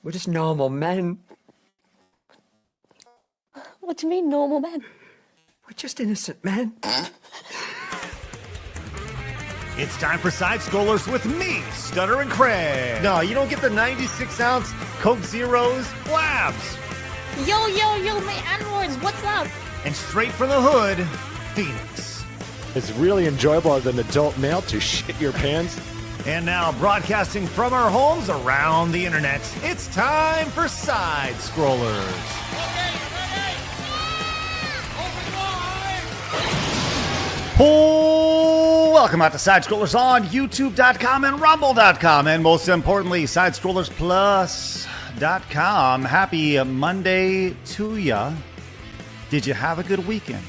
We're just normal men. What do you mean, normal men? We're just innocent men. It's time for Side Scrollers with me, Stuttering Craig. No, you don't get the 96-ounce Coke Zeros, Blabs. Yo, my androids, what's up? And straight from the hood, Phoenix. It's really enjoyable as an adult male to shit your pants. And now, broadcasting from our homes around the internet, it's time for Side Scrollers. Oh, welcome out to Side Scrollers on YouTube.com and Rumble.com, and most importantly, SideScrollersPlus.com. Happy Monday to ya. Did you have a good weekend?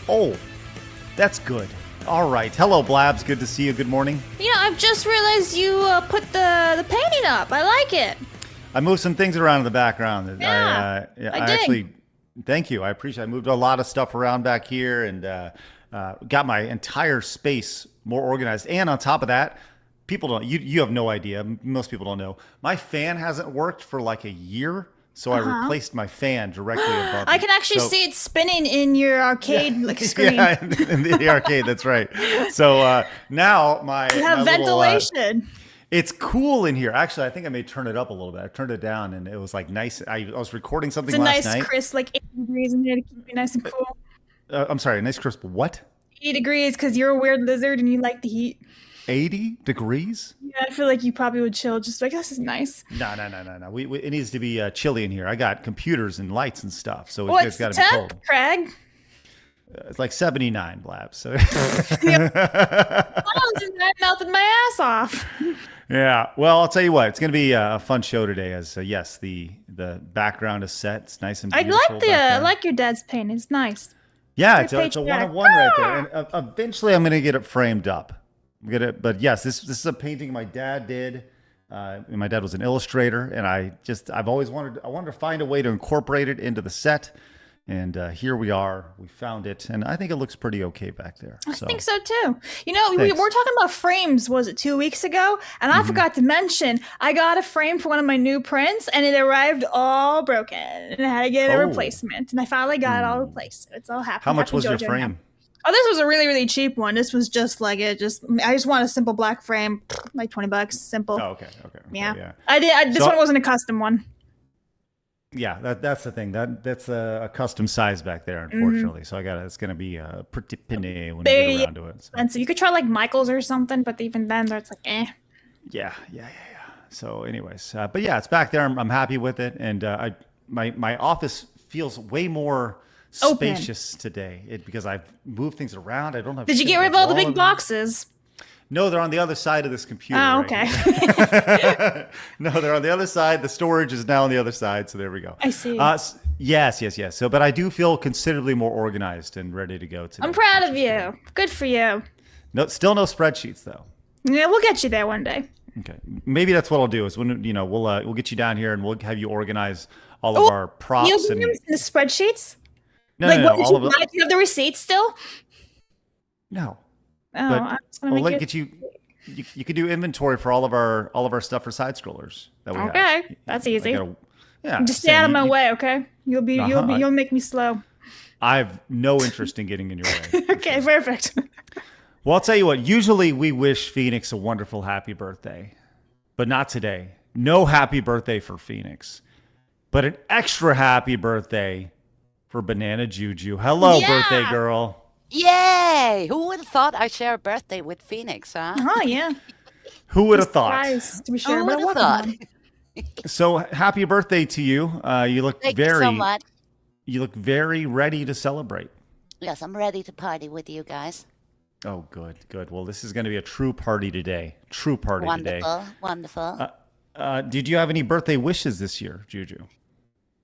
Oh, that's good. All right. Hello, Blabs. Good to see you. Good morning. Yeah, I've just realized you put the painting up. I like it. I moved some things around in the background. Yeah, I did. Actually, thank you. I appreciate it. I moved a lot of stuff around back here and got my entire space more organized. And on top of that, people don't, you have no idea. Most people don't know. My fan hasn't worked for like a year. So I replaced my fan directly above me. I can actually see it spinning in your arcade screen. Yeah, in the arcade. That's right. So now you have ventilation. It's cool in here. Actually, I think I may turn it up a little bit. I turned it down, and it was like nice. I was recording something last night. It's a nice crisp, like 80 degrees in here to keep you nice and cool. I'm sorry, a nice crisp what? 80 degrees because you're a weird lizard and you like the heat. 80 degrees? Yeah, I feel like you probably would chill. Just like, this is nice. No. It needs to be chilly in here. I got computers and lights and stuff, so it's got to be cold. Craig? It's like 79, Blabs. So. I melted my ass off. Yeah. Well, I'll tell you what. It's going to be a fun show today. As yes, the background is set. It's nice and beautiful. I like your dad's paint. It's nice. Yeah, it's a one-of-one right there. And eventually, I'm going to get it framed up. But yes, this is a painting my dad did. And my dad was an illustrator, and I've always wanted to find a way to incorporate it into the set. And here we are. We found it, and I think it looks pretty okay back there. I think so too. You know, we were talking about frames. Was it 2 weeks ago? And I forgot to mention I got a frame for one of my new prints, and it arrived all broken, and I had to get a replacement. And I finally got it all replaced. It's all happy. How much was your JuJu frame? Now. Oh, this was a really, really cheap one. This was just like I just want a simple black frame, like $20, simple. Oh, okay. Yeah. This one wasn't a custom one. Yeah, that's the thing. That's a custom size back there, unfortunately. So it's going to be a pretty penny when we get around to it. And so you could try like Michael's or something, but even then, it's like Yeah. So, anyways, but yeah, it's back there. I'm happy with it, and my office feels way more spacious today because I've moved things around. I don't have. Did you get rid of all the big boxes? No, they're on the other side of this computer. Oh, okay. Right. No, they're on the other side. The storage is now on the other side, so there we go. I see. Yes. So, but I do feel considerably more organized and ready to go today. I'm proud of you. Good for you. No, still no spreadsheets though. Yeah, we'll get you there one day. Okay, maybe that's what I'll do. Is when we'll get you down here and we'll have you organize all of our props and the spreadsheets. No, all of it. Do you have the receipts still? No. Oh, but I was gonna get you could do inventory for all of our stuff for side scrollers that we have. That's easy. Yeah. Just stay out of my way, okay? You'll make me slow. I have no interest in getting in your way. Okay, perfect. Well, I'll tell you what. Usually we wish Phoenix a wonderful happy birthday, but not today. No happy birthday for Phoenix, but an extra happy birthday for Banana JuJu. Hello, birthday girl. Yay! Who would have thought I'd share a birthday with Phoenix, huh? Oh, yeah. Who would have thought? To be sure, Who would have thought? So, happy birthday to you. You look Thank you so much. You look very ready to celebrate. Yes, I'm ready to party with you guys. Oh, good. Well, this is going to be a true party today. Wonderful. Did you have any birthday wishes this year, JuJu?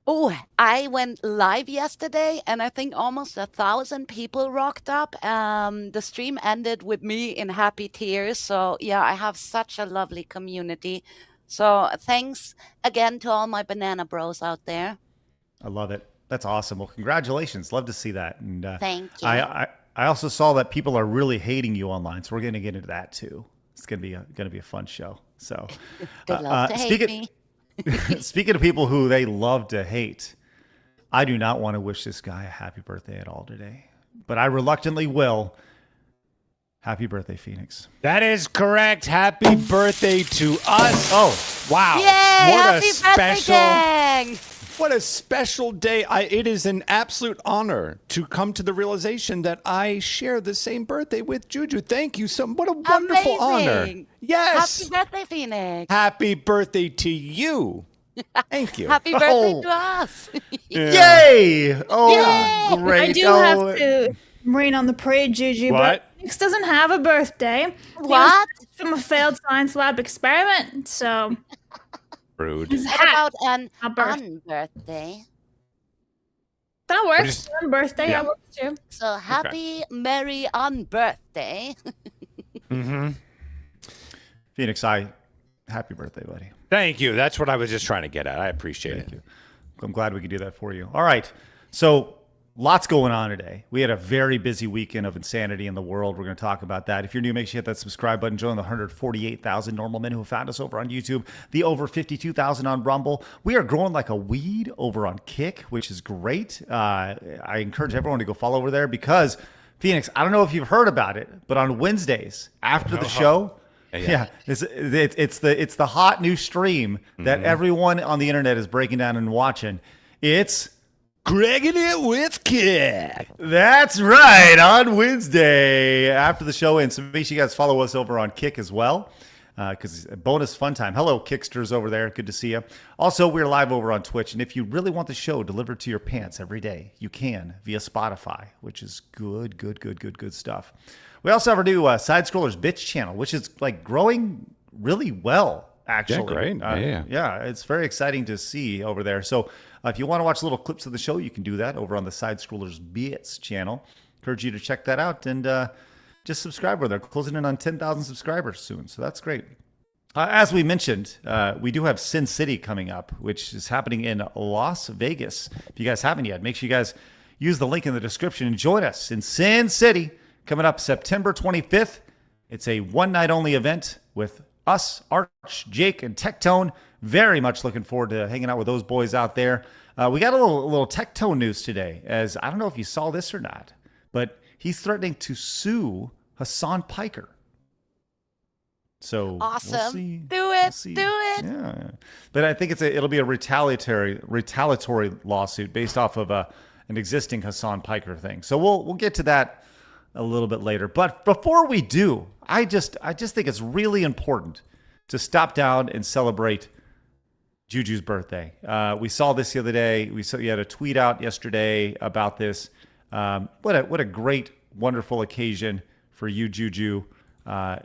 Oh, I went live yesterday, and I think almost 1,000 people rocked up. The stream ended with me in happy tears. So, yeah, I have such a lovely community. So, thanks again to all my banana bros out there. I love it. That's awesome. Well, congratulations. Love to see that. And thank you. I also saw that people are really hating you online, so we're going to get into that too. It's going to be a fun show. So, they love to hate me. Speaking of people who they love to hate, I do not want to wish this guy a happy birthday at all today, but I reluctantly will. Happy birthday, Phoenix. That is correct. Happy birthday to us. Oh, wow. Yay! What Happy a special birthday, gang! What a special day. It is an absolute honor to come to the realization that I share the same birthday with JuJu. Thank you so much. What a wonderful honor. Amazing. Yes. Happy birthday, Phoenix. Happy birthday to you. Thank you. Happy birthday Oh. to us. yay! Oh, Yay! great. I do have to rain on the parade, JuJu, What? but Phoenix doesn't have a birthday. What? He was from a failed science lab experiment, so Rude. What about an A birth- unbirthday? that works. just- One birthday, yeah. that works too. So happy, merry unbirthday. Phoenix, happy birthday, buddy. Thank you. That's what I was just trying to get at. I appreciate Thank it. you. I'm glad we could do that for you. All right. So lots going on today. We had a very busy weekend of insanity in the world. We're going to talk about that. If you're new, make sure you hit that subscribe button. Join the 148,000 normal men who found us over on YouTube, the over 52,000 on Rumble. We are growing like a weed over on Kick, which is great. I encourage everyone to go follow over there because, Phoenix, I don't know if you've heard about it, but on Wednesdays after the show, it's the hot new stream that everyone on the internet is breaking down and watching. It's Cracking it with Kick. That's right, on Wednesday after the show ends. So make sure you guys follow us over on Kick as well, because it's a bonus fun time. Hello, Kicksters over there. Good to see you. Also, we're live over on Twitch, and if you really want the show delivered to your pants every day, you can via Spotify, which is good stuff. We also have our new Side Scrollers Bitch channel, which is like growing really well, actually. Yeah, great. Yeah, it's very exciting to see over there. So if you want to watch little clips of the show, you can do that over on the Side Scrollers Bits channel. Encourage you to check that out and just subscribe over there. Closing in on 10,000 subscribers soon, so that's great. As we mentioned, we do have Sin City coming up, which is happening in Las Vegas. If you guys haven't yet, make sure you guys use the link in the description and join us in Sin City coming up September 25th. It's a one-night-only event with us, Arch, Jake, and Tectone. Very much looking forward to hanging out with those boys out there. We got a little Tectone news today, as I don't know if you saw this or not, but he's threatening to sue Hassan Piker. So Awesome. We'll see. Do it. We'll see. Do it. Yeah, but I think it'll be a retaliatory lawsuit based off of an existing Hassan Piker thing. So we'll get to that a little bit later. But before we do, I just think it's really important to stop down and celebrate JuJu's birthday. We saw this the other day. You had a tweet out yesterday about this. What a great, wonderful occasion for you, JuJu.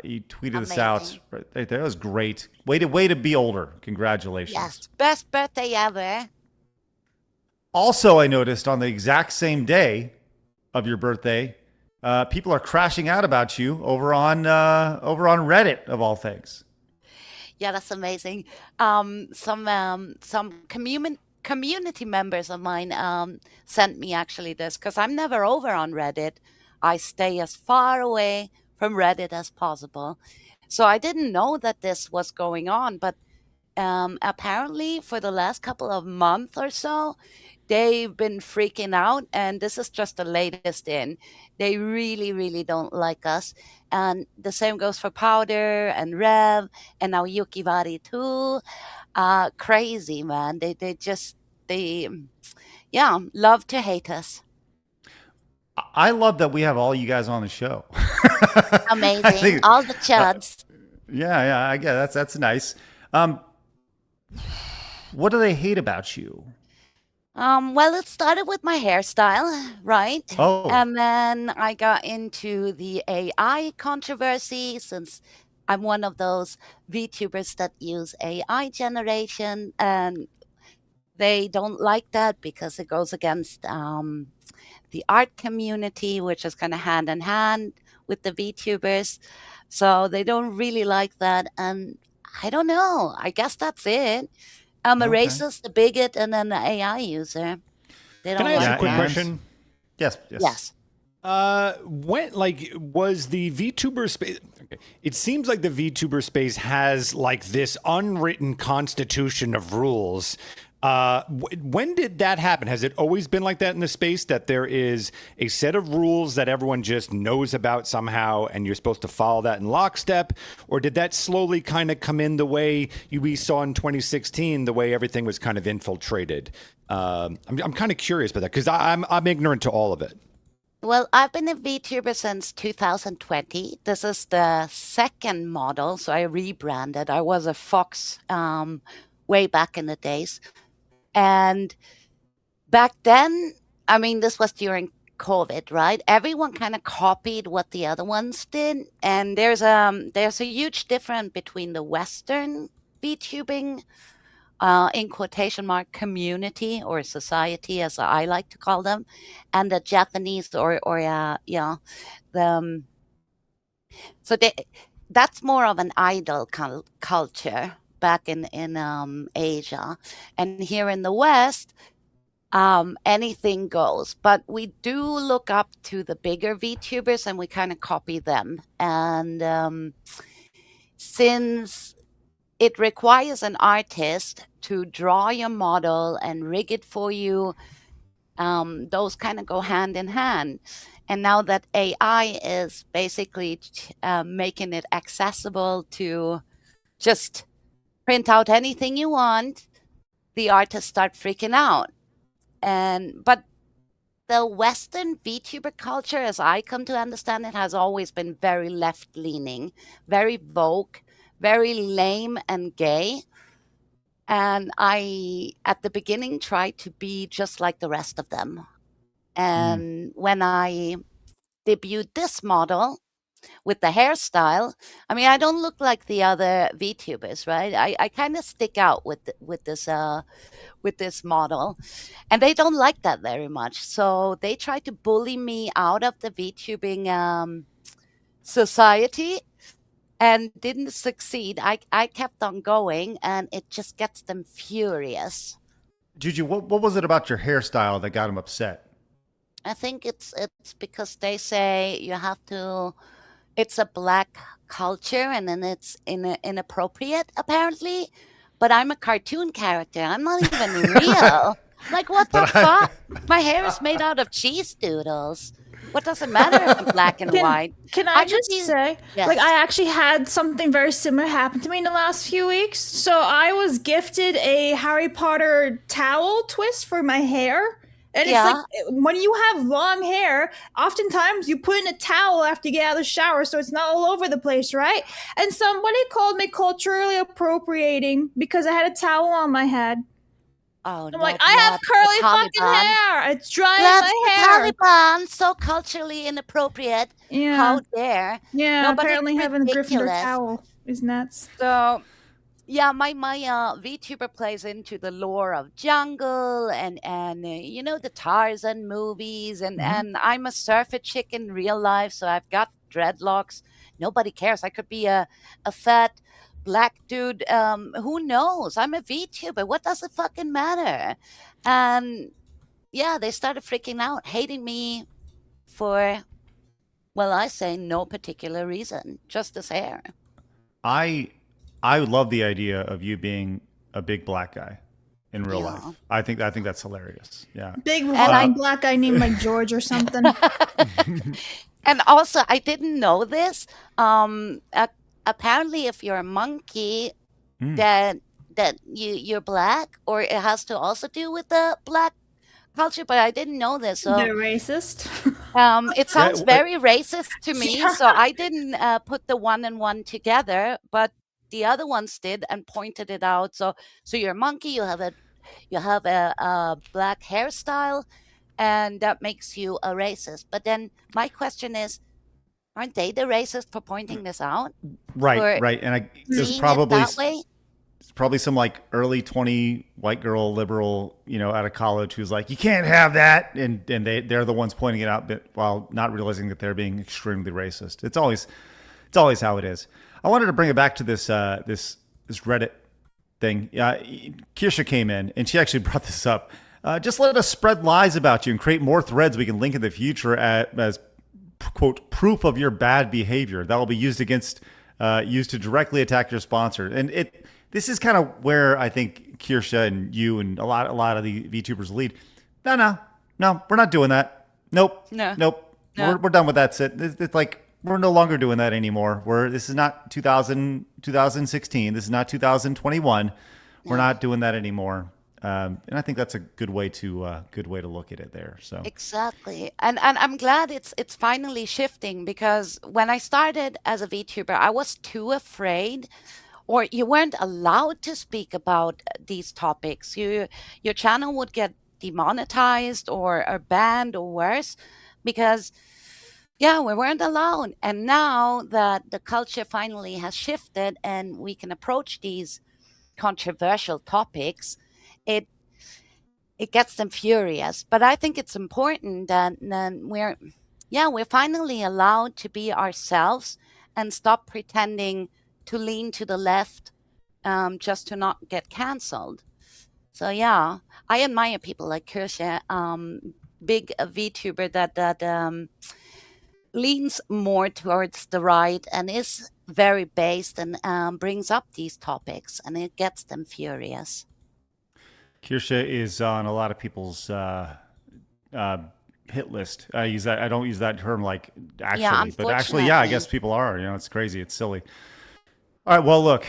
You tweeted this out right there. That was great. Way to be older. Congratulations. Yes, best birthday ever. Also, I noticed on the exact same day of your birthday, people are crashing out about you over on Reddit of all things. Yeah, that's amazing. Some community members of mine sent me actually this because I'm never over on Reddit. I stay as far away from Reddit as possible. So I didn't know that this was going on, but apparently for the last couple of months or so, they've been freaking out, and this is just the latest in. They really, really don't like us. And the same goes for Powder and Rev and now Yukivari too. Crazy, man. They love to hate us. I love that we have all you guys on the show. Amazing. All the chuds. Yeah, I get that's nice. What do they hate about you? Well, it started with my hairstyle, right? Oh. And then I got into the AI controversy since I'm one of those VTubers that use AI generation, and they don't like that because it goes against the art community, which is kind of hand in hand with the VTubers. So they don't really like that. And I don't know. I guess that's it. I'm a racist, a bigot, and then an AI user. They don't Can I ask like a quick that. question? Yes. Yes. When was the VTuber space? Okay. It seems like the VTuber space has like this unwritten constitution of rules. When did that happen? Has it always been like that in the space, that there is a set of rules that everyone just knows about somehow and you're supposed to follow that in lockstep? Or did that slowly kind of come in the way we saw in 2016, the way everything was kind of infiltrated? I'm kind of curious about that because I'm ignorant to all of it. Well, I've been a VTuber since 2020. This is the second model, so I rebranded. I was a Fox way back in the days. And back then, I mean, this was during COVID, right? Everyone kind of copied what the other ones did. And there's a huge difference between the Western VTubing, in quotation mark, community or society, as I like to call them, and the Japanese that's more of an idol culture back in Asia, and here in the West, anything goes. But we do look up to the bigger VTubers and we kind of copy them. And since it requires an artist to draw your model and rig it for you, those kind of go hand in hand. And now that AI is basically making it accessible to just print out anything you want, the artists start freaking out. But the Western VTuber culture, as I come to understand it, has always been very left-leaning, very woke, very lame and gay. And I, at the beginning, tried to be just like the rest of them. And when I debuted this model with the hairstyle, I mean, I don't look like the other VTubers, right? I kind of stick out with this model, and they don't like that very much. So they try to bully me out of the VTubing society, and didn't succeed. I kept on going, and it just gets them furious. JuJu, what was it about your hairstyle that got them upset? I think it's because they say you have to. It's a black culture, and then it's inappropriate, apparently. But I'm a cartoon character. I'm not even real. Like, what the fuck? My hair is made out of cheese doodles. What does it matter if I'm black and white? Can I just say, yes. Like, I actually had something very similar happen to me in the last few weeks. So I was gifted a Harry Potter towel twist for my hair. And it's like, when you have long hair, oftentimes you put in a towel after you get out of the shower so it's not all over the place, right? And somebody called me culturally appropriating because I had a towel on my head. Oh, I'm like, I have curly fucking hair. It's drying my hair. Taliban, so culturally inappropriate. Yeah. How dare? Yeah, No, but apparently it's having a Gryffindor ridiculous. towel is nuts. So, yeah, my VTuber plays into the lore of jungle and you know, the Tarzan movies, and I'm a surfer chick in real life, so I've got dreadlocks. Nobody cares. I could be a fat black dude. Who knows? I'm a VTuber. What does it fucking matter? And yeah, they started freaking out, hating me for, well, I say no particular reason, just this hair. I love the idea of you being a big black guy in real life. I think that's hilarious. Yeah. Big black guy named like George or something. And also, I didn't know this. Apparently, if you're a monkey, that you're black, or it has to also do with the black culture. But I didn't know this. So they're racist. It sounds very racist to me. So I didn't put the one and one together, but the other ones did and pointed it out. So you're a monkey. You have a black hairstyle, and that makes you a racist. But then my question is, aren't they the racist for pointing this out? Right. And there's probably some like early 20 white girl liberal, out of college who's like, you can't have that, and they're the ones pointing it out, but while not realizing that they're being extremely racist. It's always how it is. I wanted to bring it back to this Reddit thing. Kirsha came in and she actually brought this up. Just let us spread lies about you and create more threads we can link in the future as quote, proof of your bad behavior that will be used used to directly attack your sponsor. And this is kind of where I think Kirsche and you and a lot of the VTubers lead. No, we're not doing that. Nope. We're done with that. It's like, we're no longer doing that anymore. This is not 2016. This is not 2021. We're not doing that anymore. And I think that's a good way to look at it there. So exactly, and I'm glad it's finally shifting, because when I started as a VTuber, I was too afraid, or you weren't allowed to speak about these topics. Your channel would get demonetized or banned or worse, because we weren't allowed. And now that the culture finally has shifted and we can approach these controversial topics, it gets them furious. But I think it's important that we're finally allowed to be ourselves and stop pretending to lean to the left just to not get canceled. So I admire people like Kirsche, big VTuber that leans more towards the right and is very based and brings up these topics, and it gets them furious. Kirsche is on a lot of people's hit list. I don't use that term like actually, but actually, I guess people are. It's crazy. It's silly. All right. Well, look,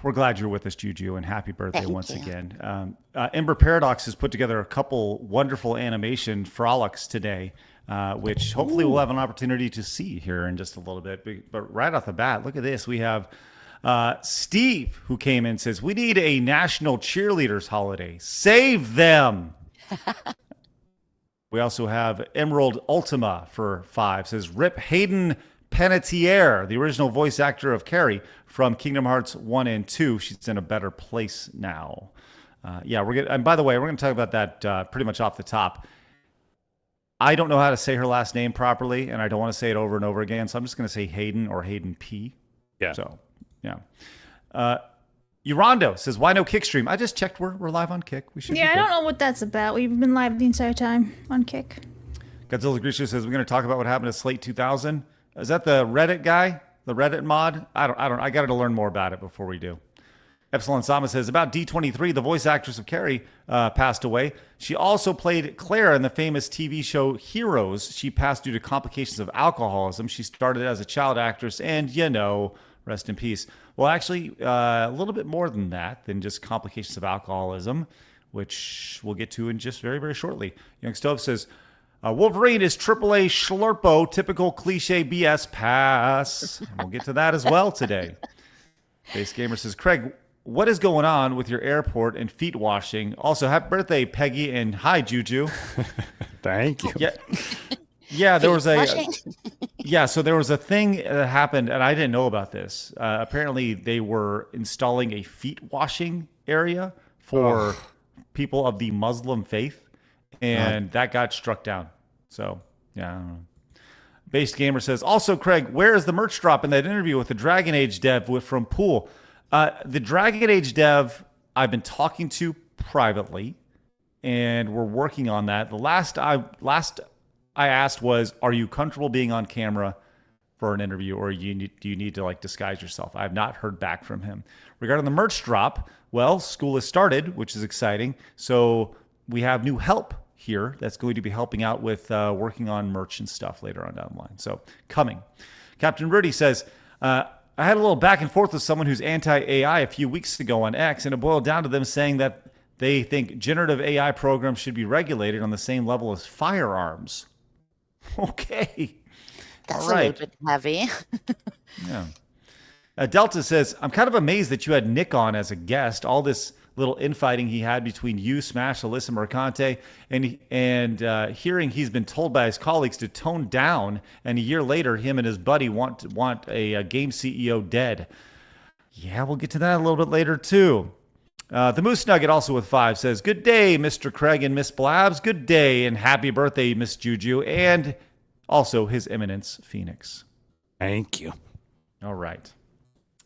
we're glad you're with us, JuJu, and happy birthday once again. Ember Paradox has put together a couple wonderful animation frolics today, which hopefully we'll have an opportunity to see here in just a little bit. But right off the bat, look at this. We have Steve, who came in, says, we need a national cheerleaders holiday. Save them. We also have Emerald Ultima for 5, says, rip Hayden Panettiere, the original voice actor of Carrie from Kingdom Hearts 1 and 2. She's in a better place now. And by the way, we're going to talk about that pretty much off the top. I don't know how to say her last name properly, and I don't want to say it over and over again, so I'm just going to say Hayden or Hayden P. Yeah. So, Urondo says, why no Kick stream? I just checked. We're live on Kick. We should. Yeah, I don't know what that's about. We've been live the entire time on Kick. Godzilla Grisha says, we're going to talk about what happened to Slate 2000. Is that the Reddit guy? The Reddit mod? I got to learn more about it before we do. Epsilon Sama says, about D23, the voice actress of Carrie passed away. She also played Claire in the famous TV show Heroes. She passed due to complications of alcoholism. She started as a child actress and, rest in peace. Well, actually, a little bit more than that, than just complications of alcoholism, which we'll get to in just very, very shortly. Young Stove says, Wolverine is AAA Schlurpo, typical cliche BS pass. And we'll get to that as well today. Base Gamer says, Craig, what is going on with your airport and feet washing? Also, happy birthday, Peggy, and hi, JuJu. Thank you. Yeah, there was so there was a thing that happened, and I didn't know about this. Apparently, they were installing a feet washing area for people of the Muslim faith, and that got struck down. So, I don't know. Based Gamer says, also, Craig, where is the merch drop in that interview with the Dragon Age dev from Pool? The Dragon Age dev I've been talking to privately, and we're working on that. The last I asked was, are you comfortable being on camera for an interview, or do you need to like disguise yourself? I have not heard back from him. Regarding the merch drop, well, school has started, which is exciting. So we have new help here that's going to be helping out with working on merch and stuff later on down the line. So coming. Captain Rudy says, I had a little back and forth with someone who's anti-AI a few weeks ago on X, and it boiled down to them saying that they think generative AI programs should be regulated on the same level as firearms. Okay. That's a little bit heavy. Yeah. Delta says, I'm kind of amazed that you had Nick on as a guest. All this little infighting he had between you, Smash, Alyssa Mercante, and hearing he's been told by his colleagues to tone down, and a year later, him and his buddy want a game CEO dead. Yeah, we'll get to that a little bit later, too. The Moose Nugget, also with 5, says, good day, Mr. Craig and Miss Blabs. Good day, and happy birthday, Miss JuJu, and also His Eminence Phoenix. Thank you. All right.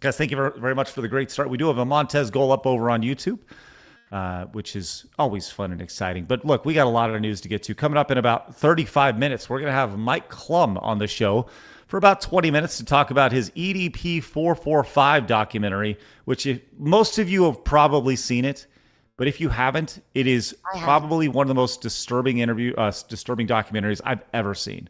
Guys, thank you very much for the great start. We do have a Montez goal up over on YouTube. which is always fun and exciting. But look, we got a lot of news to get to. Coming up in about 35 minutes, we're going to have Mike Clum on the show for about 20 minutes to talk about his EDP 445 documentary, which most of you have probably seen it. But if you haven't, it is probably one of the most disturbing documentaries I've ever seen.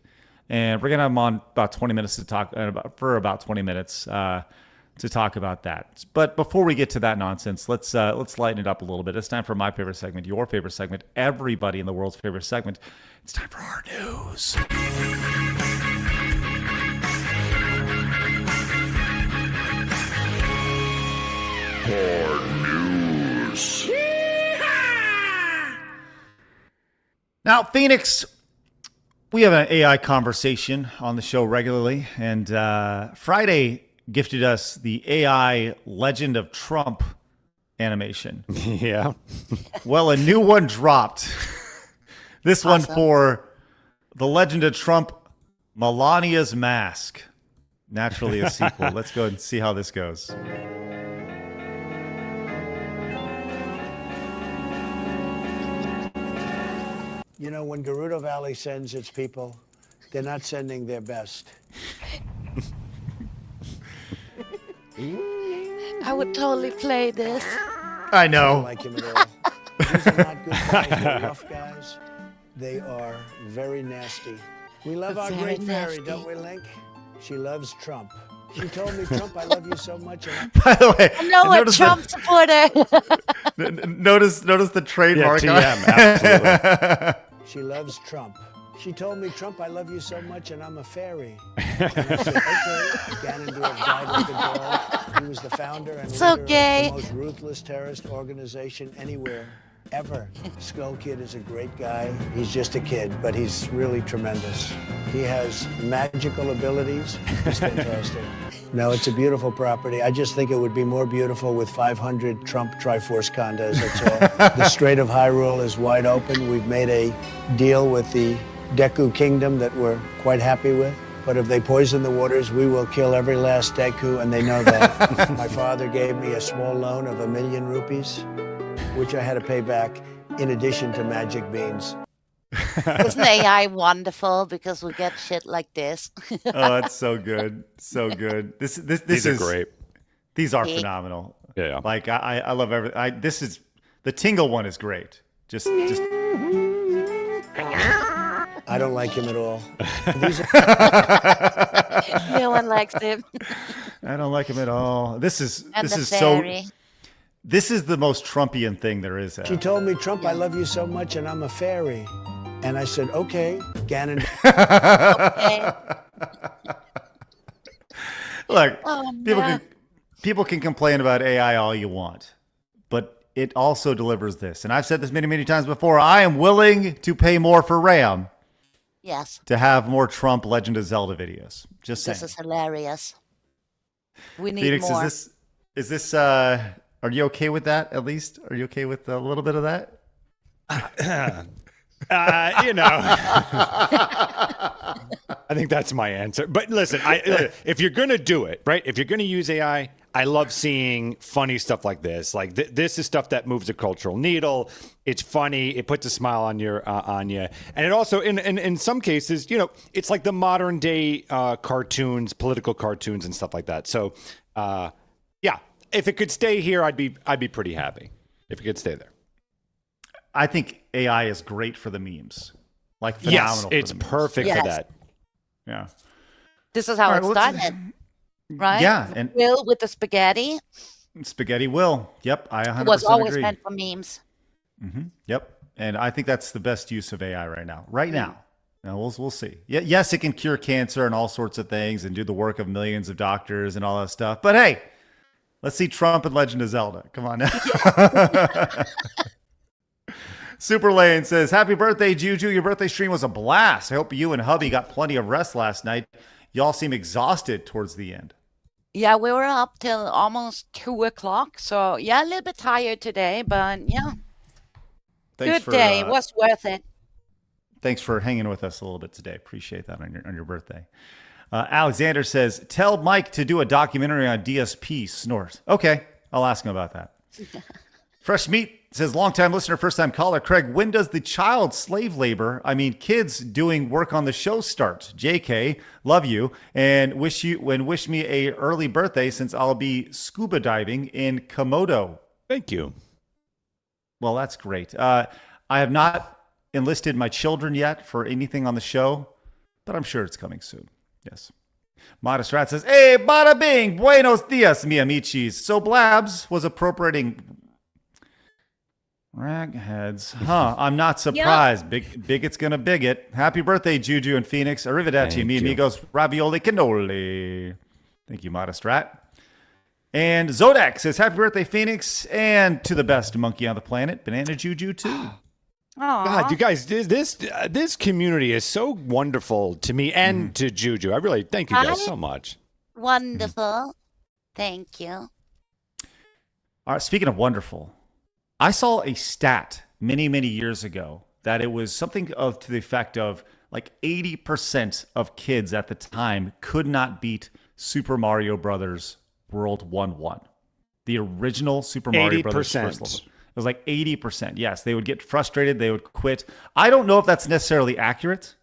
And we're going to have him on about 20 minutes to talk about 20 minutes to talk about that. But before we get to that nonsense, let's lighten it up a little bit. It's time for my favorite segment, your favorite segment, everybody in the world's favorite segment. It's time for our news. Now, Phoenix, we have an AI conversation on the show regularly, and Friday gifted us the AI Legend of Trump animation. Yeah. Well, a new one dropped. This one for the Legend of Trump, Melania's Mask. Naturally a sequel. Let's go and see how this goes. You know, when Gerudo Valley sends its people, they're not sending their best. I would totally play this. I I don't know. like him at all. These are not good guys. They're rough guys. They are very nasty. We love our Very great fairy, nasty. don't we, Link? She loves Trump. She told me, Trump, I love you so much. And By the way, I'm not a notice Trump supporter. notice the trademark. TM, absolutely. she loves Trump. She told me, Trump, I love you so much, and I'm a fairy. And I said, okay. Ganondorf died with the girl. He was the founder and So leader gay. of the most ruthless terrorist organization anywhere, ever. Skull Kid is a great guy. He's just a kid, but he's really tremendous. He has magical abilities. He's fantastic. No, it's a beautiful property. I just think it would be more beautiful with 500 Trump Triforce condos, that's all. The Strait of Hyrule is wide open. We've made a deal with the Deku Kingdom that we're quite happy with. But if they poison the waters, we will kill every last Deku, and they know that. My father gave me a small loan of 1 million rupees, which I had to pay back in addition to magic beans. Isn't AI wonderful because we get shit like this? Oh, it's so good. So good. This These are is great. These are Yeah. phenomenal. Yeah. Like I love everything. This is the Tingle one is great. Just I don't like him at all. No one likes him. I don't like him at all. This is And this the is fairy. so this is the most Trumpian thing there is. She told me, Trump, I love you so much, and I'm a fairy. And I said, okay, Ganon. Okay. Look, Oh, people man. people can complain about AI all you want, but it also delivers this. And I've said this many, many times before. I am willing to pay more for RAM Yes, to have more Trump Legend of Zelda videos. Just saying. this is hilarious. We need Phoenix, more. is this are you okay with that at least? Are you okay with a little bit of that? You know, I think that's my answer. But listen, if you're going to do it, right? If you're going to use AI, I love seeing funny stuff like this. Like this is stuff that moves a cultural needle. It's funny. It puts a smile on you, and it also, in some cases, you know, it's like the modern day cartoons, political cartoons, and stuff like that. So, yeah, if it could stay here, I'd be pretty happy if it could stay there. I think AI is great for the memes. Like Yes, phenomenal. it's for the memes. perfect Yes. for that. Yeah. This is how All right, it well, let's- started, right? Yeah, and Will with the spaghetti Spaghetti will. Yep, I 100% was always agree. meant for memes. Yep, and I think that's the best use of AI right now. Right now. Now we'll see. Yeah, yes, it can cure cancer and all sorts of things and do the work of millions of doctors and all that stuff. But hey, let's see Trump and Legend of Zelda. Come on now. Super Lane says, "Happy birthday, JuJu. Your birthday stream was a blast. I hope you and hubby got plenty of rest last night. Y'all seem exhausted towards the end." Yeah, we were up till almost 2 o'clock. So yeah, a little bit tired today, but yeah, Thanks good day. It was worth it. Thanks for hanging with us a little bit today. Appreciate that on your birthday. Alexander says, "Tell Mike to do a documentary on DSP snort." Okay, I'll ask him about that. Fresh Meat says, longtime listener, first time caller. Craig, when does the child slave labor, kids doing work on the show start? JK, love you. And wish me a early birthday since I'll be scuba diving in Komodo. Thank you. Well, that's great. I have not enlisted my children yet for anything on the show, but I'm sure it's coming soon. Yes. Modest Rat says, hey, bada bing, buenos dias, mi amichis. So Blabs was appropriating ragheads. Huh, I'm not surprised. Yep. Bigot's gonna bigot. Happy birthday, Juju and Phoenix. Arrivederci, mi amigos, ravioli cannoli. Thank you, Modest Rat. And Zodak says, happy birthday, Phoenix, and to the best monkey on the planet, Banana Juju too. Aww. God, you guys, this community is so wonderful to me and to Juju. I really thank you guys so much. Wonderful. Thank you. All right, speaking of wonderful, I saw a stat many, many years ago that it was something to the effect of like 80% of kids at the time could not beat Super Mario Brothers World 1-1. The original Super Mario Brothers first level. It was like 80%. Yes, they would get frustrated. They would quit. I don't know if that's necessarily accurate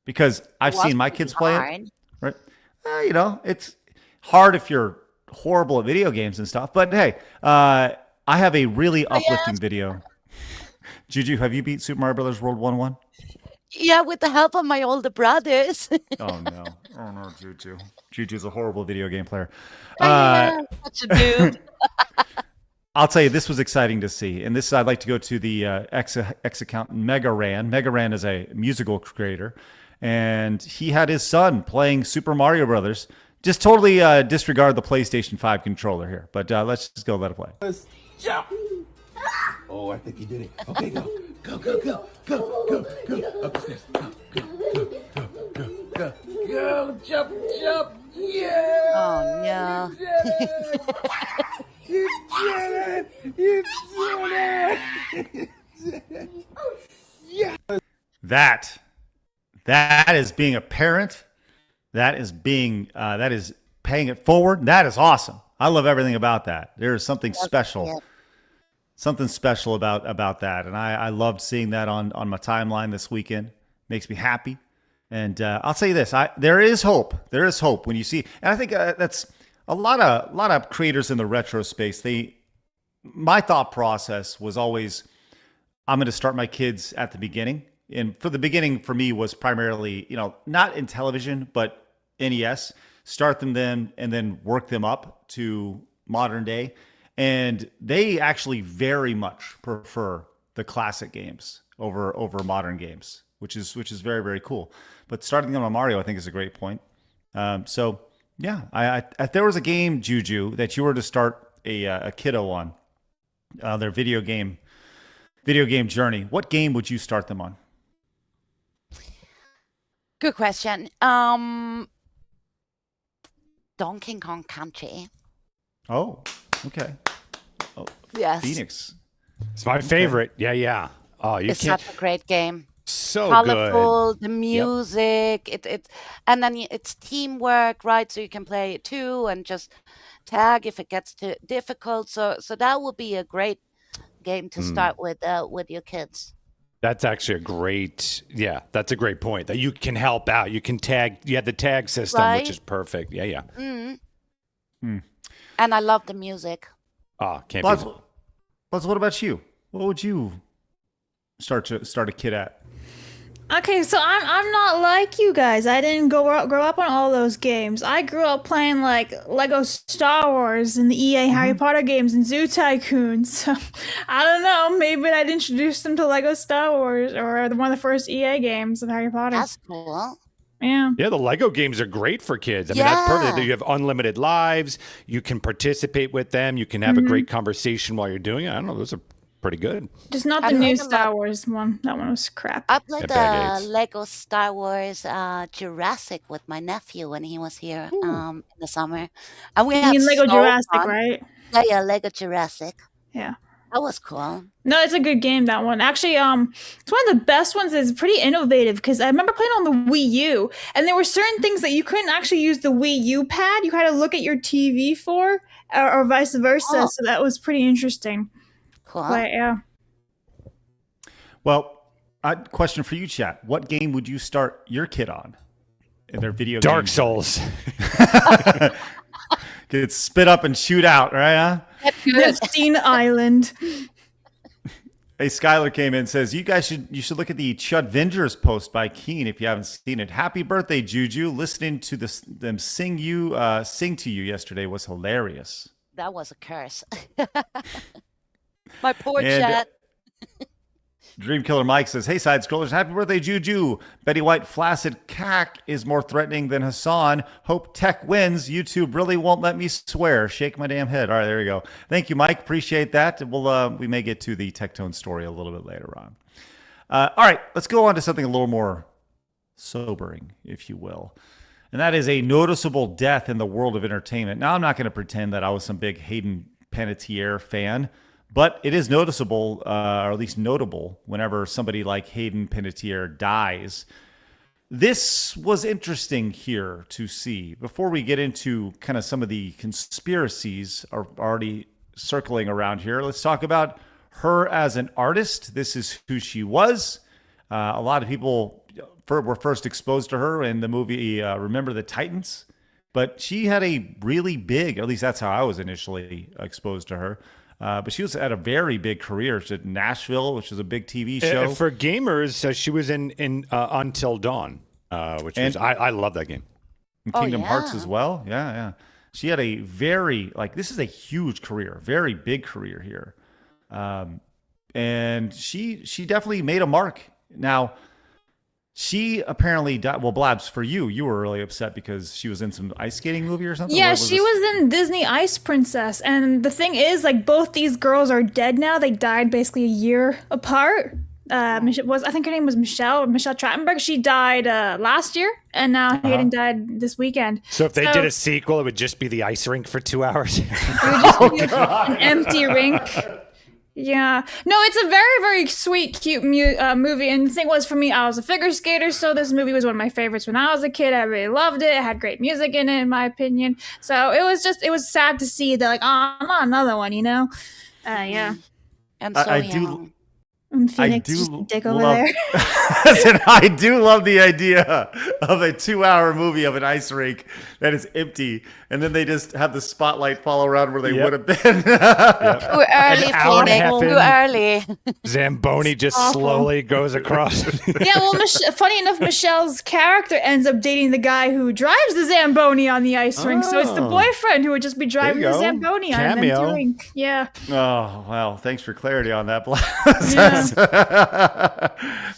because I've seen my kids play it. Right? It's hard if you're horrible at video games and stuff. But hey, I have a really uplifting video. Juju, have you beat Super Mario Brothers World 1-1? Yeah, with the help of my older brothers. Oh no, Juju. Juju's a horrible video game player. Such a dude. I'll tell you, this was exciting to see. And I'd like to go to the X account, Mega Ran. Mega Ran is a musical creator. And he had his son playing Super Mario Brothers. Just totally disregard the PlayStation 5 controller here. But let's just go let it play. Jump! Oh, I think he did it. Okay, go. Go, go, go. Go, go, go. Up the stairs. Go, go, go, go, go, go. Go, jump, jump. Yeah! Oh, no. You did it! You did it! Yeah! That is being a parent. That is paying it forward. That is awesome. I love everything about that. There is something special. Something special about that. And I loved seeing that on my timeline this weekend. Makes me happy. And I'll tell you this, there is hope. There is hope when you see, and I think that's a lot of creators in the retro space. My thought process was always, I'm going to start my kids at the beginning. And for the beginning for me was primarily, not in television, but NES. Start them then and then work them up to modern day. And they actually very much prefer the classic games over modern games, which is very, very cool. But starting them on Mario, I think, is a great point. So yeah, if there was a game, Juju, that you were to start a kiddo on their video game journey, what game would you start them on? Good question. Donkey Kong Country. Oh, okay. Oh, yes. Phoenix. It's my favorite. Yeah. Oh, It's such a great game. So Colorful, good. the music, and then it's teamwork, right? So you can play it too and just tag if it gets too difficult. So that would be a great game to start with your kids. That's actually that's a great point. That you can help out. You can tag. You have the tag system, Right? which is perfect. Yeah. Mm-hmm. And I love the music. Oh, can't Buzz, be. what about you? What would you start a kid at? Okay, so I'm not like you guys. I didn't grow up on all those games. I grew up playing like Lego Star Wars and the EA Harry Potter games and Zoo Tycoon. So I don't know. Maybe I'd introduce them to Lego Star Wars or one of the first EA games of Harry Potter. That's cool. Yeah. Yeah, the Lego games are great for kids. I mean, that's perfect. You have unlimited lives. You can participate with them. You can have a great conversation while you're doing it. I don't know. Those are pretty good. Just not the new Star Wars one. That one was crap. I played bag the aids. Lego Star Wars Jurassic with my nephew when he was here in the summer. And we You had mean Lego so Jurassic, fun. right? Yeah, Lego Jurassic. Yeah. That was cool. No, it's a good game, that one. Actually, it's one of the best ones. It's pretty innovative because I remember playing on the Wii U, and there were certain things that you couldn't actually use the Wii U pad. You had to look at your TV for, or vice versa. Oh. So that was pretty interesting. Cool. But yeah. Well, question for you, chat. What game would you start your kid on in their video game? Dark Souls. Get spit up and shoot out, right? Huh? Neptune Island. Hey, Skylar came in and says, you should look at the Chud Vengers post by Keen if you haven't seen it. Happy birthday, JuJu. Listening to them sing to you yesterday was hilarious. That was a curse. My poor chat. Dream Killer Mike says, hey, side scrollers, happy birthday, JuJu. Betty White Flaccid Cack is more threatening than Hassan. Hope Tech wins. YouTube really won't let me swear. Shake my damn head. All right, there you go. Thank you, Mike. Appreciate that. We may get to the Tectone story a little bit later on. All right, let's go on to something a little more sobering, if you will. And that is a noticeable death in the world of entertainment. Now, I'm not going to pretend that I was some big Hayden Panettiere fan, but it is noticeable, or at least notable, whenever somebody like Hayden Panettiere dies. This was interesting here to see. Before we get into kind of some of the conspiracies are already circling around here, let's talk about her as an artist. This is who she was. A lot of people were first exposed to her in the movie Remember the Titans, but she had a really big, at least that's how I was initially exposed to her. But she was at a very big career. She did Nashville, which was a big TV show. For gamers, she was in Until Dawn, which was I love that game. And Kingdom Hearts as well. Yeah. She had a very, this is a huge career, very big career here. And she definitely made a mark. Now, she apparently died. Well, Blabs, for you were really upset because she was in some ice skating movie or something? Yeah, she was in Disney Ice Princess. And the thing is, both these girls are dead now. They died basically a year apart. I think her name was Michelle Trachtenberg. She died last year, and now Hayden died this weekend. So if they did a sequel, it would just be the ice rink for 2 hours? It would just be an empty rink. Yeah. No, it's a very, very sweet, cute movie. And the thing was, for me, I was a figure skater, so this movie was one of my favorites when I was a kid. I really loved it. It had great music in it, in my opinion. So it was sad to see that, not another one, you know? Yeah. And so, Phoenix just dick over there. I do love the idea of a 2-hour movie of an ice rink that is empty, and then they just have the spotlight fall around where they would have been. Too early, Phoenix. Too early. Zamboni just slowly goes across. Yeah, well, funny enough, Michelle's character ends up dating the guy who drives the Zamboni on the ice rink. So it's the boyfriend who would just be driving the Zamboni on an empty rink. Yeah. Oh, well, thanks for clarity on that, Blast.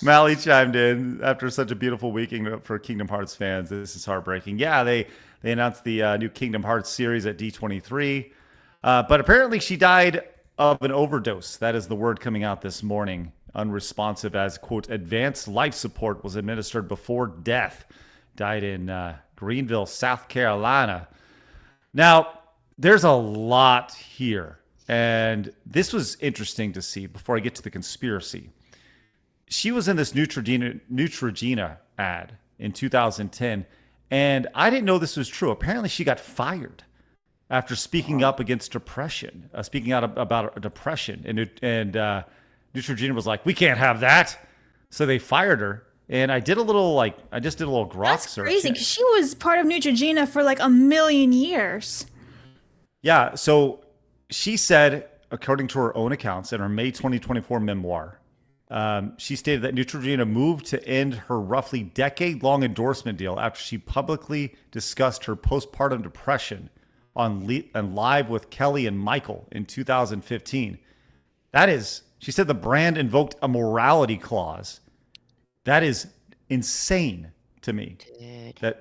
Mally chimed in after such a beautiful weekend for Kingdom Hearts fans. This is heartbreaking. Yeah, they announced the new Kingdom Hearts series at D23. But apparently she died of an overdose. That is the word coming out this morning. Unresponsive as, quote, advanced life support was administered before death. Died in Greenville, South Carolina. Now, there's a lot here. And this was interesting to see before I get to the conspiracy. She was in this Neutrogena ad in 2010, and I didn't know this was true. Apparently, she got fired after speaking up against depression, speaking out about depression. And Neutrogena was like, we can't have that. So they fired her. And I did a little, I just did a little grok search. That's crazy, because she was part of Neutrogena for a million years. Yeah, so she said, according to her own accounts in her May 2024 memoir, she stated that Neutrogena moved to end her roughly decade-long endorsement deal after she publicly discussed her postpartum depression on Live with Kelly and Michael in 2015. That is, she said the brand invoked a morality clause. That is insane to me. Dude.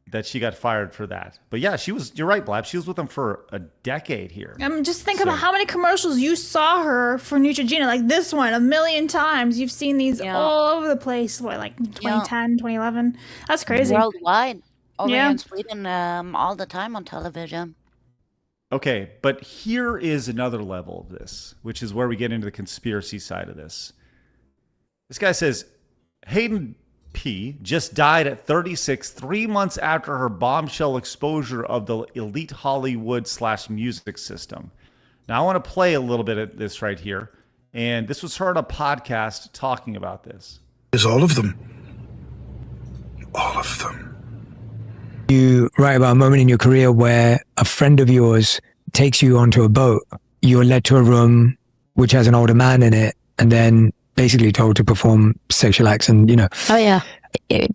That she got fired for that. But yeah, you're right, Blab. She was with them for a decade here. Just think about how many commercials you saw her for Neutrogena, like this one, 1 million times. You've seen these all over the place. What, 2010, 2011? That's crazy. Worldwide. Over in Sweden, all the time on television. Okay, but here is another level of this, which is where we get into the conspiracy side of this. This guy says, Hayden P just died at 36, 3 months after her bombshell exposure of the elite Hollywood /music system. Now I want to play a little bit of this right here. And this was her on a podcast talking about this. Is all of them. All of them. You write about a moment in your career where a friend of yours takes you onto a boat. You're led to a room which has an older man in it, and then basically told to perform sexual acts and, Oh, yeah.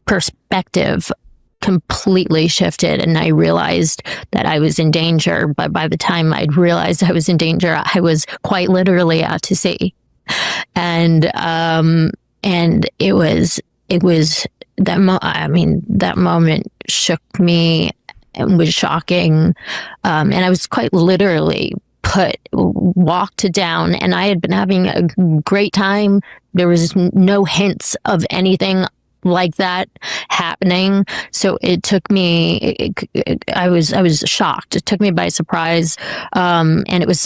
Perspective completely shifted, and I realized that I was in danger. But by the time I'd realized I was in danger, I was quite literally out to sea. And it was that moment shook me and was shocking. And I was quite literally walked down, and I had been having a great time. There was no hints of anything like that happening. So it took me, I was shocked. It took me by surprise. And it was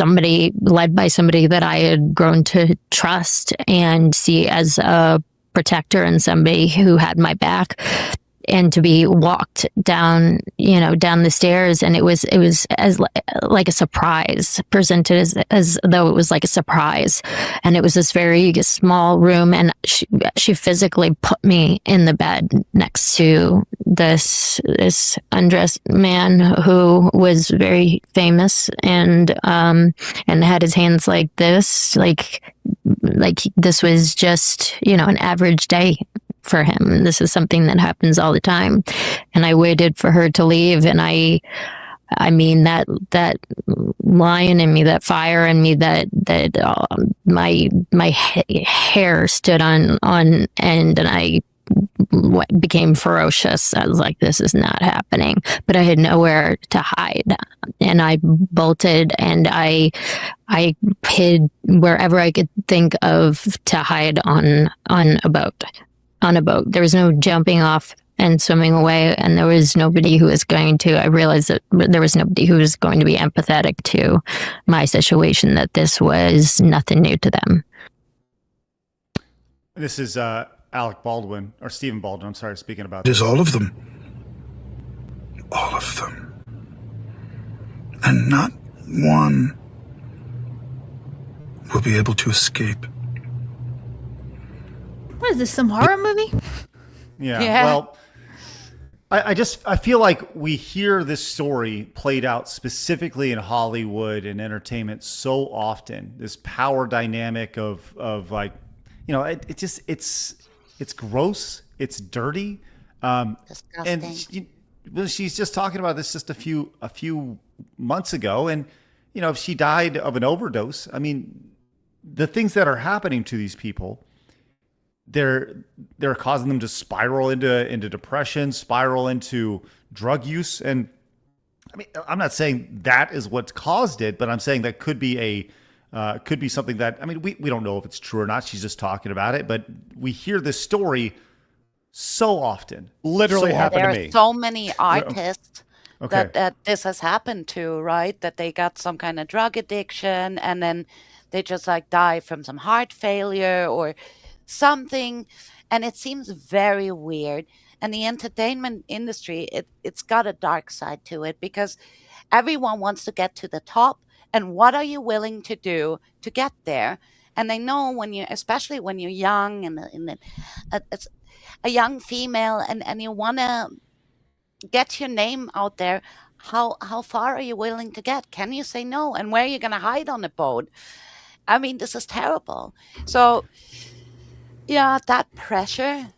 led by somebody that I had grown to trust and see as a protector and somebody who had my back. And to be walked down, down the stairs, and it was as like a surprise, presented as though it was like a surprise, and it was this very small room, and she physically put me in the bed next to this undressed man who was very famous, and had his hands like this, like this was just an average day for him. This is something that happens all the time. And I waited for her to leave. And I mean, that lion in me, that fire in me, that my hair stood on end, and I became ferocious. I was like, this is not happening. But I had nowhere to hide, and I bolted, and I hid wherever I could think of to hide on a boat. There was no jumping off and swimming away, and there was nobody who was going to, I realized that there was nobody who was going to be empathetic to my situation, that this was nothing new to them. This is Alec Baldwin, or Stephen Baldwin, I'm sorry, speaking about It is all of them. All of them. And not one will be able to escape. What is this, some horror movie? Yeah. Well, I feel like we hear this story played out specifically in Hollywood and entertainment so often. This power dynamic of like, it's gross, it's dirty, Disgusting. and she's just talking about this just a few months ago, and if she died of an overdose, I mean, the things that are happening to these people. They're causing them to spiral into depression, spiral into drug use, and I mean, I'm not saying that is what caused it, but I'm saying that could be something that, I mean, we don't know if it's true or not. She's just talking about it, but we hear this story so often. Literally happened to me. There are so many artists Okay. that this has happened to, right? That they got some kind of drug addiction, and then they just like die from some heart failure or something, and it seems very weird. And the entertainment industry, it's got a dark side to it, because everyone wants to get to the top, and what are you willing to do to get there? And they know especially when you're young and it's a young female, and you want to get your name out there, how far are you willing to get? Can you say no? And where are you going to hide on a boat? I mean, this is terrible. So yeah, that pressure,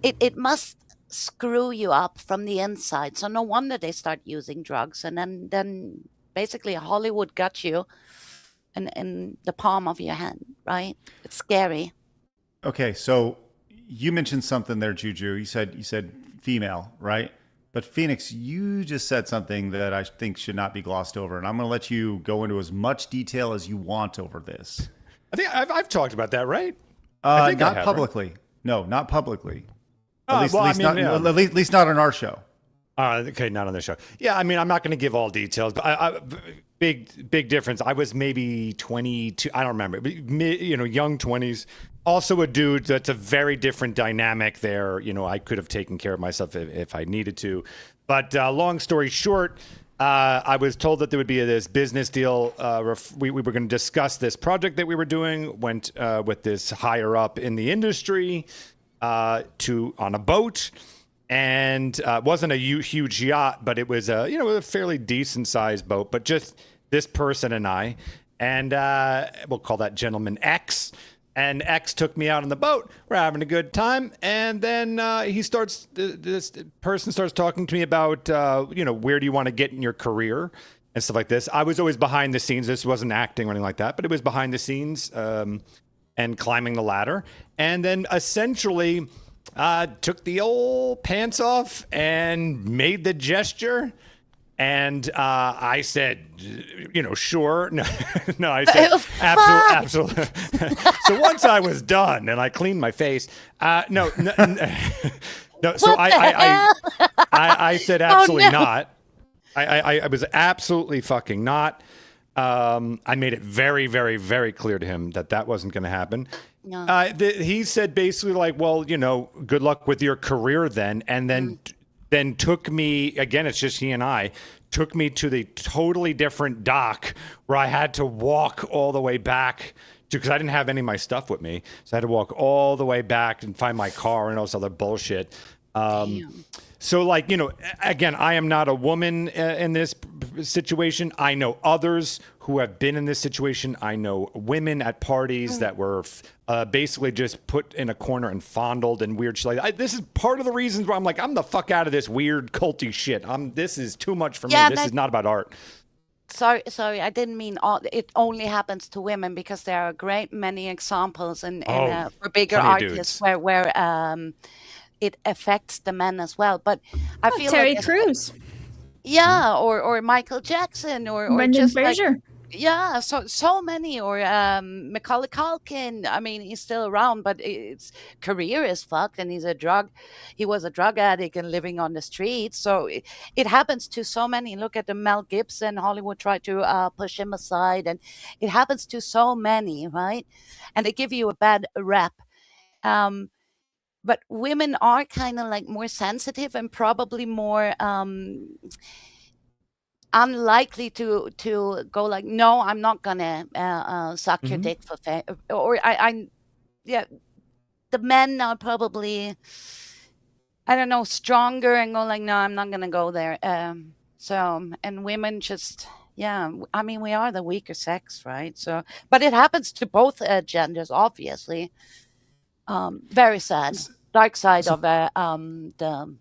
it must screw you up from the inside. So no wonder they start using drugs. And then basically Hollywood got you in the palm of your hand, right? It's scary. Okay, so you mentioned something there, JuJu. You said female, right? But Phoenix, you just said something that I think should not be glossed over, and I'm going to let you go into as much detail as you want over this. I think I've talked about that, right? Not publicly. Right? No, not publicly. At least not on our show. Okay, not on this show. Yeah, I mean, I'm not going to give all details, but big difference. I was maybe 22. I don't remember. But, young 20s. Also a dude. That's a very different dynamic there. I could have taken care of myself if I needed to. But long story short, I was told that there would be this business deal. We were going to discuss this project that we were doing. Went with this higher up in the industry on a boat, and it wasn't a huge yacht, but it was a fairly decent sized boat. But just this person and I, and we'll call that gentleman X. And X took me out on the boat. We're having a good time. And then this person starts talking to me about, where do you want to get in your career and stuff like this. I was always behind the scenes. This wasn't acting or anything like that, but it was behind the scenes and climbing the ladder. And then essentially took the old pants off and made the gesture. And I said, sure. No, I said, absolutely. So once I was done and I cleaned my face, no. So I said, absolutely not. I was absolutely fucking not. I made it very, very, very clear to him that wasn't going to happen. No. He said basically like, well, good luck with your career then. And then took me, again, it's just he and I, took me to the totally different dock where I had to walk all the way back because I didn't have any of my stuff with me. So I had to walk all the way back and find my car and all this other bullshit. So like, again, I am not a woman in this situation. I know others who have been in this situation. I know women at parties that were basically just put in a corner and fondled and weird shit. This is part of the reasons why I'm like, I'm the fuck out of this weird culty shit. This is too much for me. This is not about art. Sorry, I didn't mean it only happens to women, because there are a great many examples for bigger artists where it affects the men as well. But I feel Terry like Crews. Yeah, or Michael Jackson, or Brendan just Fraser. So many, or Macaulay Culkin. I mean, he's still around, but his career is fucked, and he was a drug addict and living on the streets. So it happens to so many. Look at the Mel Gibson. Hollywood tried to push him aside, and it happens to so many, right? And they give you a bad rep. But women are kind of like more sensitive and probably more unlikely to go like, no, I'm not gonna suck your dick for the men are probably, I don't know, stronger and go like, no, I'm not gonna go there. And women just, I mean, we are the weaker sex, right? So, but it happens to both genders, obviously. Very sad. Dark side of the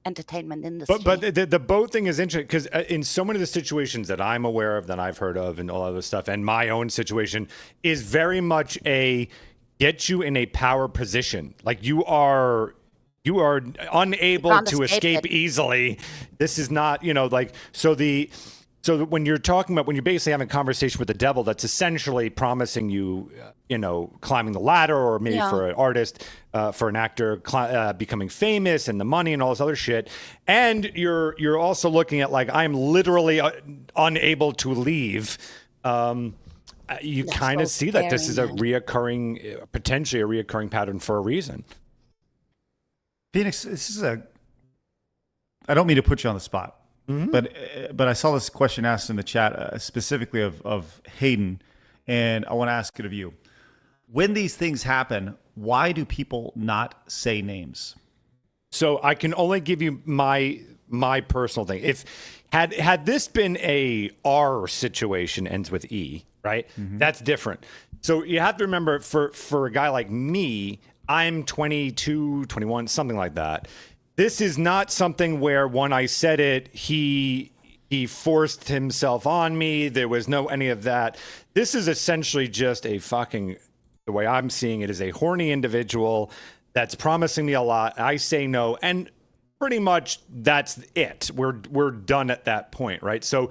entertainment industry. But the boat thing is interesting because in so many of the situations that I'm aware of, that I've heard of, and all other stuff, and my own situation is very much a get you in a power position. Like you are unable to escape easily. This is not, So when you're talking about, when you're basically having a conversation with the devil, that's essentially promising you, climbing the ladder, or maybe for an artist, for an actor, becoming famous and the money and all this other shit. And you're also looking at like, I'm literally unable to leave. You kind of see that this is potentially a reoccurring pattern for a reason. Phoenix, I don't mean to put you on the spot. Mm-hmm. But I saw this question asked in the chat specifically of Hayden, and I want to ask it of you. When these things happen, why do people not say names? So I can only give you my personal thing. If had this been a R situation, ends with E, right? Mm-hmm. That's different. So you have to remember, for a guy like me, I'm 22, 21, something like that. This is not something where when I said it, he forced himself on me. There was no any of that. This is essentially just the way I'm seeing it, is a horny individual that's promising me a lot. I say no, and pretty much that's it. We're done at that point, right? So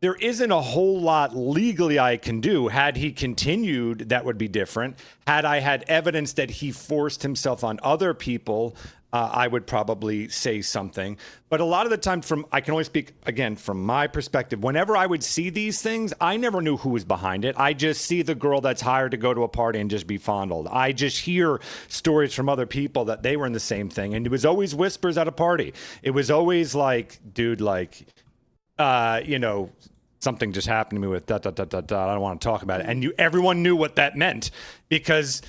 there isn't a whole lot legally I can do. Had he continued, that would be different. Had I had evidence that he forced himself on other people, I would probably say something. But a lot of the time, I can only speak, again, from my perspective. Whenever I would see these things, I never knew who was behind it. I just see the girl that's hired to go to a party and just be fondled. I just hear stories from other people that they were in the same thing. And it was always whispers at a party. It was always like, dude, like, something just happened to me with ... I don't want to talk about it. And everyone knew what that meant because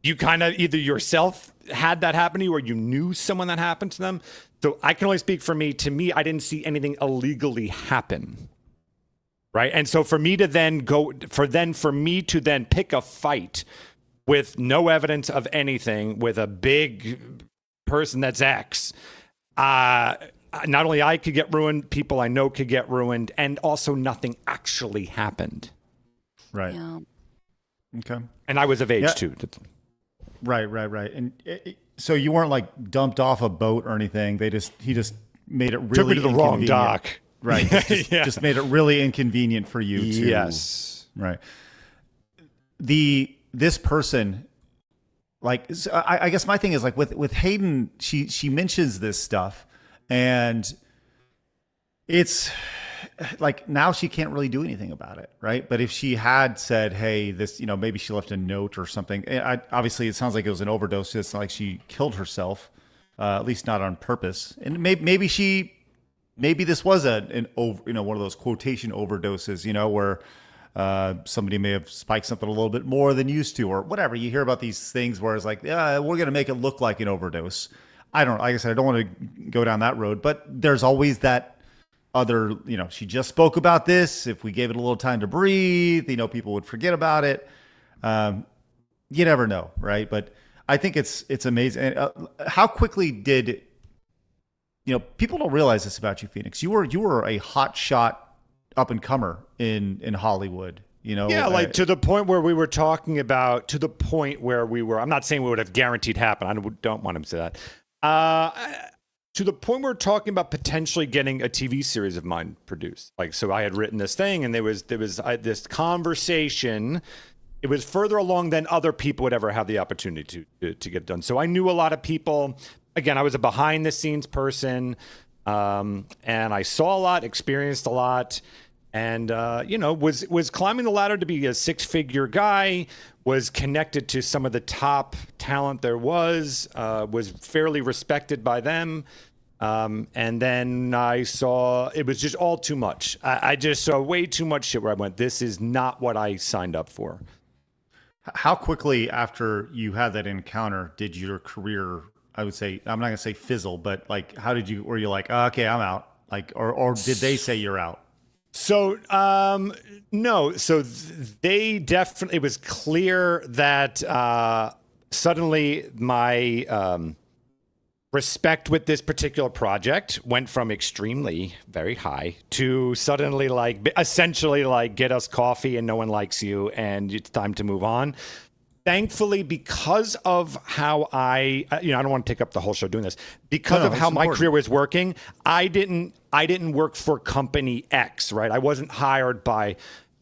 you kind of either yourself had that happen to you or you knew someone that happened to them. So I can only speak for me. To me, I didn't see anything illegally happen. Right. And so for me to then pick a fight with no evidence of anything with a big person that's X, not only I could get ruined, people I know could get ruined, and also nothing actually happened. Right. Yeah. Okay. And I was of age too. Right. And so you weren't like dumped off a boat or anything. He just made it really took me to the wrong dock. Right. Just made it really inconvenient for you too. Yes. Right. This person, like, so I guess my thing is like with Hayden, she mentions this stuff, and it's like now she can't really do anything about it, right? But if she had said, "Hey, this," maybe she left a note or something. Obviously, it sounds like it was an overdose. It's not like she killed herself, at least not on purpose. And maybe this was one of those quotation overdoses, where somebody may have spiked something a little bit more than used to, or whatever. You hear about these things where it's like, we're going to make it look like an overdose. Like I said, I don't want to go down that road, but there's always that other, she just spoke about this. If we gave it a little time to breathe, people would forget about it. You never know, right? But I think it's amazing. How quickly did people don't realize this about you, Phoenix. You were a hot shot up and comer in Hollywood. Yeah, to the point where we were talking about, I'm not saying we would have guaranteed happen. I don't want him to say that. To the point where we're talking about potentially getting a TV series of mine produced. So I had written this thing, and there was this conversation. It was further along than other people would ever have the opportunity to get it done. So I knew a lot of people. Again, I was a behind the scenes person, and I saw a lot, experienced a lot, and was climbing the ladder to be a 6-figure guy. Was connected to some of the top talent there was fairly respected by them. And then I saw it was just all too much. I just saw way too much shit where I went, this is not what I signed up for. How quickly after you had that encounter did your career, I would say, I'm not going to say fizzle, but were you like, okay, I'm out? Or did they say you're out? So, no. So they definitely, it was clear that suddenly my respect with this particular project went from extremely very high to suddenly essentially get us coffee and no one likes you and it's time to move on. Thankfully, because of how I don't want to take up the whole show doing this, because of how my career was working, I didn't work for company X, right? I wasn't hired by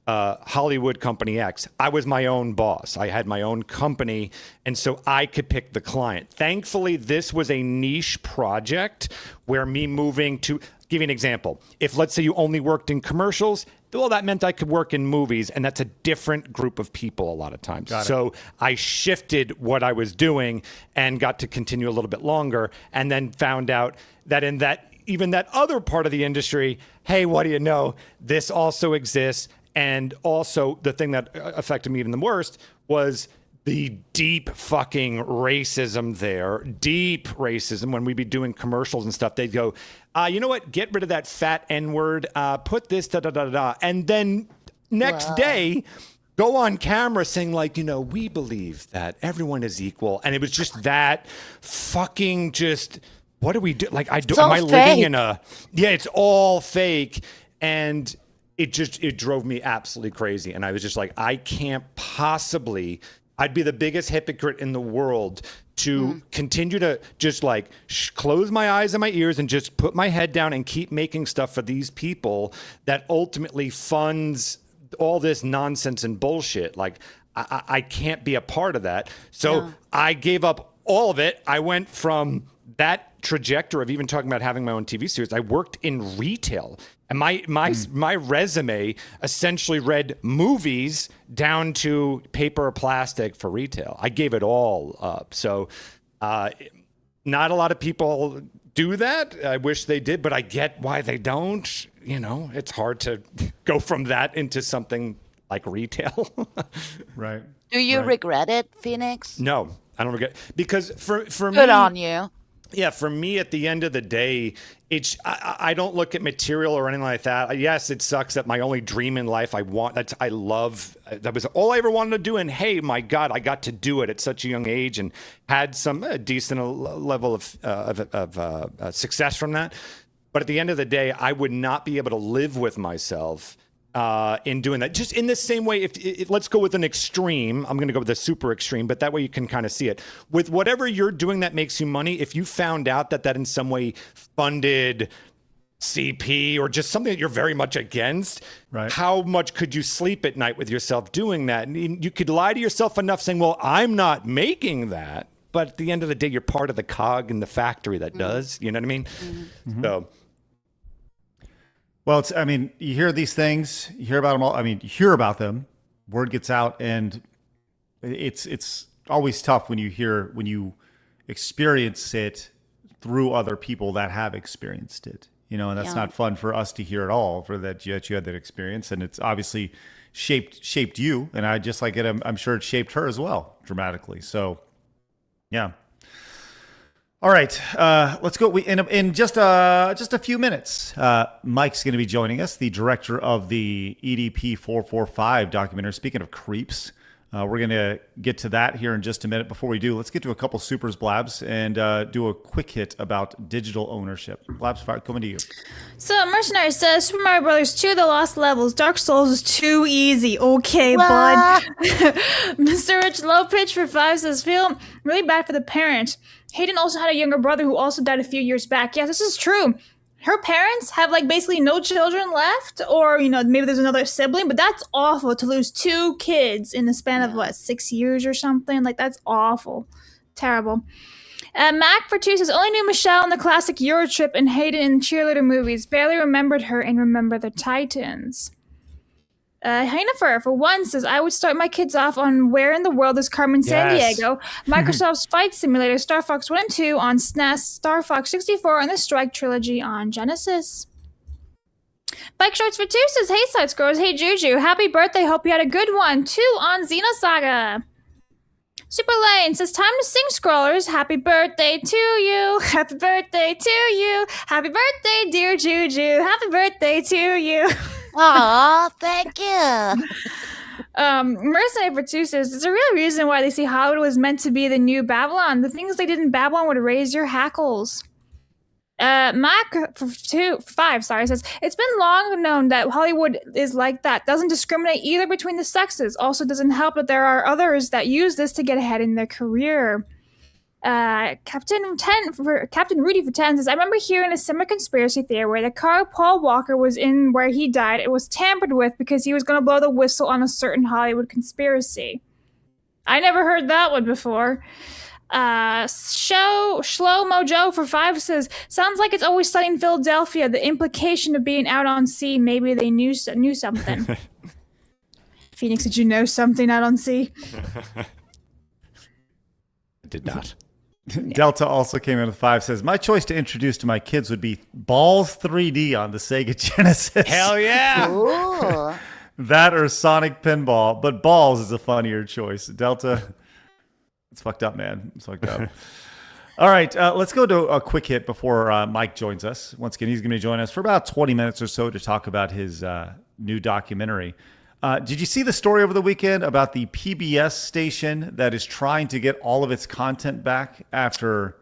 Hollywood company X. I was my own boss. I had my own company, and so I could pick the client. Thankfully, this was a niche project where me moving to, give you an example. If let's say you only worked in commercials, well, that meant I could work in movies, and that's a different group of people a lot of times. So I shifted what I was doing and got to continue a little bit longer, and then found out that in even that other part of the industry, hey, what do you know? This also exists. And also the thing that affected me even the worst was the deep fucking racism there. Deep racism. When we'd be doing commercials and stuff, they'd go, you know what? Get rid of that fat N-word. Put this, da-da-da-da-da. And then next day, go on camera saying we believe that everyone is equal. And it was just that fucking just, what do we do? Am I living in it's all fake. And it drove me absolutely crazy. And I was just like, I can't possibly, I'd be the biggest hypocrite in the world to continue to just close my eyes and my ears and just put my head down and keep making stuff for these people that ultimately funds all this nonsense and bullshit. I can't be a part of that. So I gave up all of it. I went from that trajectory of even talking about having my own TV series. I worked in retail. And my resume essentially read movies down to paper or plastic for retail. I gave it all up. So not a lot of people do that. I wish they did, but I get why they don't. It's hard to go from that into something like retail. Right. Do you regret it, Phoenix? No, I don't regret, because for me, good on you. Yeah, for me, at the end of the day, I don't look at material or anything like that. Yes, it sucks that my only dream in life that was all I ever wanted to do. And hey, my God, I got to do it at such a young age and had some decent level of success from that. But at the end of the day, I would not be able to live with myself in doing that. Just in the same way, if let's go with an extreme, I'm going to go with the super extreme, but that way you can kind of see it. With whatever you're doing that makes you money, if you found out that in some way funded CP or just something that you're very much against, right, how much could you sleep at night with yourself doing that? And you could lie to yourself enough saying, well, I'm not making that. But at the end of the day, you're part of the cog in the factory that does. You know what I mean? Mm-hmm. So. Well, you hear these things, you hear about them all. You hear about them, word gets out, and it's always tough when you experience it through other people that have experienced it, and that's not fun for us to hear at all, for that you had that experience. And it's obviously shaped you, and I just like it. I'm sure it shaped her as well, dramatically. So, yeah. All right, let's go. In just a few minutes, Mike's going to be joining us, the director of the EDP 445 documentary. Speaking of creeps, we're going to get to that here in just a minute. Before we do, let's get to a couple supers, Blabs, and do a quick hit about digital ownership. Blabs, coming to you. So, Mercenary says, Super Mario Bros. 2, The Lost Levels. Dark Souls is too easy. Okay, bud. Mr. Rich Low Pitch for 5 says, feel really bad for the parent. Hayden also had a younger brother who also died a few years back. Yes, this is true. Her parents have basically no children left, or maybe there's another sibling, but that's awful to lose 2 kids in the span of 6 years or something. That's awful. Terrible. Mac for 2 says, only knew Michelle in the classic Eurotrip and Hayden in cheerleader movies. Barely remembered her in Remember the Titans. Heinefer for 1 says, I would start my kids off on Where in the World is Carmen Sandiego, Microsoft's Flight Simulator, Star Fox 1 and 2 on SNES, Star Fox 64, and the Strike Trilogy on Genesis. Bike Shorts for 2 says, hey, Side Scrolls, hey, JuJu, happy birthday, hope you had a good one. 2 on Xenosaga. Super Lane says, time to sing, Scrollers. Happy birthday to you. Happy birthday to you. Happy birthday, dear JuJu. Happy birthday to you. Aw, thank you. Mercenary for 2 says, there's a real reason why they say Hollywood was meant to be the new Babylon. The things they did in Babylon would raise your hackles. Mac for 5 says, it's been long known that Hollywood is like that. Doesn't discriminate either between the sexes. Also doesn't help that there are others that use this to get ahead in their career. Captain Rudy for 10 says, I remember hearing a similar conspiracy theory where the car Paul Walker was in where he died, it was tampered with because he was going to blow the whistle on a certain Hollywood conspiracy. I never heard that one before. Shlow Mojo for 5 says, sounds like it's always sunny in Philadelphia. The implication of being out on sea, maybe they knew something. Phoenix, did you know something out on sea? I did not. Delta also came in with 5, says, my choice to introduce to my kids would be Balls 3D on the Sega Genesis. Hell yeah! Ooh. That or Sonic Pinball, but Balls is a funnier choice. Delta, it's fucked up, man. It's fucked up. All right, let's go to a quick hit before Mike joins us. Once again, he's going to join us for about 20 minutes or so to talk about his new documentary. Did you see the story over the weekend about the PBS station that is trying to get all of its content back after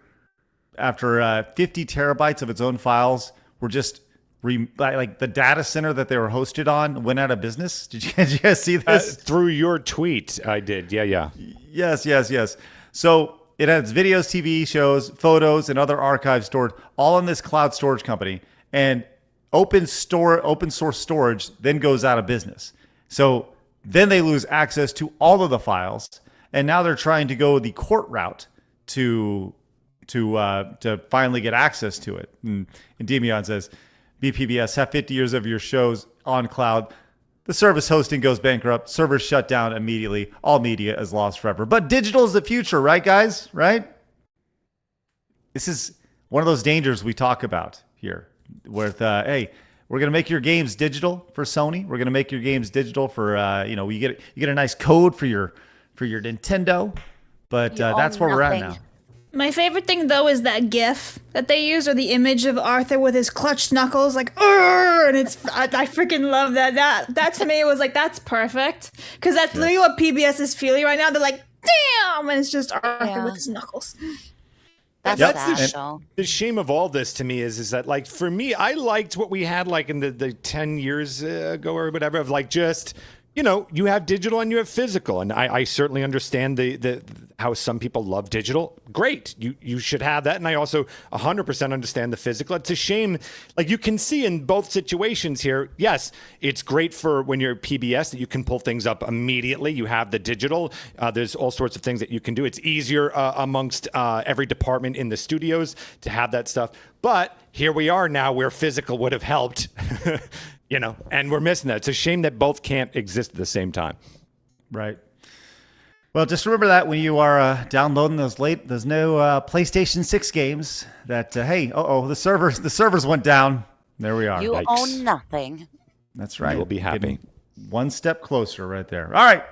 50 terabytes of its own files were just like the data center that they were hosted on went out of business? Did you guys see this? Through your tweet, I did. Yeah. Yes. So it has videos, TV shows, photos, and other archives stored all in this cloud storage company. And open source storage then goes out of business. So then they lose access to all of the files, and now they're trying to go the court route to finally get access to it. And Demion says, BPBS, have 50 years of your shows on cloud. The service hosting goes bankrupt. Servers shut down immediately. All media is lost forever. But digital is the future, right, guys? Right? This is one of those dangers we talk about here with, hey, we're going to make your games digital for Sony. We're going to make your games digital for, you get a nice code for your Nintendo. But that's where we're at now. My favorite thing, though, is that GIF that they use, or the image of Arthur with his clutched knuckles, like, and I freaking love that. That to me was like, that's perfect. Because that's literally what PBS is feeling right now. They're like, damn! And it's just Arthur with his knuckles. That's the shame of all this to me is that, like, for me, I liked what we had, like, in the 10 years ago or whatever, of like just, you have digital and you have physical. And I certainly understand the how some people love digital. Great. You should have that. And I also 100% understand the physical. It's a shame. Like, you can see in both situations here, yes, it's great for when you're PBS that you can pull things up immediately. You have the digital. There's all sorts of things that you can do. It's easier amongst every department in the studios to have that stuff. But here we are now where physical would have helped. And we're missing that. It's a shame that both can't exist at the same time. Right. Well, just remember that when you are downloading those new PlayStation 6 games, that the servers went down. There we are. You own nothing. That's right. You'll be happy. Getting one step closer, right there. All right.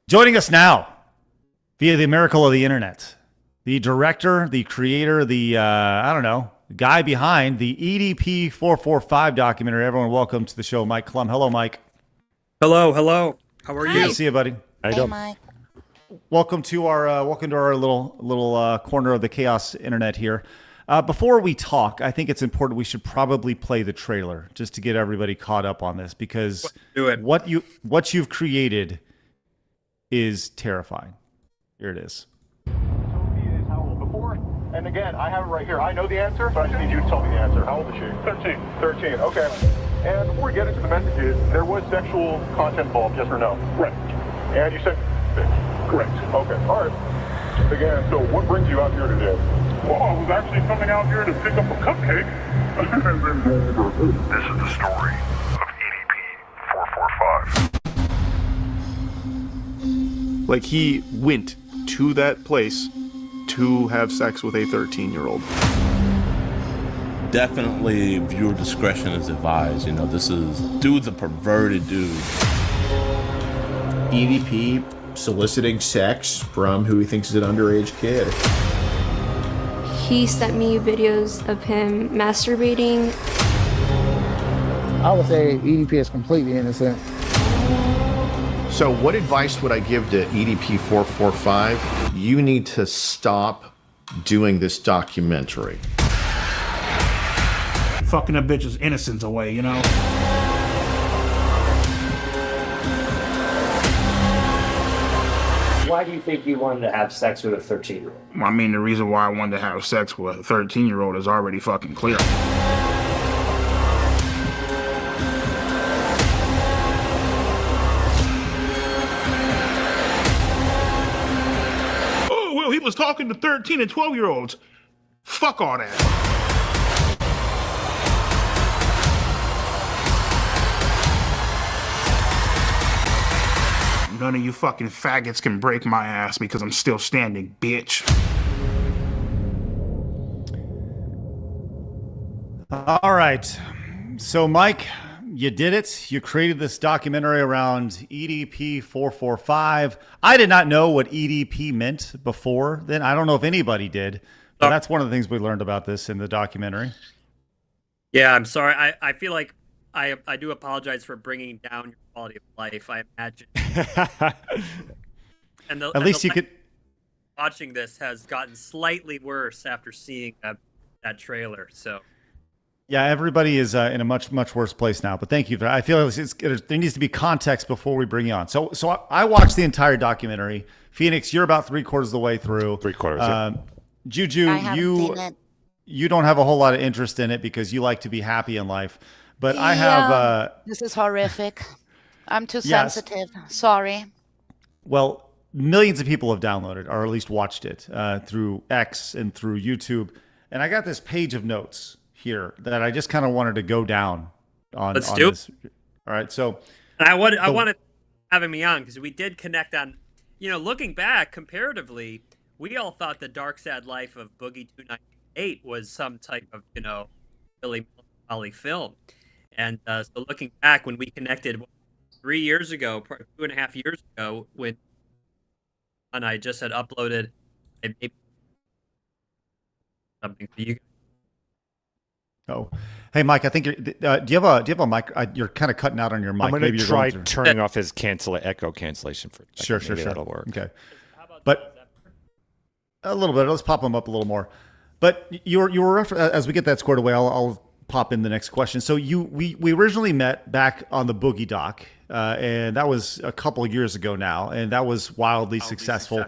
Joining us now via the miracle of the internet, the director, the creator, the guy behind the EDP 445 documentary. Everyone, welcome to the show, Mike Clum. Hello, Mike. Hello. How are Good you? to see you, buddy. Hey, Mike. Welcome to our little corner of the chaos internet here. Before we talk, I think it's important we should probably play the trailer just to get everybody caught up on this, because what you've created is terrifying. Here it is. And again, I have it right here. I know the answer, but I just need you to tell me the answer. How old is she? 13, okay. And before we get into the messages, there was sexual content involved, yes or no? Right. And you said, correct. Okay, all right. Again, so what brings you out here today? Well, I was actually coming out here to pick up a cupcake. This is the story of EDP 445. Like, he went to that place to have sex with a 13-year-old. Definitely viewer discretion is advised. Dude's a perverted dude. EDP soliciting sex from who he thinks is an underage kid. He sent me videos of him masturbating. I would say EDP is completely innocent. So what advice would I give to EDP 445? You need to stop doing this documentary. Fucking a bitch's innocence away, Why do you think you wanted to have sex with a 13-year-old? I mean, the reason why I wanted to have sex with a 13-year-old is already fucking clear. Oh, well, he was talking to 13 and 12-year-olds. Fuck all that. None of you fucking faggots can break my ass because I'm still standing, bitch. All right. So, Mike, you did it. You created this documentary around EDP 445. I did not know what EDP meant before then. I don't know if anybody did, but that's one of the things we learned about this in the documentary. Yeah, I'm sorry. I feel like I do apologize for bringing down your quality of life, I imagine. At least you could. Watching this has gotten slightly worse after seeing that trailer. So. Yeah, everybody is in a much worse place now. But thank you. I feel there needs to be context before we bring you on. So I watched the entire documentary. Phoenix, you're about 3/4 of the way through. 3/4. Yeah. JuJu, you don't have a whole lot of interest in it because you like to be happy in life. But I have. This is horrific. I'm too sensitive. Sorry. Well, millions of people have downloaded or at least watched it through X and through YouTube. And I got this page of notes here that I just kind of wanted to go down on. Let's do it. All right. So I wanted having me on because we did connect on, looking back comparatively, we all thought the Dark Sad Life of Boogie 219 2008 was some type of, really melancholy film. And so looking back, when we connected 3 years ago, 2.5 years ago, and I just had uploaded something for you. Oh, hey, Mike, I think you're, do you have a mic? You're kind of cutting out on your mic. I'm going to try going turning off his echo cancellation for a second. Sure. That'll work. Okay. But a little bit. Let's pop them up a little more. But you were as we get that squared away, I'll pop in the next question. So we originally met back on the Boogie Doc, and that was a couple of years ago now, and that was wildly successful.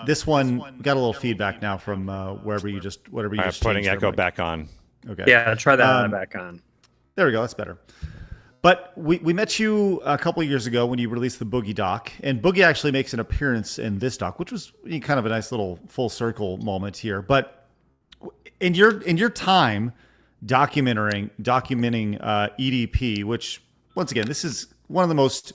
This one we got a little feedback now from whatever you just putting echo back on. Okay. Yeah, try that back on. There we go. That's better. But we met you a couple of years ago when you released the Boogie Doc, and Boogie actually makes an appearance in this doc, which was kind of a nice little full circle moment here. But in your time documenting EDP, which once again, this is one of the most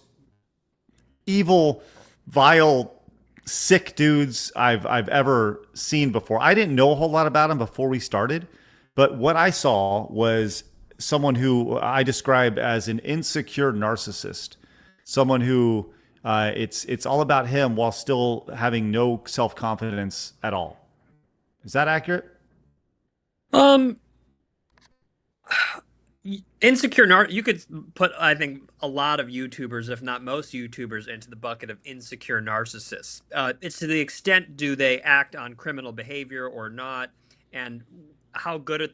evil, vile, sick dudes I've ever seen before. I didn't know a whole lot about him before we started, but what I saw was someone who I describe as an insecure narcissist, someone who it's all about him while still having no self-confidence at all. Is that accurate? Insecure you could put, I think, a lot of YouTubers, if not most YouTubers, into the bucket of insecure narcissists. It's to the extent, do they act on criminal behavior or not, and how good are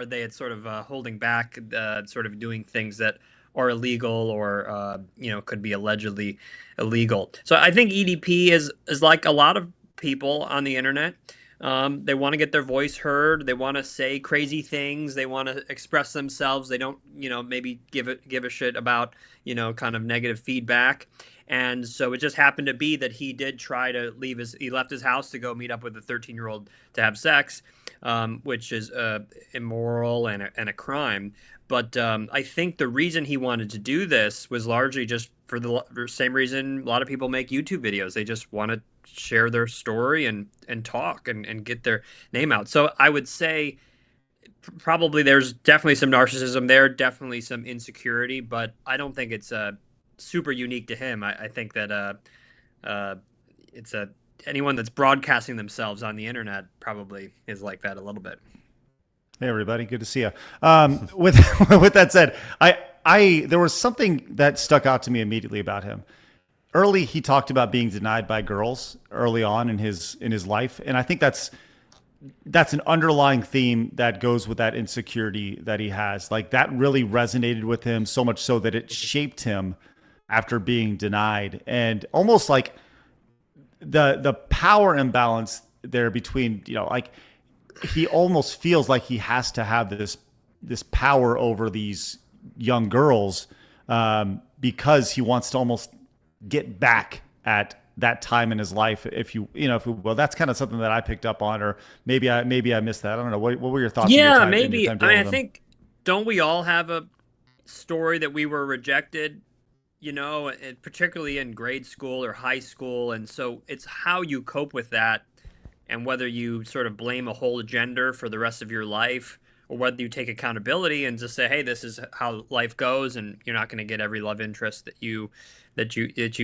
they at sort of holding back, sort of doing things that are illegal or could be allegedly illegal. So I think EDP is like a lot of people on the internet. They want to get their voice heard. They want to say crazy things. They want to express themselves. They don't, maybe give a shit about, kind of negative feedback. And so it just happened to be that he did try to he left his house to go meet up with a 13-year-old to have sex, which is immoral and a crime. But I think the reason he wanted to do this was largely just for the same reason a lot of people make YouTube videos. They just want to share their story and talk and get their name out. So I would say probably there's definitely some narcissism there, definitely some insecurity, but I don't think it's super unique to him. I think that it's anyone that's broadcasting themselves on the internet probably is like that a little bit. Hey everybody, good to see you. With that said, I there was something that stuck out to me immediately about him. Early, he talked about being denied by girls early on in his life, and I think that's an underlying theme that goes with that insecurity that he has. Like that really resonated with him so much so that it shaped him after being denied, and almost like the power imbalance there between, like he almost feels like he has to have this power over these young girls because he wants to almost get back at that time in his life, if you will. That's kind of something that I picked up on, or maybe I missed that. I don't know. What were your thoughts? Yeah, maybe. I think, don't we all have a story that we were rejected, particularly in grade school or high school? And so it's how you cope with that, and whether you sort of blame a whole gender for the rest of your life, or whether you take accountability and just say, hey, this is how life goes, and you're not going to get every love interest that you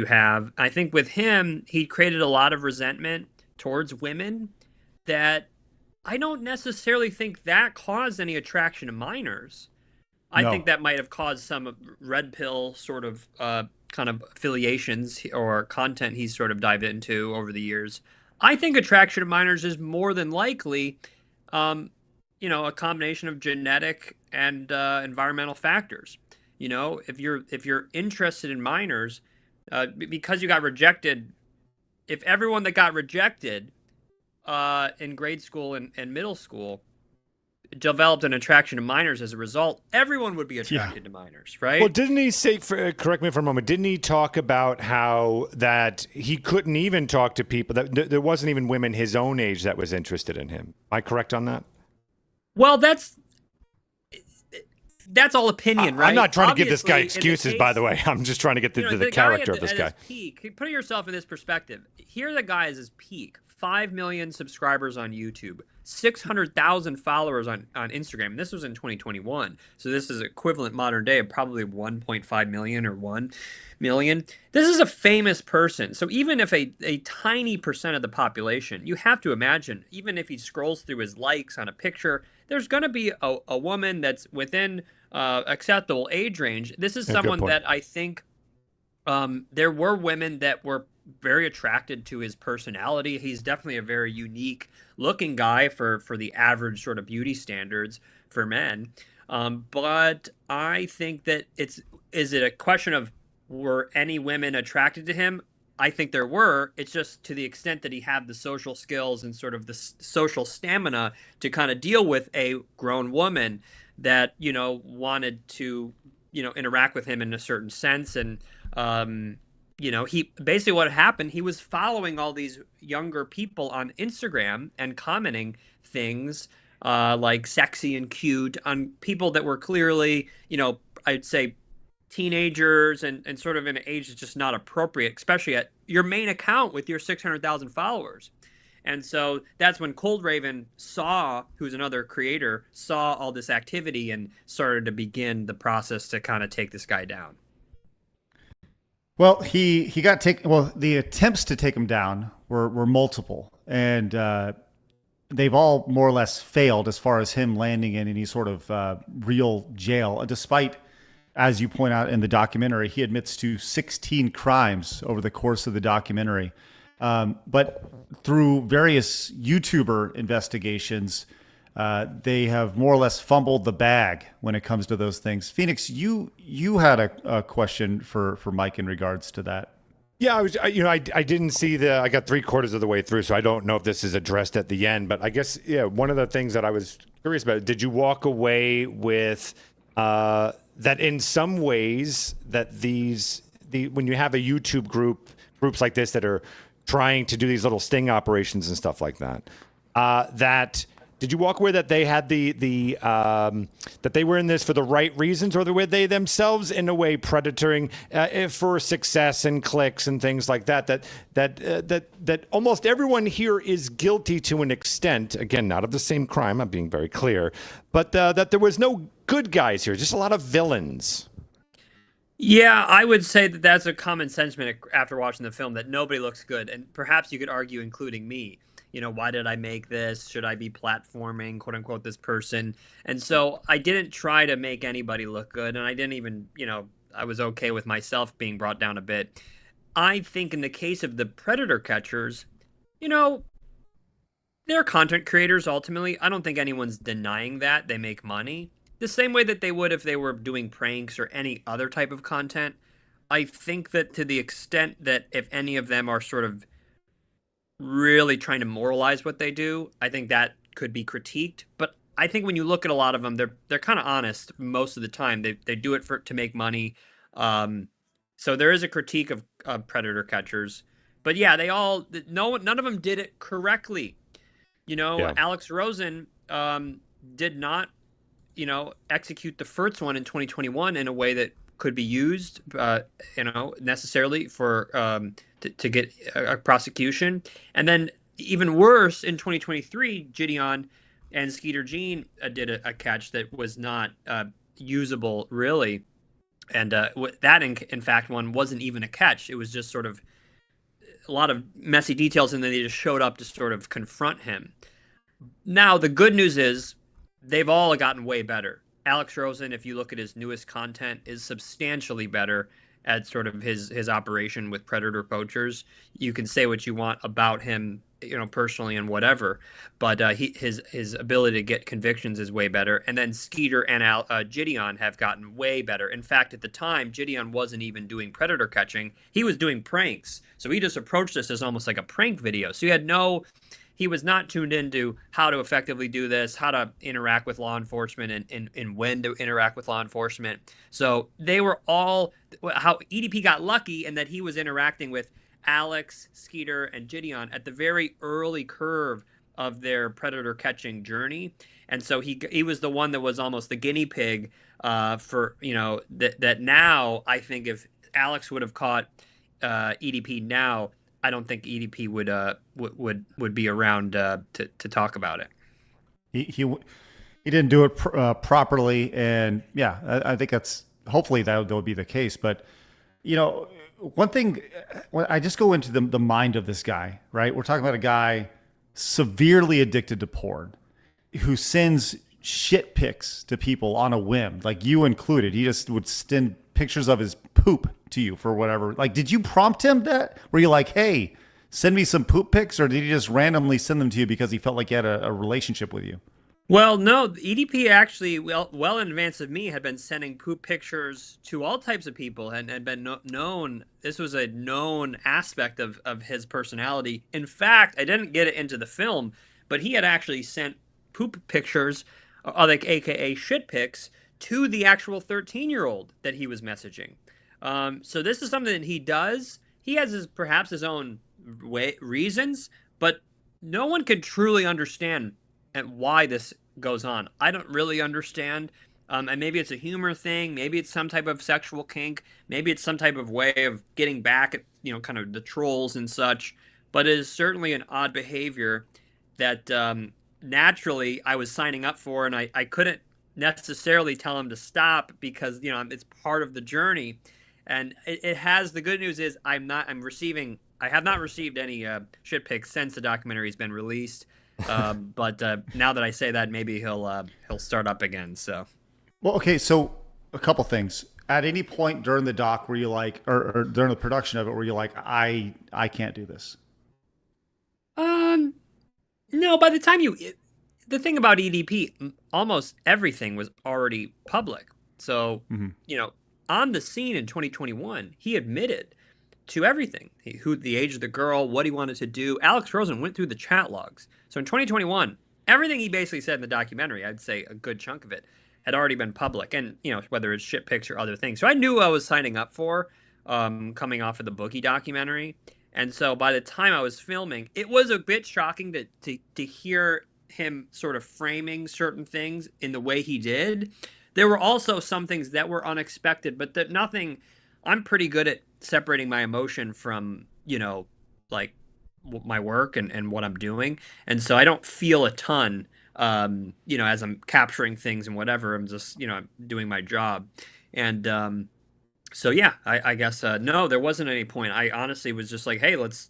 have. I think with him, he created a lot of resentment towards women that I don't necessarily think that caused any attraction to minors. I think that might have caused some red pill sort of kind of affiliations or content he's sort of dived into over the years. I think attraction to minors is more than likely, a combination of genetic and environmental factors. If you're interested in minors, because you got rejected, if everyone that got rejected in grade school and middle school developed an attraction to minors as a result, everyone would be attracted to minors, right? Well, didn't he say, correct me for a moment, didn't he talk about how that he couldn't even talk to people, that there wasn't even women his own age that was interested in him? Am I correct on that? Well, that's all opinion, right? I'm not trying to give this guy excuses, by the way. I'm just trying to get to the character of this guy. Peak, put yourself in this perspective. Here the guy is his peak. 5 million subscribers on YouTube, 600,000 followers on Instagram. And this was in 2021. So this is equivalent modern day of probably 1.5 million or 1 million. This is a famous person. So even if a tiny percent of the population, you have to imagine, even if he scrolls through his likes on a picture, there's going to be a woman that's within acceptable age range. This is someone that I think there were women that were very attracted to his personality. He's definitely a very unique looking guy for the average sort of beauty standards for men. But I think that is it a question of, were any women attracted to him? I think there were. It's just to the extent that he had the social skills and sort of the social stamina to kind of deal with a grown woman that, you know, wanted to, you know, interact with him in a certain sense. And, you know, he basically, what happened, he was following all these younger people on Instagram and commenting things like sexy and cute on people that were clearly, you know, I'd say teenagers and sort of in an age that's just not appropriate, especially at your main account with your 600,000 followers. And so that's when Cold Raven saw, who's another creator, saw all this activity and started to begin the process to kind of take this guy down. Well, he got taken. Well, the attempts to take him down were multiple, and they've all more or less failed as far as him landing in any sort of real jail, despite, as you point out in the documentary, he admits to 16 crimes over the course of the documentary. But through various YouTuber investigations, they have more or less fumbled the bag when it comes to those things. Phoenix, you had a question for Mike in regards to that. Yeah, I didn't see I got 3/4 of the way through, so I don't know if this is addressed at the end. But I guess, yeah, one of the things that I was curious about, did you walk away with that in some ways that when you have a YouTube groups like this that are trying to do these little sting operations and stuff like that, that did you walk away that they had that they were in this for the right reasons, or were they themselves in a way predatoring for success and clicks and things like that? That almost everyone here is guilty to an extent. Again, not of the same crime. I'm being very clear, but that there was no good guys here, just a lot of villains. Yeah, I would say that that's a common sentiment after watching the film, that nobody looks good. And perhaps you could argue, including me, you know, why did I make this? Should I be platforming, quote unquote, this person? And so I didn't try to make anybody look good. And I didn't even, you know, I was okay with myself being brought down a bit. I think in the case of the predator catchers, you know, they're content creators ultimately. I don't think anyone's denying that they make money the same way that they would if they were doing pranks or any other type of content. I think that to the extent that if any of them are sort of really trying to moralize what they do, I think that could be critiqued. But I think when you look at a lot of them, they're kind of honest most of the time. They do it to make money. So there is a critique of predator catchers. But yeah, none of them did it correctly. You know, yeah. Alex Rosen did not, you know, execute the first one in 2021 in a way that could be used, you know, necessarily for to get a prosecution. And then even worse, in 2023, Gideon and Skeeter Jean did a catch that was not usable, really. And that, in fact, one wasn't even a catch. It was just sort of a lot of messy details, and then they just showed up to sort of confront him. Now, the good news is they've all gotten way better. Alex Rosen, if you look at his newest content, is substantially better at sort of his operation with predator poachers. You can say what you want about him, you know, personally and whatever, but his ability to get convictions is way better. And then Skeeter and Gideon have gotten way better. In fact, at the time, Gideon wasn't even doing predator catching; he was doing pranks. So he just approached this as almost like a prank video. So he was not tuned into how to effectively do this, how to interact with law enforcement, and when to interact with law enforcement. So they were all, how EDP got lucky in that he was interacting with Alex, Skeeter, and Gideon at the very early curve of their predator catching journey. And so he was the one that was almost the guinea pig for, you know, that now I think if Alex would have caught EDP now, I don't think EDP would be around to talk about it. he didn't do it properly, and yeah, I think that's hopefully that will be the case. But one thing, when I just go into the mind of this guy, right? We're talking about a guy severely addicted to porn, who sends shit pics to people on a whim, like you included. He just would send pictures of his poop to you for whatever. Like, did you prompt him that? Were you like, hey, send me some poop pics, or did he just randomly send them to you because he felt like he had a relationship with you? Well, no, EDP actually, well in advance of me, had been sending poop pictures to all types of people and had been known. This was a known aspect of his personality. In fact, I didn't get it into the film, but he had actually sent poop pictures, like AKA shit pics, to the actual 13-year-old that he was messaging. So this is something that he does. He has perhaps his own reasons, but no one could truly understand and why this goes on. I don't really understand. And maybe it's a humor thing. Maybe it's some type of sexual kink. Maybe it's some type of way of getting back at, kind of the trolls and such. But it is certainly an odd behavior that naturally I was signing up for, and I couldn't necessarily tell him to stop because, it's part of the journey. And it has, the good news is I have not received any shit pics since the documentary's been released. But now that I say that, maybe he'll start up again. So, well, okay. So a couple things. At any point during the doc, were you like, or during the production of it, were you like, I can't do this? No. By the time the thing about EDP, almost everything was already public. So, on the scene in 2021, he admitted to everything. The age of the girl, what he wanted to do. Alex Rosen went through the chat logs. So in 2021, everything he basically said in the documentary, I'd say a good chunk of it, had already been public. And, whether it's shit pics or other things. So I knew I was signing up for, coming off of the Boogie documentary. And so by the time I was filming, it was a bit shocking to hear him sort of framing certain things in the way he did. There were also some things that were unexpected, but nothing. I'm pretty good at separating my emotion from, like my work and what I'm doing. And so I don't feel a ton, as I'm capturing things and whatever. I'm just, I'm doing my job. And so, yeah, I guess, no, there wasn't any point. I honestly was just like, hey, let's,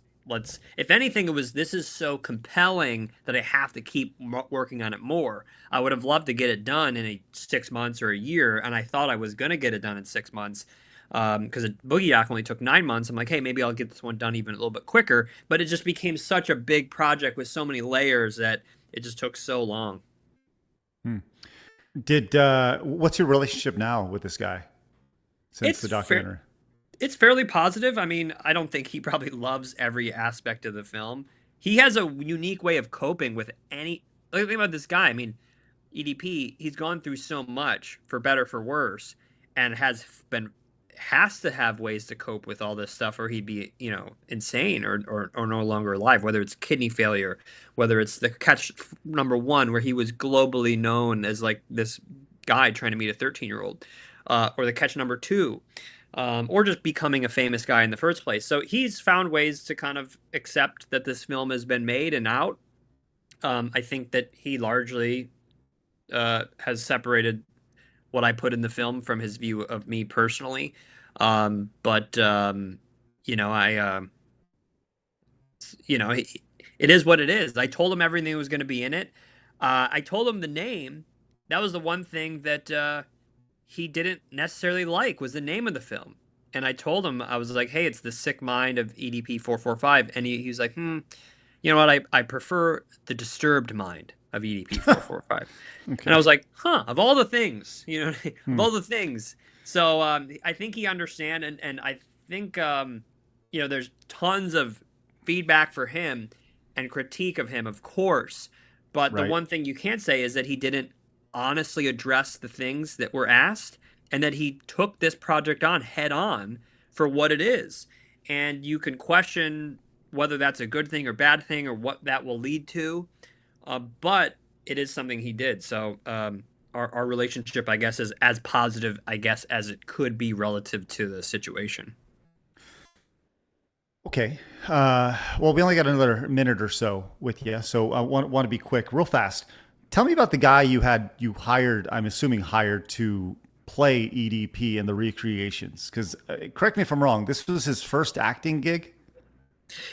if anything, this is so compelling that I have to keep working on it more. I would have loved to get it done in 6 months or a year. And I thought I was going to get it done in 6 months. Because Boogie Doc only took 9 months. I'm like, hey, maybe I'll get this one done even a little bit quicker. But it just became such a big project with so many layers that it just took so long. What's your relationship now with this guy since the documentary? It's fairly positive. I mean, I don't think he probably loves every aspect of the film. He has a unique way of coping with any. Think about this guy. I mean, EDP, he's gone through so much, for better, for worse, and has to have ways to cope with all this stuff, or he'd be, insane or no longer alive, whether it's kidney failure, whether it's the catch number 1, where he was globally known as like this guy trying to meet a 13-year-old, or the catch number 2, or just becoming a famous guy in the first place. So he's found ways to kind of accept that this film has been made and out. I think that he largely has separated what I put in the film from his view of me personally. It is what it is. I told him everything was going to be in it. I told him the name. That was the one thing that he didn't necessarily like, was the name of the film. And I told him, I was like, hey, it's The Sick Mind of EDP 445. And he was like, you know what? I prefer The Disturbed Mind of EDP 445. Okay. And I was like, of all the things, of all the things. So I think he understands, and I think, there's tons of feedback for him and critique of him, of course. But the one thing you can't say is that he didn't honestly address the things that were asked, and that he took this project on head on for what it is. And you can question whether that's a good thing or bad thing or what that will lead to. But it is something he did. So our relationship, I guess, is as positive, as it could be relative to the situation. Okay. Well, we only got another minute or so with you. So I want to be quick, real fast. Tell me about the guy you hired, I'm assuming hired to play EDP in the recreations. Because correct me if I'm wrong, this was his first acting gig?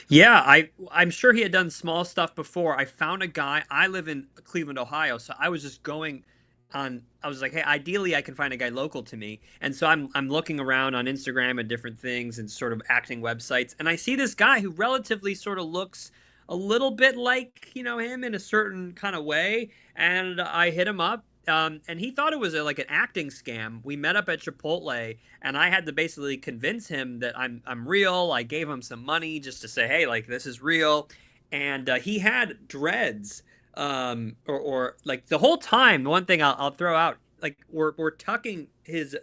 Yeah, I'm sure he had done small stuff before. I found a guy. I live in Cleveland, Ohio, so I was just going on. I was like, hey, ideally, I can find a guy local to me, and so I'm looking around on Instagram and different things and sort of acting websites, and I see this guy who relatively sort of looks a little bit like him in a certain kind of way, and I hit him up. And he thought it was like an acting scam. We met up at Chipotle, and I had to basically convince him that I'm real. I gave him some money just to say, hey, like this is real. And he had dreads, or like the whole time. The one thing I'll throw out, like we're tucking his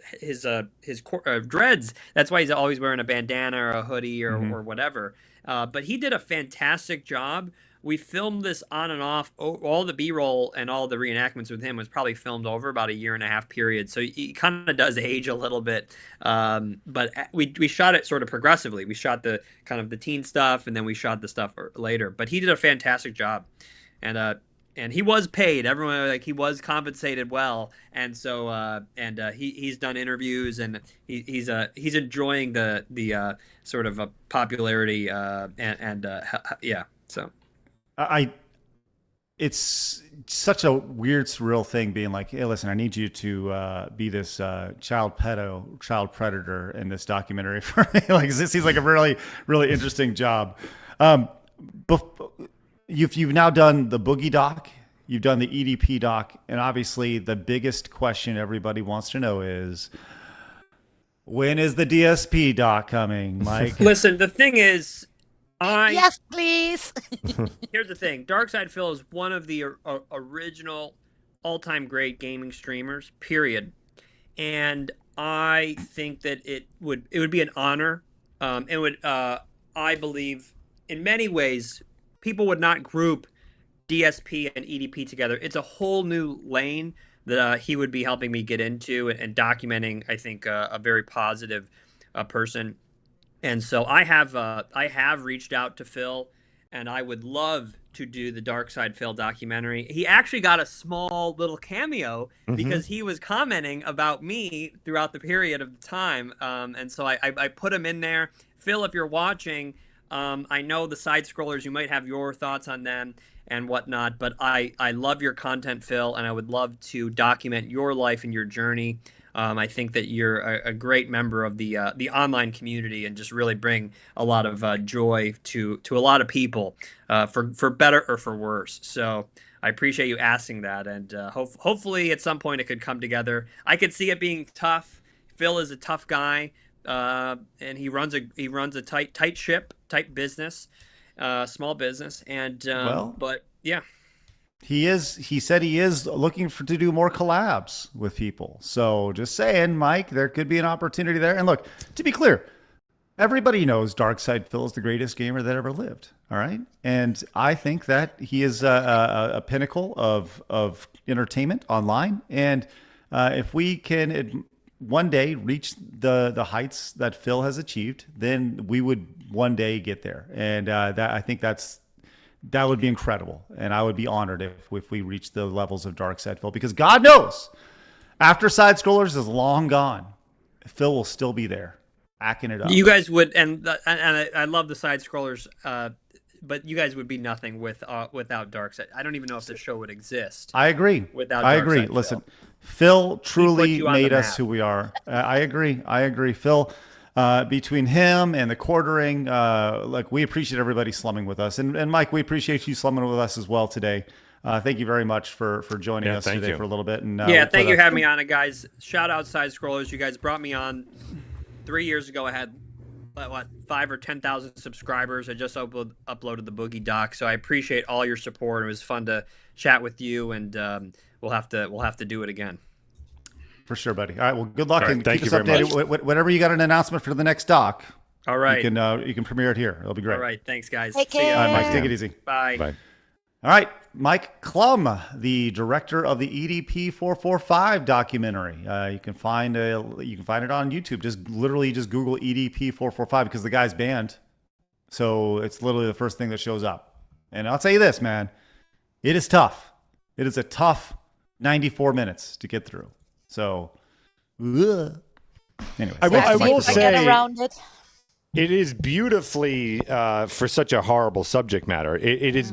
dreads. That's why he's always wearing a bandana or a hoodie or whatever. But he did a fantastic job. We filmed this on and off. All the B-roll and all the reenactments with him was probably filmed over about a 1.5 year period. So he kind of does age a little bit. But we shot it sort of progressively. We shot the kind of the teen stuff, and then we shot the stuff later. But he did a fantastic job, and he was paid. Everyone, like, he was compensated well, and so he's done interviews, and he's enjoying the sort of a popularity yeah. So. It's such a weird, surreal thing being like, hey, listen, I need you to be this child predator in this documentary for me. Like, this seems like a really, really interesting job. You've now done the Boogie doc, you've done the EDP doc, and obviously the biggest question everybody wants to know is, when is the DSP doc coming, Mike? Listen, the thing is, yes, please. Here's the thing. Darkside Phil is one of the original all-time great gaming streamers, period. And I think that it would be an honor. It would, I believe, in many ways, people would not group DSP and EDP together. It's a whole new lane that he would be helping me get into and documenting, I think, a very positive person. And so I have reached out to Phil, and I would love to do the Darkside Phil documentary. He actually got a small little cameo because he was commenting about me throughout the period of the time. And so I put him in there. Phil, if you're watching, I know the side scrollers, you might have your thoughts on them and whatnot, but I love your content, Phil, and I would love to document your life and your journey. I think that you're a great member of the online community and just really bring a lot of joy to a lot of people, for better or for worse. So I appreciate you asking that, and hopefully at some point it could come together. I could see it being tough. Phil is a tough guy, and he runs a tight ship, tight business, small business, and but yeah. He said he is looking to do more collabs with people. So just saying, Mike, there could be an opportunity there. And look, to be clear, everybody knows Darkside Phil is the greatest gamer that ever lived. All right. And I think that he is a pinnacle of entertainment online. And if we can one day reach the heights that Phil has achieved, then we would one day get there. And I think that would be incredible, and I would be honored if we reach the levels of Darkside Phil, because God knows, after Side Scrollers is long gone, Phil will still be there, acting it up. You guys would, and I love the Side Scrollers, but you guys would be nothing without Darkside. I don't even know if the show would exist. I agree. Without I agree. Darkside Listen, Phil truly made us map. who we are. I agree. Phil. Between him and the quartering, like, we appreciate everybody slumming with us, and Mike, we appreciate you slumming with us as well today. Thank you very much for joining us today for a little bit. And thank you for having me on it, guys. Shout out Side Scrollers. You guys brought me on 3 years ago. I had 5 or 10,000 subscribers. I just uploaded the Boogie doc, so I appreciate all your support. It was fun to chat with you, and we'll have to do it again. For sure, buddy. All right. Well, good luck, and thank keep you us very updated. Whenever you got an announcement for the next doc, all right, you can premiere it here. It'll be great. All right. Thanks, guys. Take care. All right, Mike. Take it easy. Bye. All right, Mike Clum, the director of the EDP 445 documentary. You can find it on YouTube. Just Google EDP 445 because the guy's banned, so it's literally the first thing that shows up. And I'll tell you this, man, it is tough. It is a tough 94 minutes to get through. So, anyway, I will say, around it. It is beautifully, for such a horrible subject matter, it is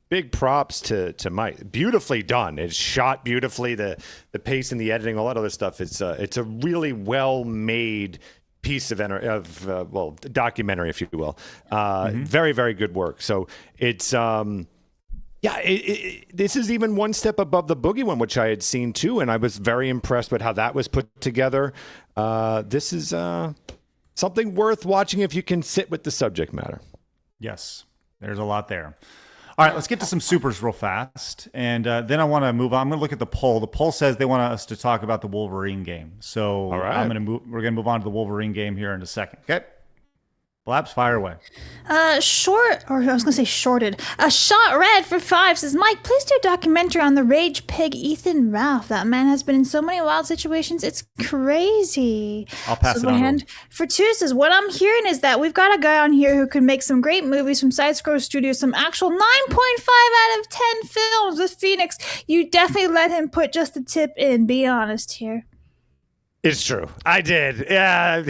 big props to Mike. Beautifully done. It's shot beautifully. The pace and the editing, all that other stuff. It's a really well made piece of documentary, if you will. Very, very good work. So it's this is even one step above the Boogie one, which I had seen too, and I was very impressed with how that was put together. This is something worth watching if you can sit with the subject matter. Yes, there's a lot there. All right, let's get to some supers real fast. And then I want to move on. I'm going to look at the poll. The poll says they want us to talk about the Wolverine game. So all right. we're going to move on to the Wolverine game here in a second. Okay? Blabs, fire away. Shorted. Shot Red for 5 says, Mike, please do a documentary on the rage pig Ethan Ralph. That man has been in so many wild situations. It's crazy. I'll pass it on. For 2 says, what I'm hearing is that we've got a guy on here who can make some great movies from Side Scroll Studios, some actual 9.5 out of 10 films with Phoenix. You definitely let him put just a tip in. Be honest here. It's true. I did. Yeah.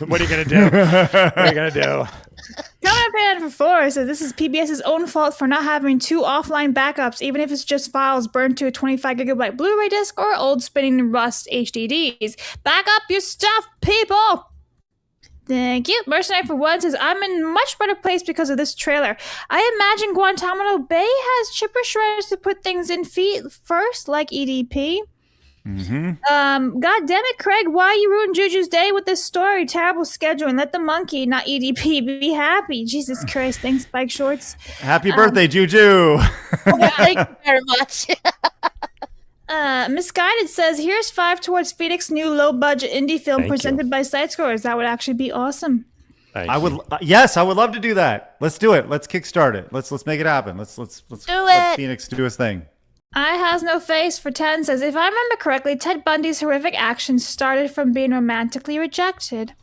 What are you going to do? What are you going to do? Coming up in for 4 says this is PBS's own fault for not having 2 offline backups, even if it's just files burned to a 25 gigabyte Blu-ray disc or old spinning Rust HDDs. Back up your stuff, people! Thank you. Mercenary for 1 says, I'm in a much better place because of this trailer. I imagine Guantanamo Bay has chipper shredders to put things in feet first, like EDP. Mm-hmm. God damn it, Craig, why you ruin JuJu's day with this story? Terrible scheduling. Let the monkey, not EDP, be happy. Jesus Christ. Thanks, Bike Shorts. Happy birthday, JuJu. Thank you very much. Misguided says, here's 5 towards Phoenix' new low-budget indie film presented by Side Scrollers. That would actually be awesome. I would love to do that. Let's do it. Let's kickstart it. Let's make it happen. Let's let Phoenix do his thing. I has no face for 10 says, if I remember correctly, Ted Bundy's horrific actions started from being romantically rejected.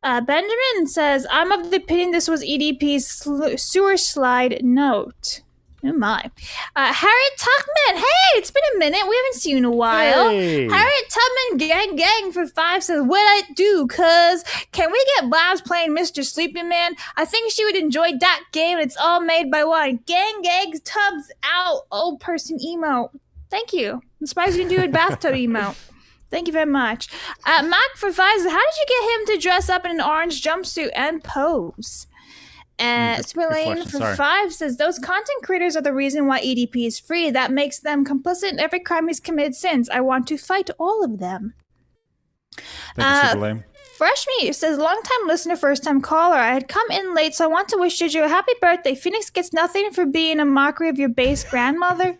Benjamin says, I'm of the opinion this was EDP's sewer slide note. Oh my. Harriet Tuckman. Hey, it's been a minute. We haven't seen you in a while. Hey. Harriet Tubman gang for 5 says, what I do, cuz can we get Blabs playing Mr. Sleeping Man? I think she would enjoy that game. It's all made by one. Gang Tubbs out. Old person emo. Thank you. I'm surprised you didn't do a bathtub emo. Thank you very much. Mac for 5 says, how did you get him to dress up in an orange jumpsuit and pose? Spillane for 5 says, those content creators are the reason why EDP is free. That makes them complicit in every crime he's committed since. I want to fight all of them. Thank you, Super Fresh Meat says, long-time listener, first-time caller. I had come in late, so I want to wish JuJu a happy birthday. Phoenix gets nothing for being a mockery of your base grandmother.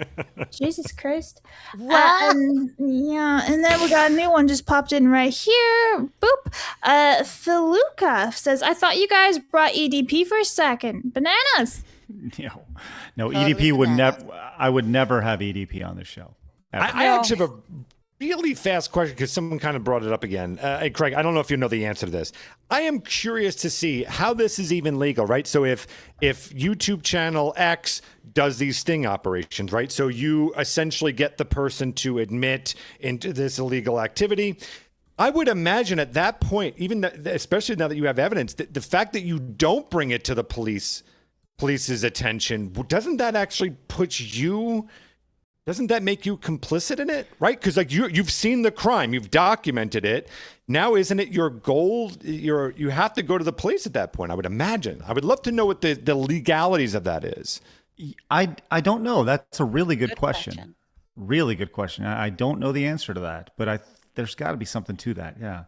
Jesus Christ. What? And then we got a new one just popped in right here. Boop. Feluca says, I thought you guys brought EDP for a second. Bananas. No, EDP would never. I would never have EDP on the show. I actually have a really fast question because someone kind of brought it up again. Hey, Craig, I don't know if you know the answer to this. I am curious to see how this is even legal, right? So if YouTube channel X does these sting operations, right? So you essentially get the person to admit into this illegal activity. I would imagine at that point, especially now that you have evidence, the fact that you don't bring it to the police's attention, doesn't that actually put you... Doesn't that make you complicit in it, right? Because like you've seen the crime, you've documented it. Now, isn't it your goal? You have to go to the police at that point. I would imagine. I would love to know what the legalities of that is. I don't know. That's a really good question. Really good question. I don't know the answer to that, but there's got to be something to that. Yeah.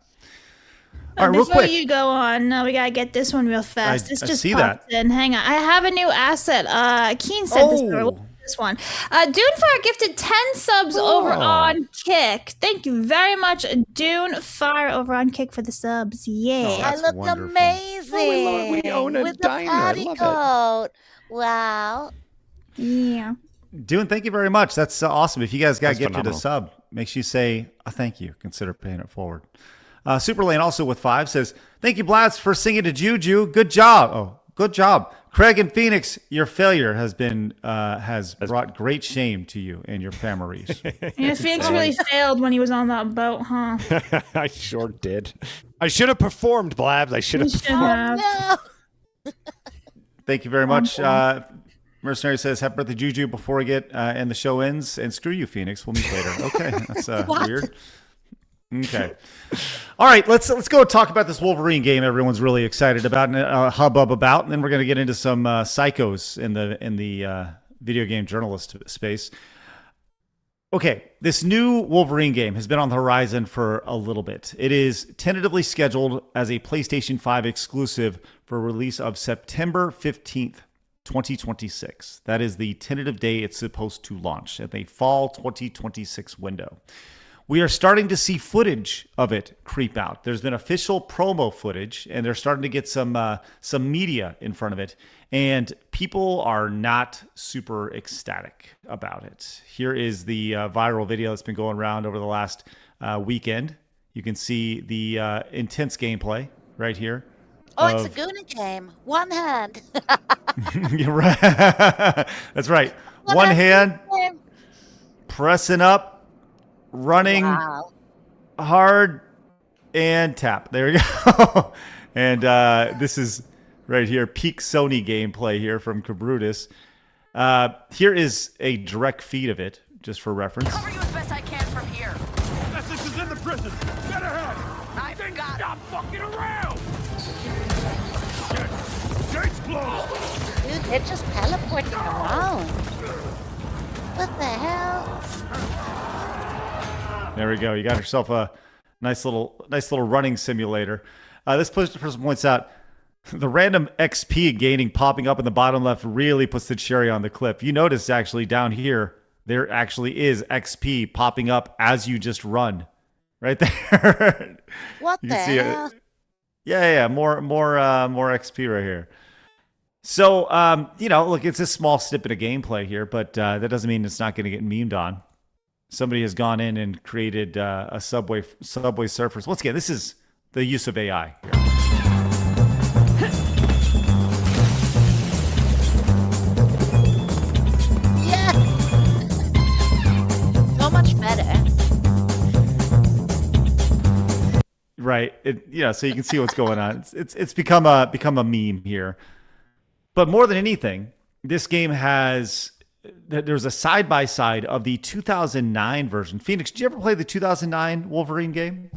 All right, real Before quick. you go on, we gotta get this one real fast. This just see popped in. Hang on, I have a new asset. Keen said this. This one. Dunefire gifted 10 subs over on Kick. Thank you very much, Dunefire, over on Kick for the subs. Yeah. I look wonderful. amazing. We own a with diner. I the love petticoat. Wow. Yeah. Dune, thank you very much. That's awesome. If you guys got That's gifted phenomenal. a sub, make sure you say thank you. Consider paying it forward. Superlane also with 5 says, thank you, Blast, for singing to JuJu. Good job. Oh, good job. Craig and Phoenix, your failure has brought great shame to you and your families. Yeah, Phoenix really failed when he was on that boat, huh? I sure did. I should have performed, Blabs. I should have performed. Thank you very much. Mercenary says, happy birthday, JuJu, before we get and the show ends. And screw you, Phoenix. We'll meet later. Okay, that's weird. Okay. All right, let's go talk about this Wolverine game everyone's really excited about and hubbub about, and then we're going to get into some psychos in the video game journalist space. Okay, this new Wolverine game has been on the horizon for a little bit. It is tentatively scheduled as a PlayStation 5 exclusive for release of September 15th, 2026. That is the tentative day it's supposed to launch at the fall 2026 window. We are starting to see footage of it creep out. There's been official promo footage, and they're starting to get some media in front of it, and people are not super ecstatic about it. Here is the viral video that's been going around over the last weekend. You can see the intense gameplay right here. Oh, it's a Goonie game. One hand. You're right. That's right. One hand pressing up. Running hard and tap. There you go. And this is right here, peak Sony gameplay here from Cabrutus. Here is a direct feed of it, just for reference. Cover you as best I can from here. Message is in the prison. Get ahead. I've got Stop fucking around. Gates closed. Dude, they're just teleporting around. What the hell? There we go. You got yourself a nice little running simulator. This person points out the random XP gaining popping up in the bottom left really puts the cherry on the clip. You notice actually down here there actually is XP popping up as you just run, right there. What the hell? Yeah. More XP right here. So look, it's a small snippet of gameplay here, but that doesn't mean it's not going to get memed on. Somebody has gone in and created a Subway Surfers. Once again, this is the use of AI here. Yeah. So much better. Right. So you can see what's going on. It's become a meme here. But more than anything, this game has. There's a side-by-side of the 2009 version. Phoenix, did you ever play the 2009 Wolverine game?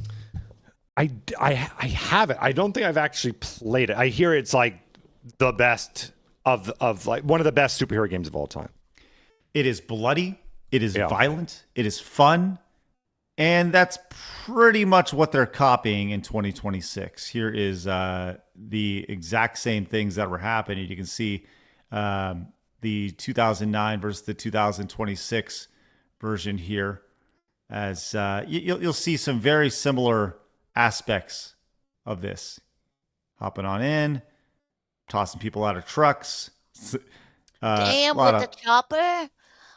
I haven't. I don't think I've actually played it. I hear it's like the best of like one of the best superhero games of all time. It is bloody. It is violent. It is fun. And that's pretty much what they're copying in 2026. Here is the exact same things that were happening. You can see the 2009 versus the 2026 version here, as you'll see some very similar aspects of this. Hopping on in, tossing people out of trucks. Damn, with the chopper?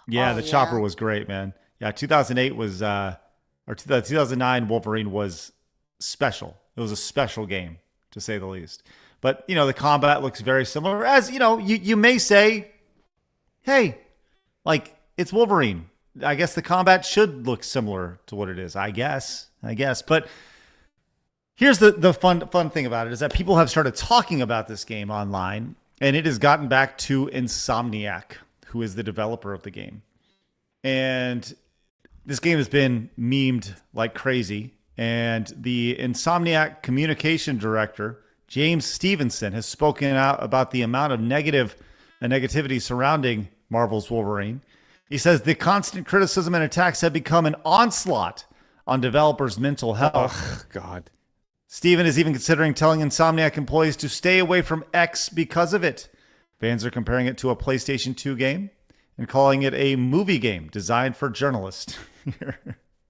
Yeah, the chopper was great, man. Yeah, 2008 was, or 2009 Wolverine was special. It was a special game, to say the least. But, the combat looks very similar. As, you may say, hey, like, it's Wolverine. I guess the combat should look similar to what it is. I guess. But here's the fun thing about it is that people have started talking about this game online, and it has gotten back to Insomniac, who is the developer of the game. And this game has been memed like crazy. And the Insomniac communication director, James Stevenson, has spoken out about the amount of negativity surrounding Marvel's Wolverine. He says the constant criticism and attacks have become an onslaught on developers' mental health. Oh, God. Steven is even considering telling Insomniac employees to stay away from X because of it. Fans are comparing it to a PlayStation 2 game and calling it a movie game designed for journalists.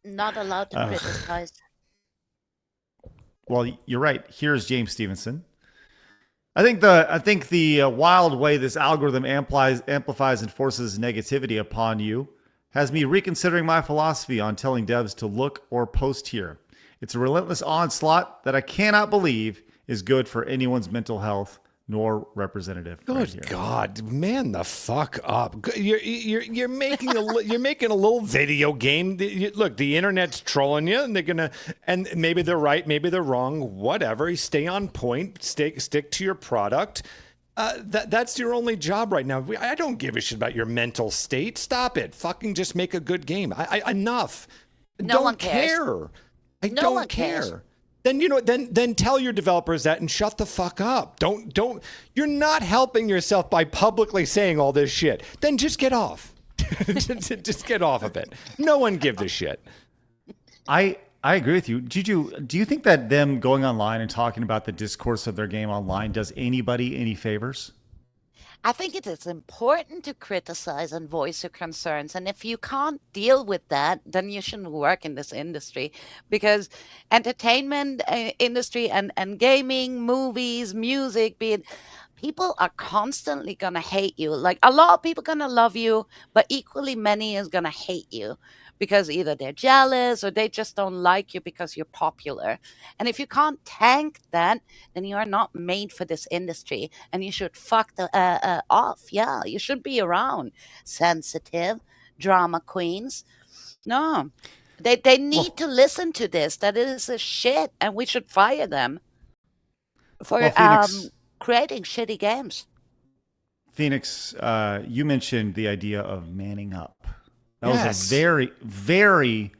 Not allowed to criticize. Well, you're right. Here's James Stevenson. I think the wild way this algorithm amplifies and forces negativity upon you has me reconsidering my philosophy on telling devs to look or post here. It's a relentless onslaught that I cannot believe is good for anyone's mental health. nor representative. Right here. Good God, man, the fuck up! You're making you're making a little video game. Look, the internet's trolling you, and maybe they're right, maybe they're wrong. Whatever. You stay on point. Stick to your product. That's your only job right now. I don't give a shit about your mental state. Stop it. Fucking just make a good game. Enough. No one cares. I don't care. Then then tell your developers that and shut the fuck up. Don't you're not helping yourself by publicly saying all this shit. Then just get off. Just get off of it. No one gives a shit. I agree with you. JuJu, do you think that them going online and talking about the discourse of their game online does anybody any favors? I think it is important to criticize and voice your concerns. And if you can't deal with that, then you shouldn't work in this industry, because entertainment industry and gaming, movies, music, people are constantly going to hate you. Like, a lot of people going to love you, but equally many is going to hate you, because either they're jealous or they just don't like you because you're popular. And if you can't tank that, then you are not made for this industry, and you should fuck off. Yeah, you should be around sensitive drama queens. No, they need to listen to this. That is a shit, and we should fire them for creating shitty games. Phoenix, you mentioned the idea of manning up. That was a very, very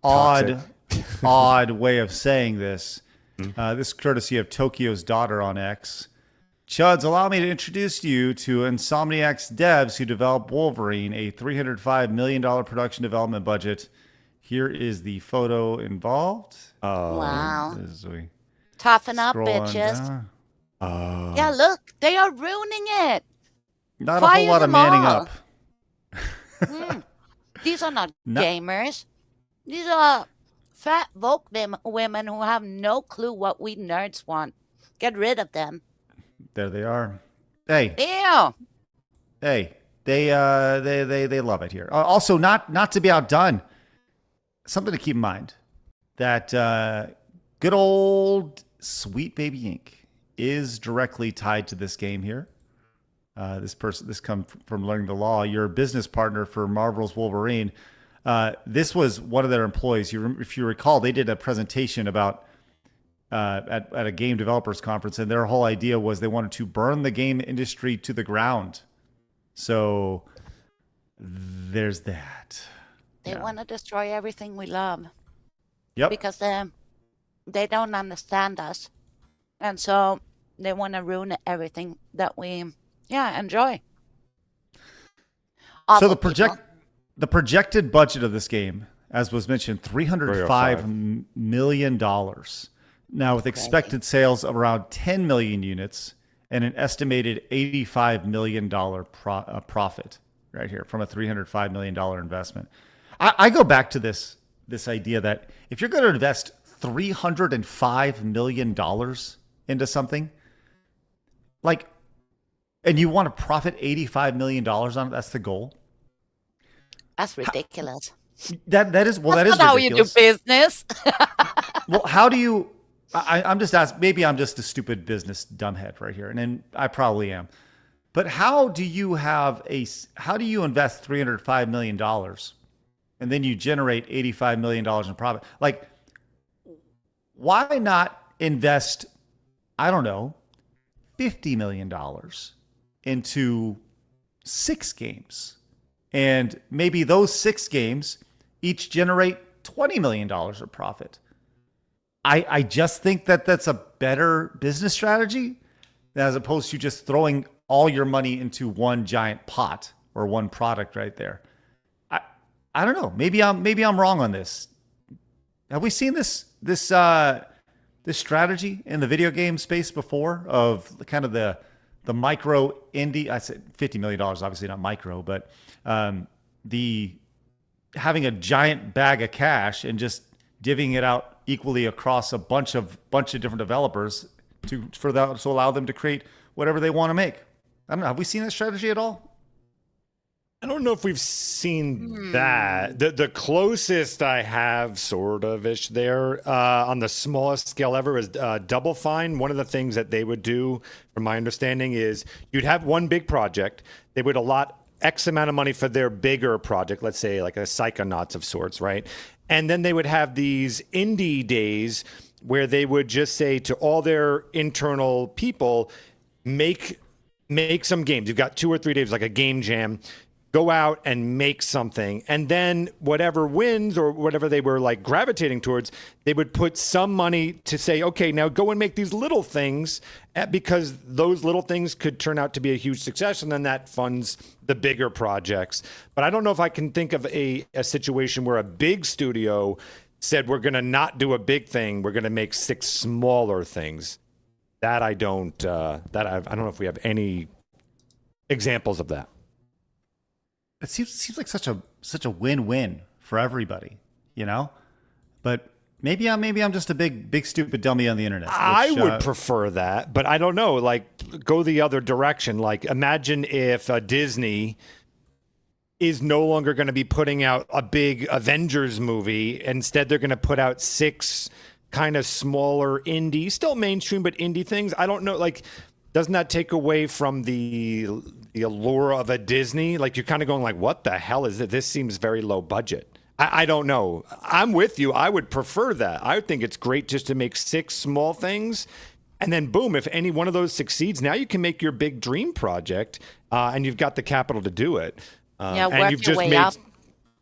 odd way of saying this. This courtesy of Tokyo's Daughter on X. Chuds, allow me to introduce you to Insomniac's devs who developed Wolverine, a $305 million production development budget. Here is the photo involved. Wow. Toughen up, bitches. Yeah, look, they are ruining it. Not a whole lot of manning up. These are not gamers. These are fat woke women who have no clue what we nerds want. Get rid of them. There they are. Hey. Ew. Hey. They love it here. Also, not to be outdone. Something to keep in mind that good old Sweet Baby Inc. is directly tied to this game here. This comes from Learning the Law. Your business partner for Marvel's Wolverine. This was one of their employees. If you recall, they did a presentation about at a game developers conference, and their whole idea was they wanted to burn the game industry to the ground. So there's that. They want to destroy everything we love. Yep. Because they don't understand us, and so they want to ruin everything that we enjoy. So the projected budget of this game, as was mentioned, $305 million. Now, with expected sales of around 10 million units and an estimated $85 million profit right here from a $305 million investment. I go back to this idea that if you're going to invest $305 million into something, like, and you want to profit $85 million on it, that's the goal. That's ridiculous. That is not ridiculous. How you do business. Well, how do you? I'm just asking. Maybe I'm just a stupid business dumbhead right here, and then I probably am. But how do you invest $305 million, and then you generate $85 million in profit? Like, why not invest? I don't know, $50 million into 6 games, and maybe those 6 games each generate $20 million of profit. I just think that that's a better business strategy as opposed to just throwing all your money into one giant pot or one product right there. I don't know. Maybe I'm wrong on this. Have we seen this strategy in the video game space before of kind of the micro indie? I said $50 million, obviously not micro, but the having a giant bag of cash and just divvying it out equally across a bunch of different developers to allow them to create whatever they want to make. I don't know. Have we seen that strategy at all? I don't know if we've seen that. The closest I have, sort of ish, there on the smallest scale ever is Double Fine. One of the things that they would do, from my understanding, is you'd have one big project. They would allot X amount of money for their bigger project, let's say like a Psychonauts of sorts, right? And then they would have these indie days where they would just say to all their internal people, make some games. You've got 2 or 3 days, like a game jam. Go out and make something. And then whatever wins or whatever they were like gravitating towards, they would put some money to say, okay, now go and make these little things, because those little things could turn out to be a huge success. And then that funds the bigger projects. But I don't know if I can think of a situation where a big studio said, we're going to not do a big thing. We're going to make 6 smaller things. That I don't know if we have any examples of that. It seems like such a win-win for everybody, you know? But maybe I'm just a big stupid dummy on the internet. I would prefer that, but I don't know, like go the other direction. Like imagine if Disney is no longer going to be putting out a big Avengers movie. Instead, they're going to put out 6 kind of smaller indie, still mainstream, but indie things. I don't know, like, doesn't that take away from the allure of a Disney? Like, you're kind of going like, what the hell is it? This seems very low budget. I don't know. I'm with you. I would prefer that. I would think it's great just to make 6 small things. And then boom, if any one of those succeeds, now you can make your big dream project, and you've got the capital to do it. Work your way up.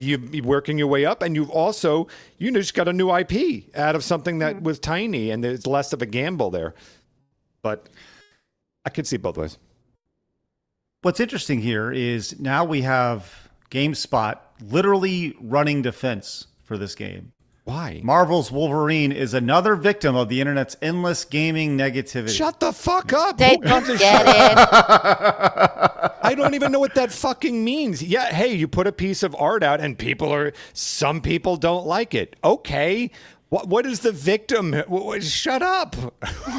You're working your way up, and you've also, just got a new IP out of something that was tiny, and there's less of a gamble there. But I could see it both ways. What's interesting here is now we have GameSpot literally running defense for this game. Why? Marvel's Wolverine is another victim of the internet's endless gaming negativity. Shut the fuck up. They don't get it. I don't even know what that fucking means. Yeah, hey, you put a piece of art out and some people don't like it. Okay. What is the victim? Shut up.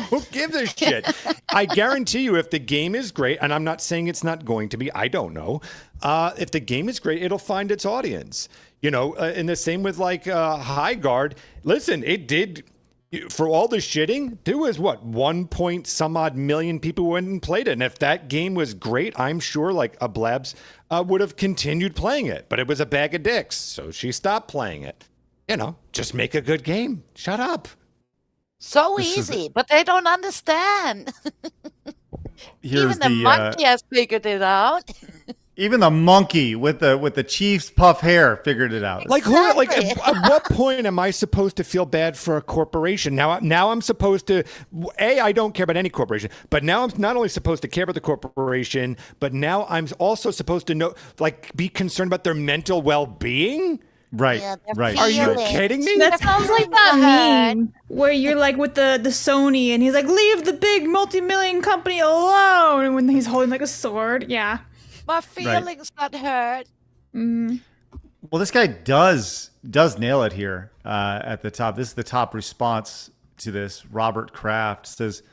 Who gives a shit? I guarantee you, if the game is great, and I'm not saying it's not going to be, I don't know. If the game is great, it'll find its audience. And the same with like High Guard. Listen, it did, for all the shitting, there was 1 point some odd million people who went and played it. And if that game was great, I'm sure like a Blabs would have continued playing it. But it was a bag of dicks, so she stopped playing it. Just make a good game. Shut up. So easy, but they don't understand. Even the monkey has figured it out. Even the monkey with the Chiefs puff hair figured it out. Like who? Like at what point am I supposed to feel bad for a corporation? Now I'm supposed to. I don't care about any corporation, but now I'm not only supposed to care about the corporation, but now I'm also supposed to be concerned about their mental well-being. Right, right. Are you kidding me? That sounds like that meme where you're like with the Sony and he's like, leave the big multi-million company alone, and when he's holding like a sword. Yeah. My feelings got hurt. Mm. Well, this guy does nail it here at the top. This is the top response to this. Robert Kraft says,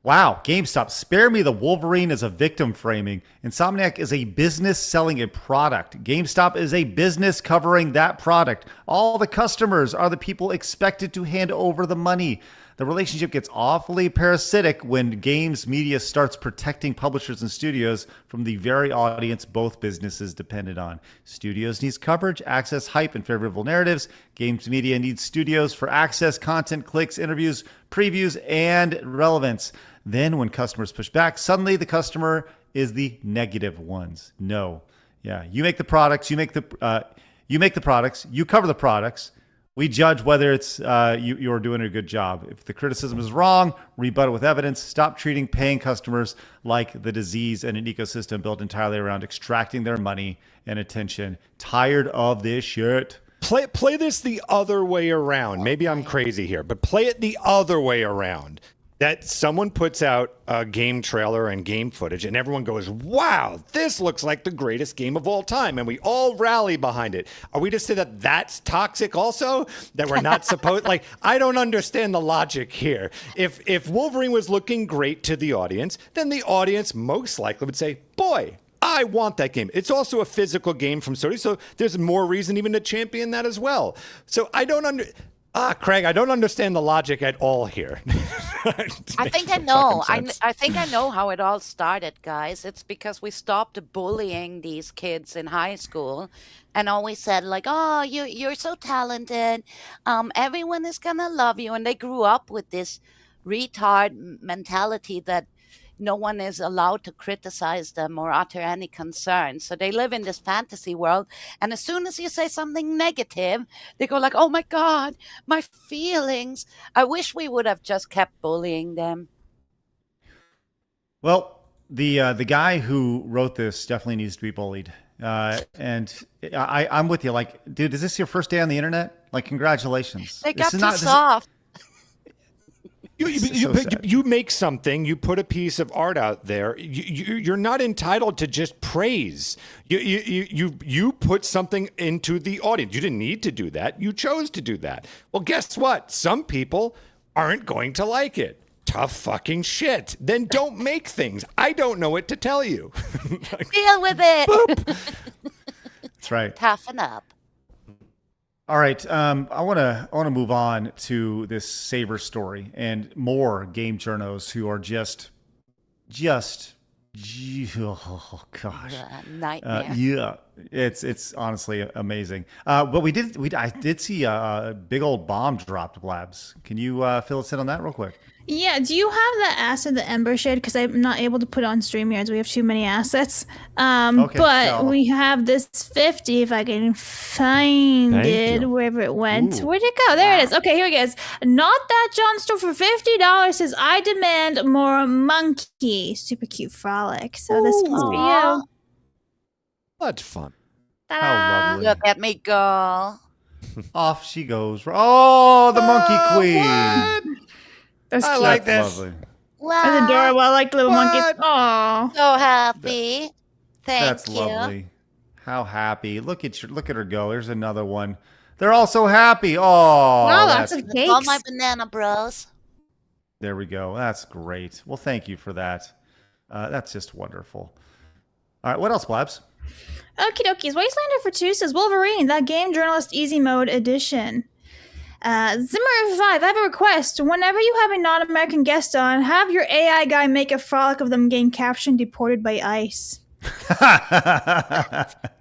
wow, GameStop, spare me the Wolverine as a victim framing. Insomniac is a business selling a product. GameStop is a business covering that product. All the customers are the people expected to hand over the money. The relationship gets awfully parasitic when games media starts protecting publishers and studios from the very audience both businesses depended on. Studios needs coverage, access, hype, and favorable narratives. Games media needs studios for access, content, clicks, interviews, previews, and relevance. Then when customers push back, suddenly the customer is the negative ones. No. Yeah, you make the products, you cover the products. We judge whether it's you're doing a good job. If the criticism is wrong, rebut it with evidence. Stop treating paying customers like the disease and an ecosystem built entirely around extracting their money and attention. Tired of this shit. Play this the other way around. Maybe I'm crazy here, but play it the other way around. That someone puts out a game trailer and game footage and everyone goes, wow, this looks like the greatest game of all time. And we all rally behind it. Are we to say that that's toxic also? That we're not supposed, I don't understand the logic here. If Wolverine was looking great to the audience, then the audience most likely would say, boy, I want that game. It's also a physical game from Sony, so there's more reason even to champion that as well. So I don't Craig, I don't understand the logic at all here. I think I know. I think I know how it all started, guys. It's because we stopped bullying these kids in high school and always said, like, oh, you're so talented. Everyone is going to love you. And they grew up with this retard mentality that no one is allowed to criticize them or utter any concern. So they live in this fantasy world. And as soon as you say something negative, they go like, oh my God, my feelings. I wish we would have just kept bullying them. Well, the guy who wrote this definitely needs to be bullied. And I'm with you. Like, dude, is this your first day on the internet? Like, congratulations. They got too soft. You make something, you put a piece of art out there. You're not entitled to just praise. You put something into the audience. You didn't need to do that. You chose to do that. Well, guess what? Some people aren't going to like it. Tough fucking shit. Then don't make things. I don't know what to tell you. Deal with it. That's right. Toughen up. All right, I want to move on to this Saber story and more game journos who are just oh gosh, nightmare. Yeah, it's honestly amazing. But I did see a big old bomb dropped, Blabs. Can you fill us in on that real quick? Yeah, do you have the asset, the Ember Shade? Because I'm not able to put it on StreamYards. We have too many assets. But we have this 50, if I can find it, wherever it went. Ooh. Where'd it go? There it is. Okay, here it is. Not That John Store for $50 says, I demand more monkey. Super cute frolic. So this one's for you. That's fun. How lovely. Look at me go. Off she goes. Oh, the monkey queen. What? That's cute. I like this. Lovely. Wow. That's adorable. I like the little monkey. Aww. So happy. That's you. lovely. How happy. Look at her go. There's another one. They're all so happy. Oh, wow, lots of cakes. All my banana bros. There we go. That's great. Well, thank you for that. That's just wonderful. All right, what else, Blabs? Okie dokies. Wastelander for 2 says Wolverine, that game journalist easy mode edition. Zimmer5, I have a request. Whenever you have a non-American guest on, have your AI guy make a frolic of them getting captured and deported by ICE.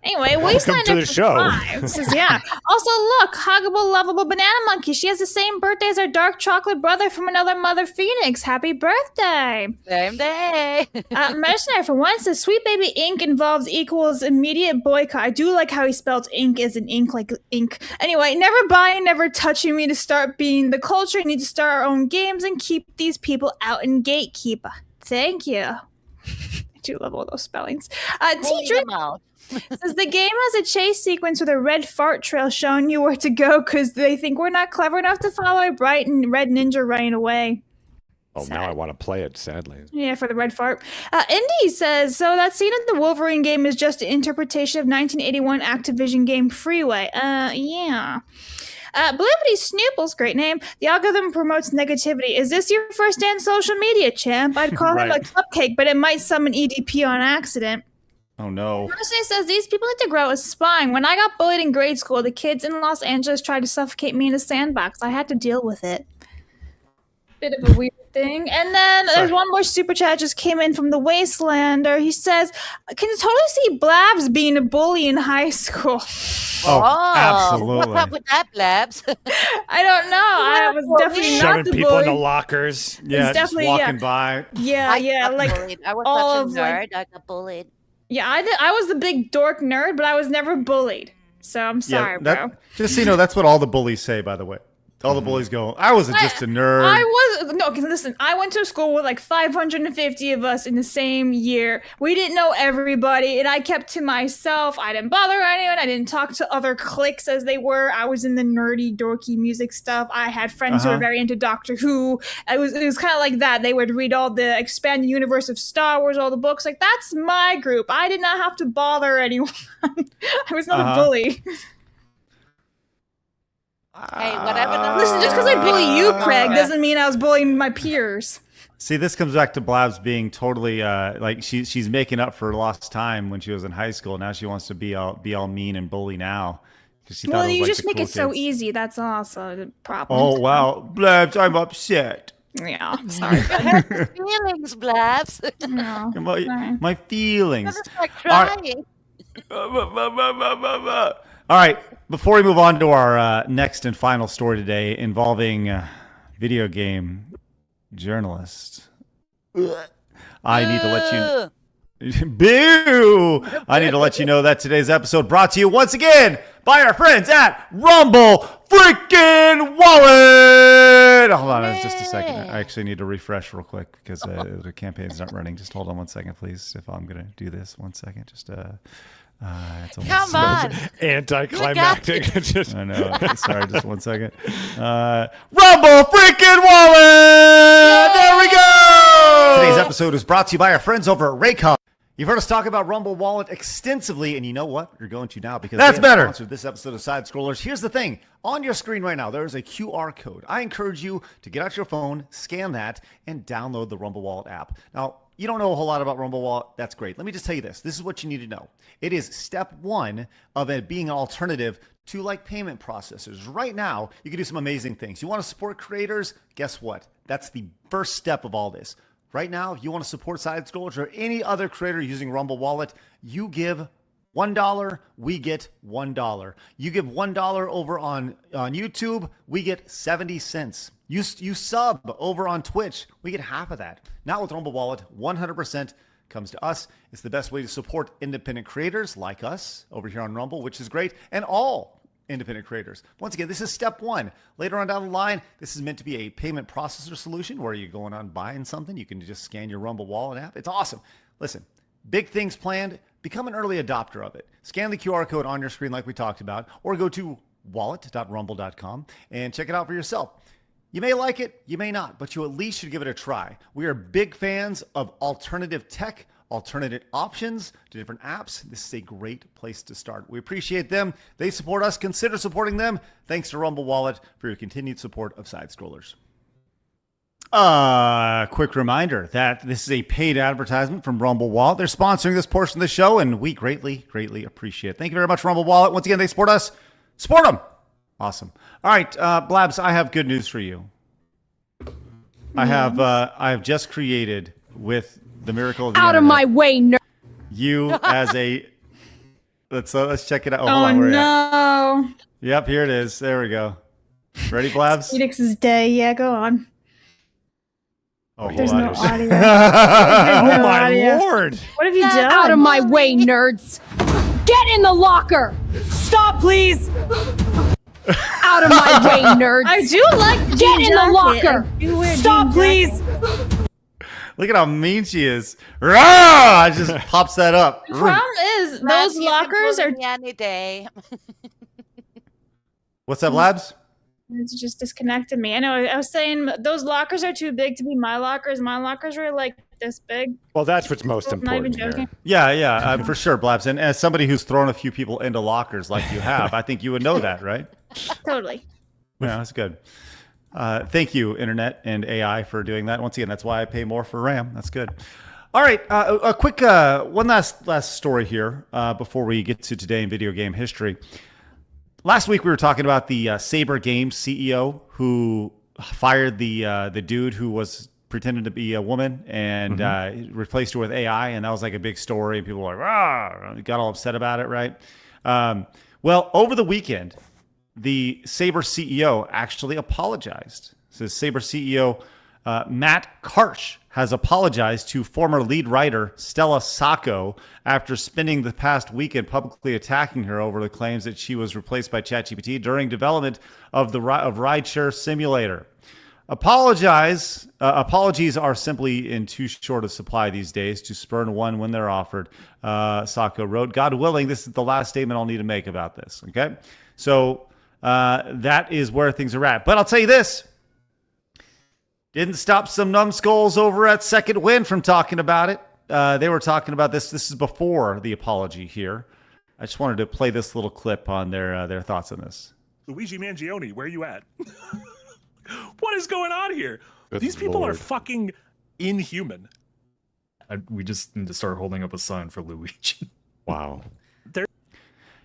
Anyway, Wastelander for 5 says, yeah. Also, look, huggable, lovable banana monkey. She has the same birthday as our dark chocolate brother from another mother phoenix. Happy birthday. Same day. Mercenary for 1 says, sweet baby ink involves equals immediate boycott. I do like how he spelled ink as an ink, like ink. Anyway, never buying, never touching me to start being the culture. We need to start our own games and keep these people out in gatekeeper. Thank you. I do love all those spellings. T-Drink says the game has a chase sequence with a red fart trail showing you where to go because they think we're not clever enough to follow a bright and red ninja running away. Oh, sad. Now I want to play it, sadly. Yeah, for the red fart. Indy says, so that scene in the Wolverine game is just an interpretation of 1981 Activision game Freeway. Yeah. Blibbity Snooples, great name. The algorithm promotes negativity. Is this your first day on social media, champ? I'd call him a cupcake, but it might summon EDP on accident. Oh, no. Mercy says, these people need to grow as spying. When I got bullied in grade school, the kids in Los Angeles tried to suffocate me in a sandbox. I had to deal with it. Bit of a weird thing. And then there's one more super chat just came in from the Wastelander. He says, I can totally see Blabs being a bully in high school. Oh, absolutely. What's up with that, Blabs? I don't know. I was definitely not the people bully. in the lockers. Yeah, just walking by. Yeah, I like bullied. I was all such a nerd. I got bullied. Yeah, I was the big dork nerd, but I was never bullied. So I'm sorry, bro. Just so you know, that's what all the bullies say, by the way. All the bullies go, I was just a nerd. Listen, I went to a school with like 550 of us in the same year. We didn't know everybody, and I kept to myself. I didn't bother anyone. I didn't talk to other cliques as they were. I was in the nerdy, dorky music stuff. I had friends who were very into Doctor Who. It was kind of like that. They would read all the expanded universe of Star Wars, all the books. Like, that's my group. I did not have to bother anyone. I was not a bully. Hey, whatever. Listen, just because I bully you, Craig, doesn't mean I was bullying my peers. See, this comes back to Blabs being totally like she's making up for lost time when she was in high school. Now she wants to be all mean and bully now. Well, you just make it so easy. That's also the problem. Oh wow, Blabs, I'm upset. Yeah, sorry. Feelings, Blabs. No, my feelings. Start crying. All right, before we move on to our next and final story today involving video game journalist, I need to let you. Boo! I need to let you know that today's episode brought to you once again by our friends at Rumble Freaking Wallet. Hold on, just a second. I actually need to refresh real quick because the campaign's not running. Just hold on 1 second, please. If I'm gonna do this, 1 second. Just it's Come on. Anticlimactic. I know. Sorry, just 1 second. Rumble Freaking Wallet. There we go. Today's episode is brought to you by our friends over at Raycon. You've heard us talk about Rumble Wallet extensively, and you know what? You're going to now because That's they have better. sponsored this episode of Side Scrollers. Here's the thing. On your screen right now, there is a QR code. I encourage you to get out your phone, scan that, and download the Rumble Wallet app. Now, you don't know a whole lot about Rumble Wallet. That's great. Let me just tell you this. This is what you need to know. It is step one of it being an alternative to like payment processors. Right now, you can do some amazing things. You want to support creators? Guess what? That's the first step of all this. Right now, if you want to support Side Scrollers or any other creator using Rumble Wallet, you give $1, we get $1. You give $1 over on YouTube, we get 70 cents. You sub over on Twitch, we get half of that. Now with Rumble Wallet, 100% comes to us. It's the best way to support independent creators like us over here on Rumble, which is great, and all independent creators. Once again, this is step one. Later on down the line, this is meant to be a payment processor solution where you're going on buying something. You can just scan your Rumble Wallet app. It's awesome. Listen, big things planned. Become an early adopter of it. Scan the QR code on your screen like we talked about, or go to wallet.rumble.com and check it out for yourself. You may like it, you may not, but you at least should give it a try. We are big fans of alternative tech, alternative options to different apps. This is a great place to start. We appreciate them. They support us. Consider supporting them. Thanks to Rumble Wallet for your continued support of Side Scrollers. Quick reminder that this is a paid advertisement from Rumble Wallet. They're sponsoring this portion of the show, and we greatly, greatly appreciate it. Thank you very much, Rumble Wallet. Once again, they support us. Support them. Awesome. All right, Blabs, I have good news for you. I have just created with the miracle of the Out of my way, nerd. You as a let's check it out. Oh, hold on, no. Yep, here it is. There we go. Ready, Blabs? Phoenix's day. Yeah, go on. Oh, there's no audio. Oh my lord! What have you done? Out of my way, nerds. Get in the locker. Stop, please. Out of my way, nerds. I do like the Get in the jacket. locker. I do wear Stop, jean please. Look at how mean she is. Rah! Just pops that up. The problem is those lockers are. Any day. What's up, Labs? It's just disconnected me. I know. I was saying those lockers are too big to be my lockers. My lockers were like this big. Well, that's what's most I'm not even important joking. here. Yeah, for sure, Blabs. And as somebody who's thrown a few people into lockers like you have, I think you would know that, right? Totally. Yeah, that's good. Thank you, Internet and AI, for doing that. Once again, that's why I pay more for RAM. That's good. All right, a quick one last story here before we get to today in video game history. Last week we were talking about the Saber Games CEO who fired the dude who was pretending to be a woman and replaced her with AI, and that was like a big story. People were like, got all upset about it, right? Well, over the weekend, the Saber CEO actually apologized. So Saber CEO Matt Karch has apologized to former lead writer Stella Sacco after spending the past weekend publicly attacking her over the claims that she was replaced by ChatGPT during development of the Rideshare Simulator. Apologies are simply in too short a supply these days to spurn one when they're offered, Sacco wrote. God willing, this is the last statement I'll need to make about this, okay? So that is where things are at. But I'll tell you this. Didn't stop some numbskulls over at Second Wind from talking about it. They were talking about this. This is before the apology here. I just wanted to play this little clip on their thoughts on this. Luigi Mangione, where are you at? What is going on here? Good These people Lord. are fucking inhuman. We just need to start holding up a sign for Luigi. Wow.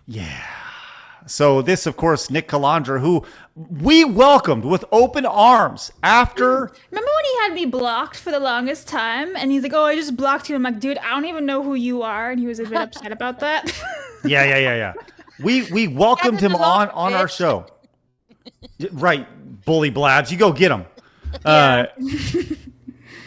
Yeah. So this, of course, Nick Calandra, who we welcomed with open arms after. Remember when he had me blocked for the longest time? And he's like, oh, I just blocked you. I'm like, dude, I don't even know who you are. And he was a bit upset about that. Yeah. We welcomed him on our show. Right, Bully Blabs. You go get him.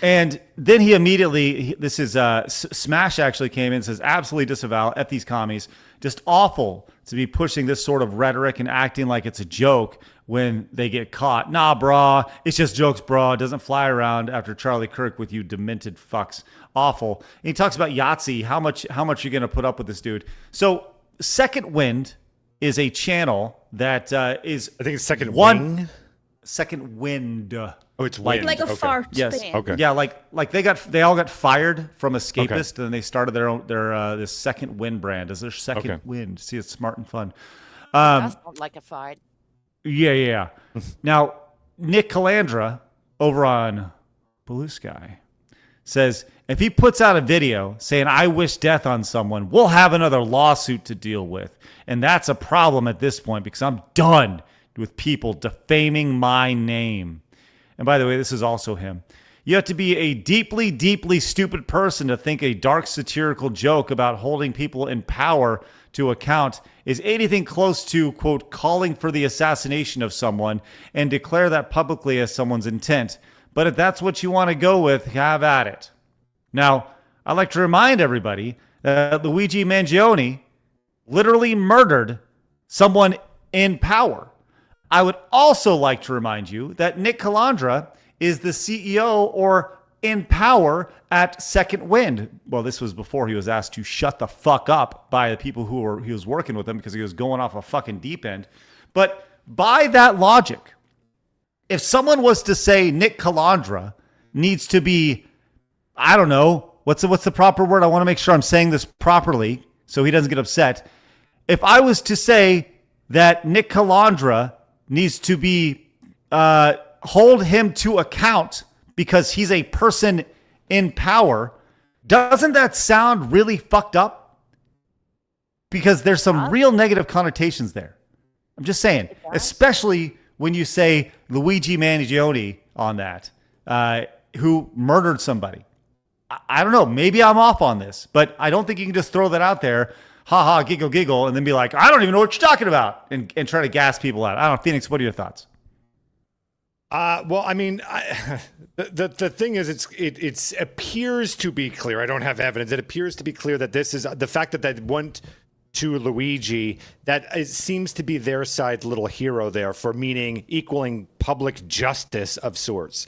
And then he immediately, this is Smash actually came in and says, absolutely disavow at these commies. Just awful to be pushing this sort of rhetoric and acting like it's a joke when they get caught. Nah, brah. It's just jokes, brah. It doesn't fly around after Charlie Kirk with you demented fucks. Awful. And he talks about Yahtzee. How much you're going to put up with this dude. So Second Wind is a channel that is, I think it's Second Wing. Second Wind. Oh, it's wind. Like a fart. Yes. Thing. Okay. Yeah, like they all got fired from Escapist, and then they started their this Second Wind brand as their Second Wind. See, it's smart and fun. That's not like a fart. Yeah. Now, Nick Calandra over on Blue Sky says if he puts out a video saying I wish death on someone, we'll have another lawsuit to deal with, and that's a problem at this point because I'm done with people defaming my name. And by the way, this is also him. You have to be a deeply, deeply stupid person to think a dark satirical joke about holding people in power to account is anything close to, quote, calling for the assassination of someone and declare that publicly as someone's intent. But if that's what you want to go with, have at it. Now, I'd like to remind everybody that Luigi Mangione literally murdered someone in power. I would also like to remind you that Nick Calandra is the CEO or in power at Second Wind. Well, this was before he was asked to shut the fuck up by the people he was working with him because he was going off a fucking deep end. But by that logic, if someone was to say Nick Calandra needs to be, I don't know, what's the proper word? I want to make sure I'm saying this properly so he doesn't get upset. If I was to say that Nick Calandra needs to be hold him to account because he's a person in power, doesn't that sound really fucked up? Because there's some real negative connotations there. I'm just saying, especially when you say Luigi Mangione on that, who murdered somebody. I don't know, maybe I'm off on this, but I don't think you can just throw that out there, ha, giggle, and then be like, I don't even know what you're talking about, and try to gas people out. I don't know, Phoenix, what are your thoughts? Well, I mean, the thing is, it appears to be clear. I don't have evidence. It appears to be clear that this is the fact that they went to Luigi, that it seems to be their side little hero there for equaling public justice of sorts.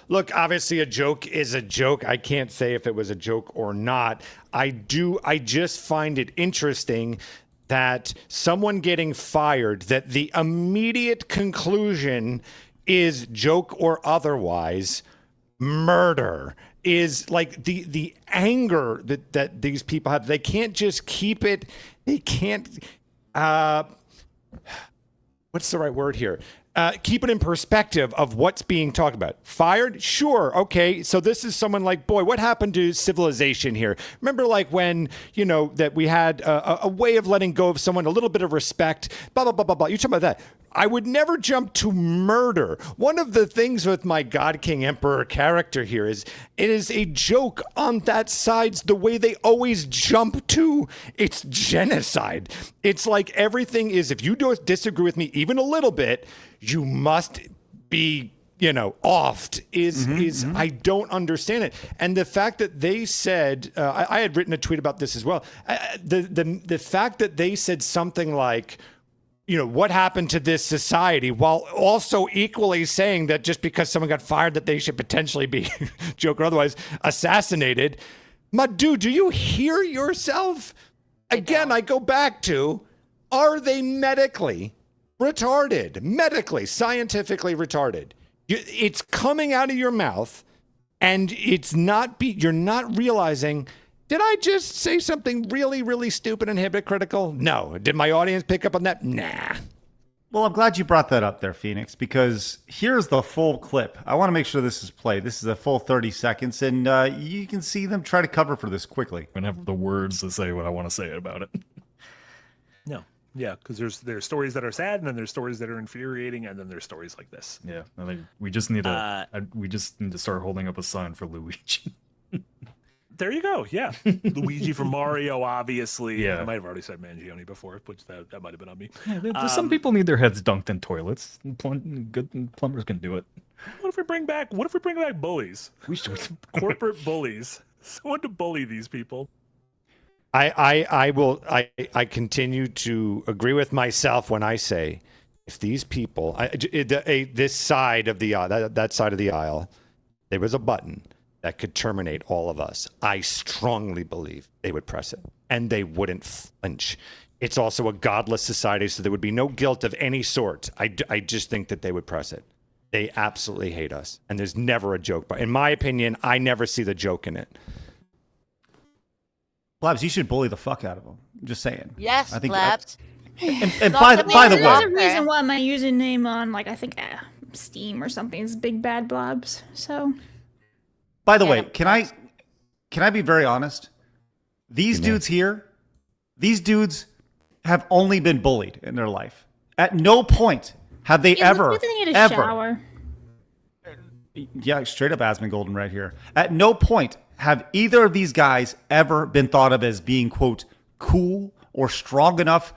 Look, obviously a joke is a joke. I can't say if it was a joke or not. I just find it interesting that someone getting fired, that the immediate conclusion is joke or otherwise, murder is like the anger that these people have. They can't just keep it. They can't, what's the right word here? Keep it in perspective of what's being talked about. Fired? Sure. Okay. So this is someone like, boy, what happened to civilization here? Remember like when, that we had a way of letting go of someone, a little bit of respect, blah, blah, blah, blah, blah. You're talking about that. I would never jump to murder. One of the things with my God King Emperor character here is it is a joke on that side's the way they always jump to. It's genocide. It's like everything is, if you don't disagree with me even a little bit, you must be, offed is I don't understand it. And the fact that they said, I had written a tweet about this as well. The fact that they said something like, what happened to this society, while also equally saying that just because someone got fired that they should potentially be, joke or otherwise, assassinated. My dude, do you hear yourself? Again, I go back to, are they medically retarded? Medically, scientifically retarded. It's coming out of your mouth and you're not realizing, did I just say something really, really stupid and hypocritical? No. Did my audience pick up on that? Nah. Well, I'm glad you brought that up there, Phoenix, because here's the full clip. I want to make sure this is played. This is a full 30 seconds, and you can see them try to cover for this quickly. I'm going to have the words to say what I want to say about it. No. Yeah, because there's stories that are sad, and then there's stories that are infuriating, and then there's stories like this. Yeah, I think we just need to start holding up a sign for Luigi. There you go. Yeah, Luigi from Mario, obviously. Yeah. I might have already said Mangione before, which that might have been on me. Yeah, some people need their heads dunked in toilets. Good plumbers can do it. What if we bring back bullies? We should. Corporate bullies. Someone to bully these people. I continue to agree with myself when I say, if these people, this side of the aisle, that side of the aisle, there was a button that could terminate all of us, I strongly believe they would press it, and they wouldn't flinch. It's also a godless society, so there would be no guilt of any sort. I just think that they would press it. They absolutely hate us, and there's never a joke. But in my opinion, I never see the joke in it. Blabs, you should bully the fuck out of them. I'm just saying. Yes, I think Blabs. And by the There's way, a reason why my username on, like, I think Steam or something is Big Bad Blobs. So. by the way, can I be very honest? These dudes here, these dudes have only been bullied in their life. At no point have they ever, shower. Yeah, straight up Asmon Golden right here. At no point have either of these guys ever been thought of as being, quote, cool or strong enough,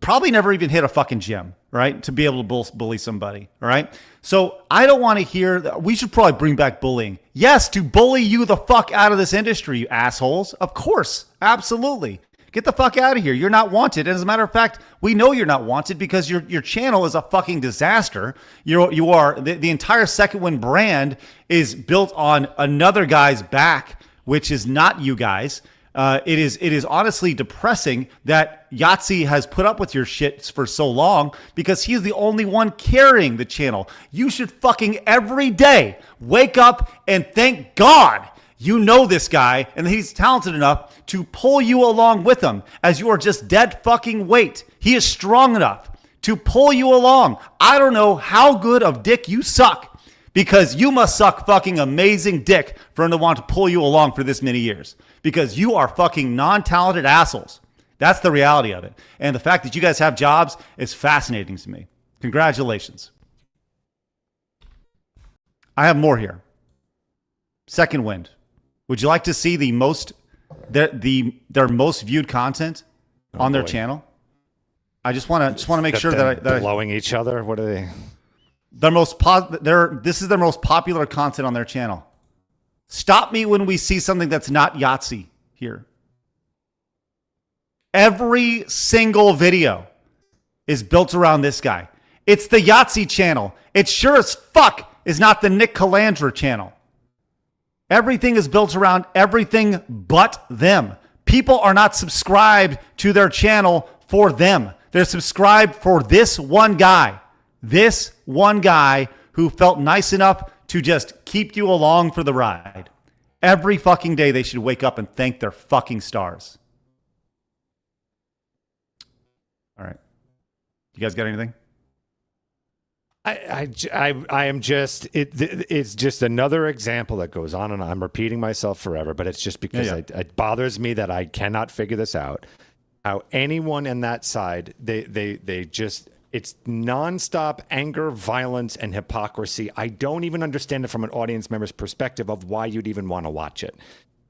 probably never even hit a fucking gym, right, to be able to bully somebody, all right? So I don't want to hear that. We should probably bring back bullying. Yes, to bully you the fuck out of this industry, you assholes. Of course, absolutely. Get the fuck out of here. You're not wanted. And as a matter of fact, we know you're not wanted because your channel is a fucking disaster. You are the entire Second Wind brand is built on another guy's back, which is not you guys. It is honestly depressing that Yahtzee has put up with your shit for so long because he's the only one carrying the channel. You should fucking every day wake up and thank God you know this guy and he's talented enough to pull you along with him as you are just dead fucking weight. He is strong enough to pull you along. I don't know how good of dick you suck because you must suck fucking amazing dick for him to want to pull you along for this many years because you are fucking non-talented assholes. That's the reality of it. And the fact that you guys have jobs is fascinating to me. Congratulations. I have more here. Second Wind. Would you like to see the most their most viewed content on their channel? I just want to make sure that blowing each other. What are they? This is their most popular content on their channel. Stop me when we see something that's not Yahtzee here. Every single video is built around this guy. It's the Yahtzee channel. It sure as fuck is not the Nick Calandra channel. Everything is built around everything but them. People are not subscribed to their channel for them. They're subscribed for this one guy. This one guy who felt nice enough to just keep you along for the ride. Every fucking day they should wake up and thank their fucking stars. All right. You guys got anything? I am just it's just another example that goes on and on. I'm repeating myself forever, but it's just because it bothers me that I cannot figure this out. How anyone in that side they just it's nonstop anger, violence, and hypocrisy. I don't even understand it from an audience member's perspective of why you'd even want to watch it.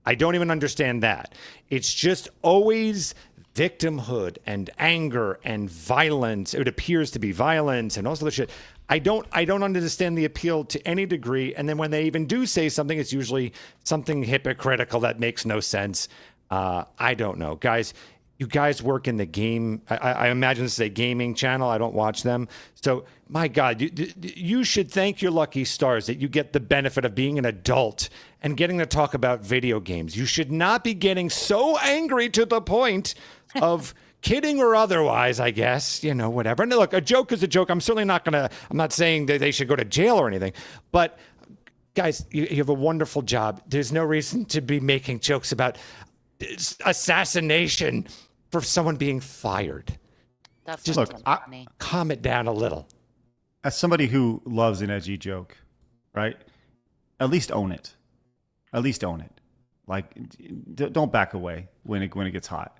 I don't even understand that. It's just always victimhood and anger and violence. It appears to be violence and all this other shit. I don't understand the appeal to any degree. And then when they even do say something, it's usually something hypocritical that makes no sense. I don't know. Guys, you guys work in the game. I imagine this is a gaming channel. I don't watch them. So, my God, you should thank your lucky stars that you get the benefit of being an adult and getting to talk about video games. You should not be getting so angry to the point of kidding or otherwise, I guess, whatever. And look, a joke is a joke. I'm certainly not I'm not saying that they should go to jail or anything. But, guys, you have a wonderful job. There's no reason to be making jokes about assassination for someone being fired. That's Just not funny. calm it down a little. As somebody who loves an edgy joke, right? At least own it. At least own it. Like, don't back away when it gets hot.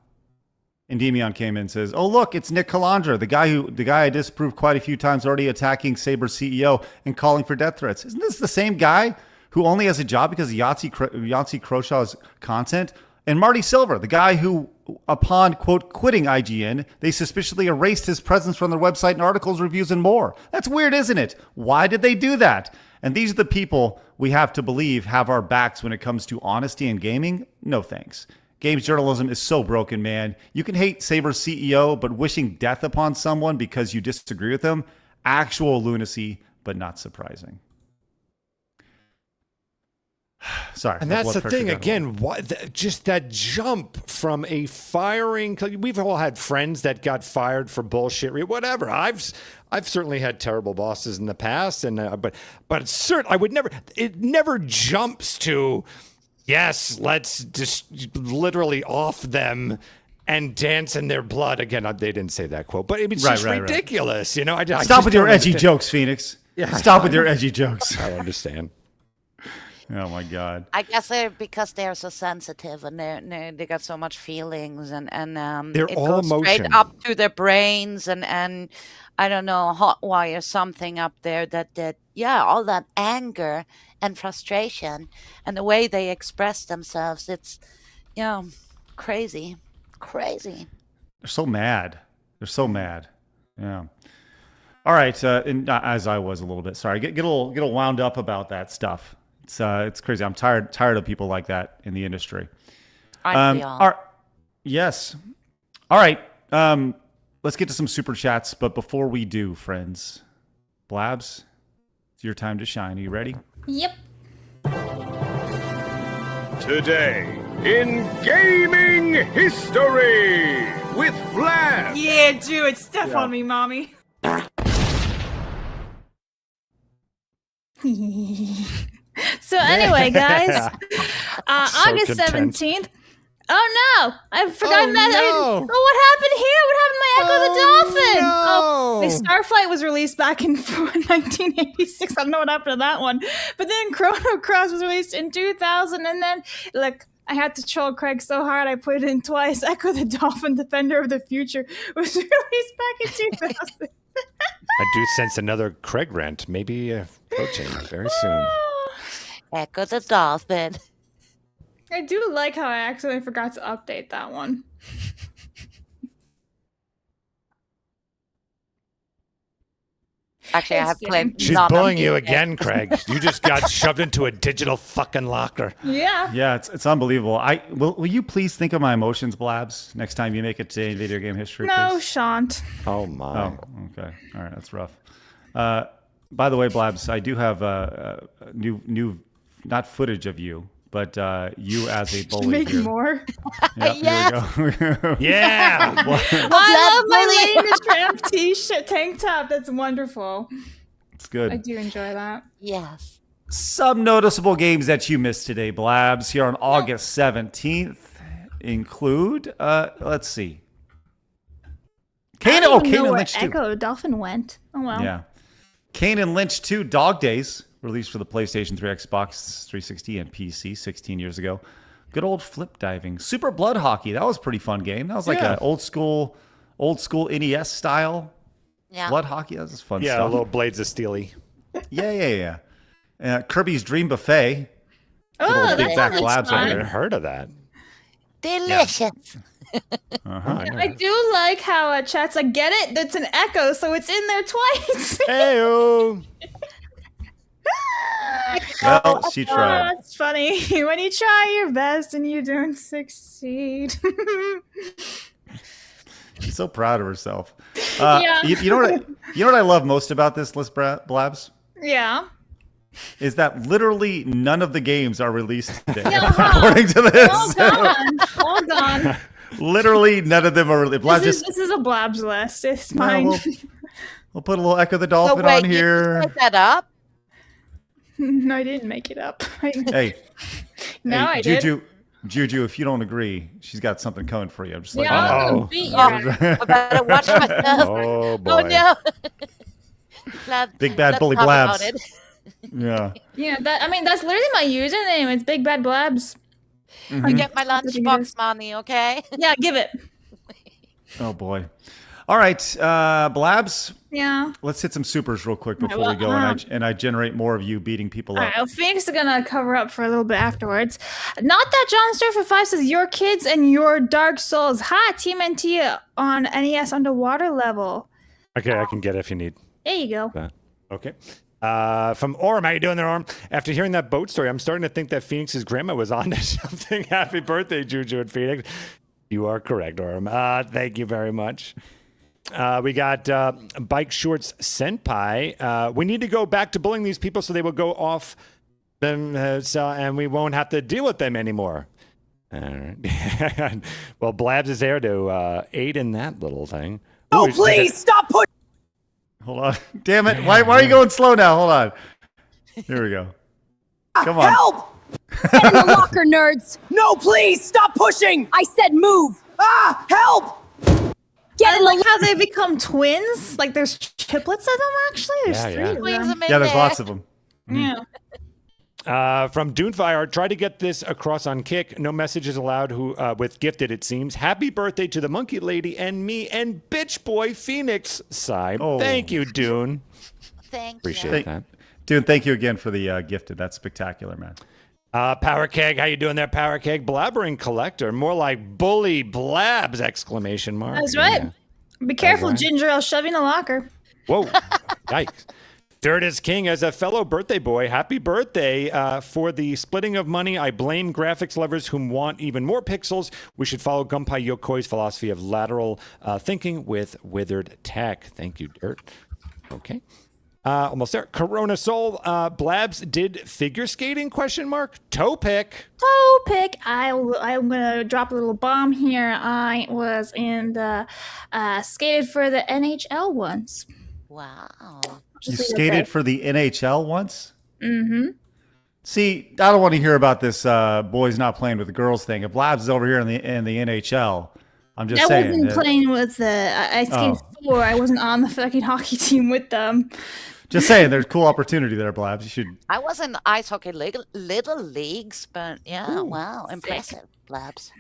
Endymion came in and says, "Oh look, it's Nick Calandra, the guy I disproved quite a few times, already attacking Saber CEO and calling for death threats. Isn't this the same guy who only has a job because of Yahtzee Crowshaw's content?" And Marty Silver, the guy who, upon, quote, quitting IGN, they suspiciously erased his presence from their website and articles, reviews, and more. That's weird, isn't it? Why did they do that? And these are the people we have to believe have our backs when it comes to honesty in gaming? No thanks. Games journalism is so broken, man. You can hate Saber's CEO, but wishing death upon someone because you disagree with them? Actual lunacy, but not surprising. Sorry. And that's the thing again. Just that jump from a firing. We've all had friends that got fired for bullshit, whatever. I've certainly had terrible bosses in the past, and but I would never. It never jumps to, yes, let's just literally off them and dance in their blood again. They didn't say that quote, but it's just ridiculous. You know, Stop with your edgy jokes, Phoenix. Yeah, stop with your edgy jokes. I understand. Oh my God! I guess because they're so sensitive and they got so much feelings and they're it all goes emotion. straight up to their brains and I don't know, hot wire something up there that all that anger and frustration and the way they express themselves, it's crazy. They're so mad. Yeah. All right, and as I was a little bit sorry, get a little wound up about that stuff. It's crazy. I'm tired of people like that in the industry. Yes. All right. Let's get to some super chats, but before we do, friends, Blabs, it's your time to shine. Are you ready? Yep. Today in gaming history with Blabs. Yeah, do it. Step on me, mommy. So anyway, guys, August 17th. Oh no! I forgot. What happened here? What happened to my Echo the Dolphin? No. My Starflight was released back in 1986. I don't know what happened to that one. But then Chrono Cross was released in 2000, and then look, I had to troll Craig so hard I put it in twice. Echo the Dolphin, Defender of the Future, was released back in 2000. I do sense another Craig rant, maybe approaching very soon. Echo the Dolphin. I do like how I accidentally forgot to update that one. Actually, I have played. She's bullying you again, Craig. You just got shoved into a digital fucking locker. Yeah. Yeah, it's unbelievable. Will you please think of my emotions, Blabs, next time you make it to video game history? No, please? shan't. Oh my. Oh, okay. All right, that's rough. By the way, Blabs, I do have new not footage of you, but you as a bully. Make here. more. Yep, Yes. Here we go. Yeah. I love my Lady Tramp t-shirt tank top. That's wonderful. It's good. I do enjoy that. Yes. Some noticeable games that you missed today, Blabs, here on August 17th include, let's see. Kane and Lynch 2. Echo the Dolphin went. Oh, well. Yeah. Kane and Lynch 2 Dog Days, released for the PlayStation 3, Xbox 360, and PC 16 years ago. Good old flip diving. Super Blood Hockey. That was a pretty fun game. That was like an old school NES style blood hockey. That was fun stuff. Yeah, little Blades of Steely. Yeah. Kirby's Dream Buffet. Oh, Big back Blabs I right haven't there. heard of that. Delicious. I do like how chat's like, get it? That's an echo, so it's in there twice. Heyo. Well, she tried. That's funny. When you try your best and you don't succeed. She's so proud of herself. Yeah. You know what I love most about this list, Blabs? Yeah. Is that literally none of the games are released today, Yeah, according to this. All gone. Literally none of them are released. Blabs This is a Blabs list. It's mine. We'll put a little Echo the Dolphin on here. You set that up? No, I didn't make it up. Hey. No, hey, I did. JuJu, Juju, if you don't agree, she's got something coming for you. I'm just like, I better watch myself. Oh, boy. Oh no. Big Bad Bully talk about Blabs. it. Yeah. Yeah, that's literally my username. It's Big Bad Blabs. I get my lunchbox money, okay? Yeah, give it. Oh boy. All right, Blabs. Yeah. Let's hit some supers real quick before Alright, we go, and I generate more of you beating people All up. right, well, Phoenix is gonna cover up for a little bit afterwards. Not that John Stir for 5 says your kids and your Dark Souls. Hi, Team NT on NES underwater level. Okay, I can get it if you need. There you go. Okay. From Orm, how you doing there, Orm? After hearing that boat story, I'm starting to think that Phoenix's grandma was on to something. Happy birthday, Juju and Phoenix. You are correct, Orm. Thank you very much. We got Bike Shorts Senpai. We need to go back to bullying these people so they will go off them, and we won't have to deal with them anymore. All right. Well, Blabs is there to aid in that little thing. Oh, Ooh, please stop putting. Hold on. Damn it. Why are you going slow now? Hold on. Here we go. Come on. Help! Get in the locker, nerds. No, please stop pushing. I said move. Ah, help! Get in like how they become twins. Like there's triplets of them actually. There's three of them. Yeah, there's lots of them. Yeah. From Dunefire, try to get this across on Kick. No messages allowed with gifted, it seems. Happy birthday to the monkey lady and me and bitch boy Phoenix side. Oh. Thank you, Dune. Thank Appreciate that. Dude, thank you again for the gifted. That's spectacular, man. Power Keg, how you doing there, Power Keg? Blabbering collector, more like bully blabs! Exclamation mark. That's right. Yeah. Be careful, right. Ginger. I'll shove you in the locker. Whoa! Yikes! Third is King, as a fellow birthday boy, happy birthday. For the splitting of money, I blame graphics lovers whom want even more pixels. We should follow Gunpei Yokoi's philosophy of lateral thinking with withered tech. Thank you, Dirt. Okay. Almost there. Corona Soul, Blabs did figure skating, question mark? Toe pick. Toe pick. I'm gonna drop a little bomb here. I was in the skated for the NHL once. Wow. You skated for the NHL once? Mm-hmm. See, I don't want to hear about this boys not playing with the girls thing. If Blabs is over here in the NHL, I'm just saying. I wasn't playing with the. I skated for. I wasn't on the fucking hockey team with them. Just saying, there's cool opportunity there, Blabs. You should. I was in ice hockey little leagues, but yeah, Ooh, wow, impressive, Blabs.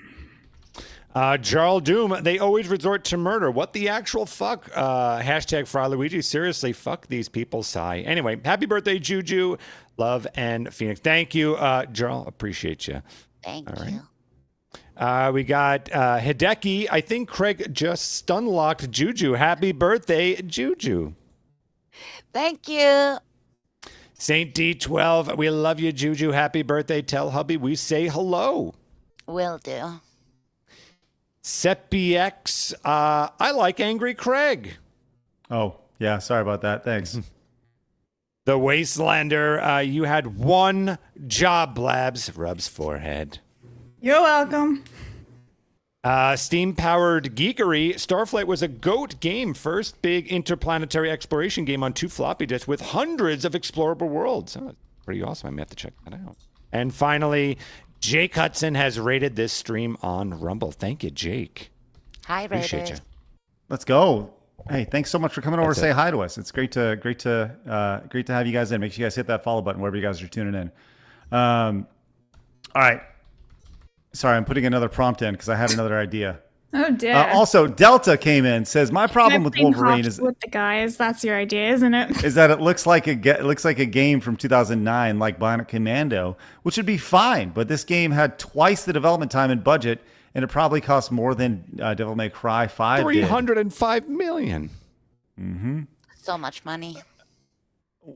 Jarl Doom, they always resort to murder. What the actual fuck? Hashtag Fry Luigi. Seriously, fuck these people, sigh. Anyway, happy birthday, Juju. Love and Phoenix. Thank you, Jarl. Appreciate you. Thank All you. Right. We got Hideki. I think Craig just stunlocked Juju. Happy birthday, Juju. Thank you. Saint D12, we love you, Juju. Happy birthday. Tell hubby we say hello. Will do. SepBX, I like Angry Craig. Oh, yeah. Sorry about that. Thanks. The Wastelander, you had one job, Blabs. Rubs forehead. You're welcome. Steam-powered geekery. Starflight was a GOAT game. First big interplanetary exploration game on 2 floppy disks with hundreds of explorable worlds. Oh, pretty awesome. I may have to check that out. And finally, Jake Hudson has rated this stream on Rumble. Thank you, Jake. Hi, Appreciate you. Let's go. Hey, thanks so much for coming over to That's say it. hi to us. It's great to have you guys in. Make sure you guys hit that follow button wherever you guys are tuning in. All right. Sorry, I'm putting another prompt in because I had another idea. Oh dear. Also, Delta came in, says my problem with Playing Wolverine hops is with the guys. That's your idea, isn't it? is that it looks like a game from 2009, like Bionic Commando, which would be fine. But this game had twice the development time and budget, and it probably cost more than Devil May Cry 5 did. $305 million. Mm-hmm. So much money.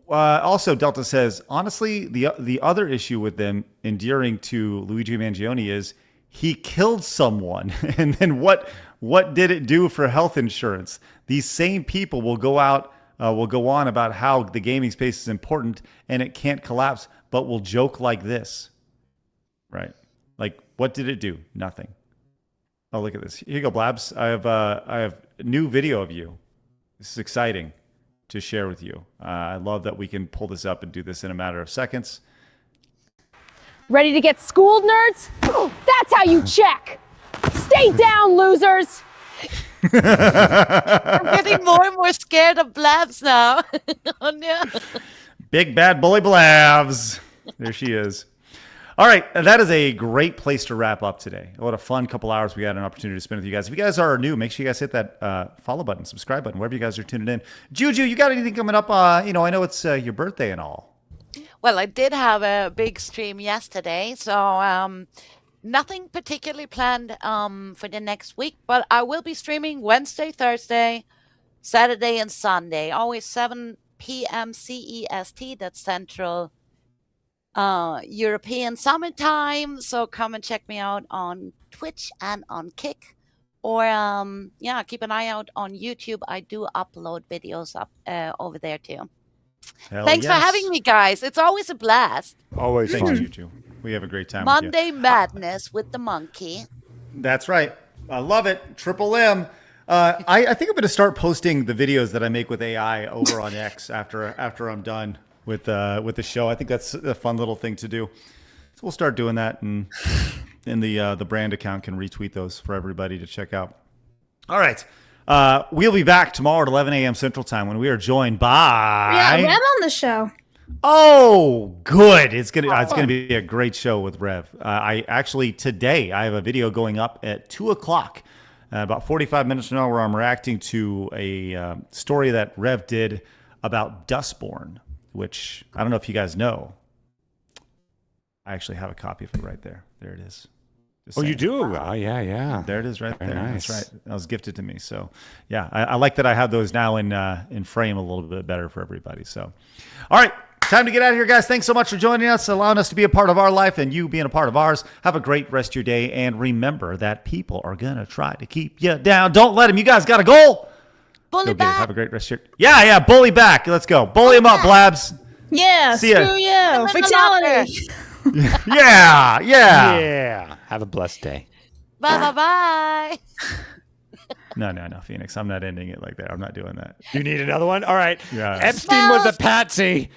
Also, Delta says, honestly, the other issue with them endearing to Luigi Mangione is he killed someone. And then what did it do for health insurance? These same people will go on about how the gaming space is important and it can't collapse, but will joke like this. Right? Like, what did it do? Nothing. Oh, look at this. Here you go, Blabs. I have a new video of you. This is exciting to share with you. I love that we can pull this up and do this in a matter of seconds. Ready to get schooled, nerds? That's how you check. Stay down, losers. I'm getting more and more scared of Blabs now. Oh no. Big bad bully Blabs. There she is. All right, that is a great place to wrap up today. What a fun couple hours we had an opportunity to spend with you guys. If you guys are new, make sure you guys hit that follow button, subscribe button, wherever you guys are tuning in. JuJu, you got anything coming up? I know it's your birthday and all. Well, I did have a big stream yesterday, so nothing particularly planned for the next week, but I will be streaming Wednesday, Thursday, Saturday, and Sunday, always 7 p.m. CEST, that's Central European Summertime. So come and check me out on Twitch and on Kick, or keep an eye out on YouTube. I do upload videos up over there too. Thanks for having me, guys. It's always a blast. Always Thanks, fun. JuJu. We have a great time. Monday Madness with the monkey. That's right. I love it. Triple M. I think I'm going to start posting the videos that I make with AI over on X after I'm done with the show. I think that's a fun little thing to do. So we'll start doing that, and the brand account can retweet those for everybody to check out. All right. We'll be back tomorrow at 11 a.m. Central Time when we are joined by Rev on the show. Oh, good. It's gonna be a great show with Rev. Today I have a video going up at 2:00, about 45 minutes from now, where I'm reacting to a story that Rev did about Dustborn, which I don't know if you guys know. I actually have a copy of it right there. There it is. Oh, you do? Oh, yeah. There it is right Very there. nice. That's right. That was gifted to me. So, yeah, I like that I have those now in frame a little bit better for everybody. So, all right, time to get out of here, guys. Thanks so much for joining us, allowing us to be a part of our life and you being a part of ours. Have a great rest of your day, and remember that people are going to try to keep you down. Don't let them. You guys got a goal. Bully back. Have a great rest of your Yeah, bully back. Let's go. Bully him up, Blabs. Yeah, See ya. screw you. Fatality. Yeah. Have a blessed day. Bye. No, Phoenix. I'm not ending it like that. I'm not doing that. You need another one? All right. Yeah. Epstein was a patsy.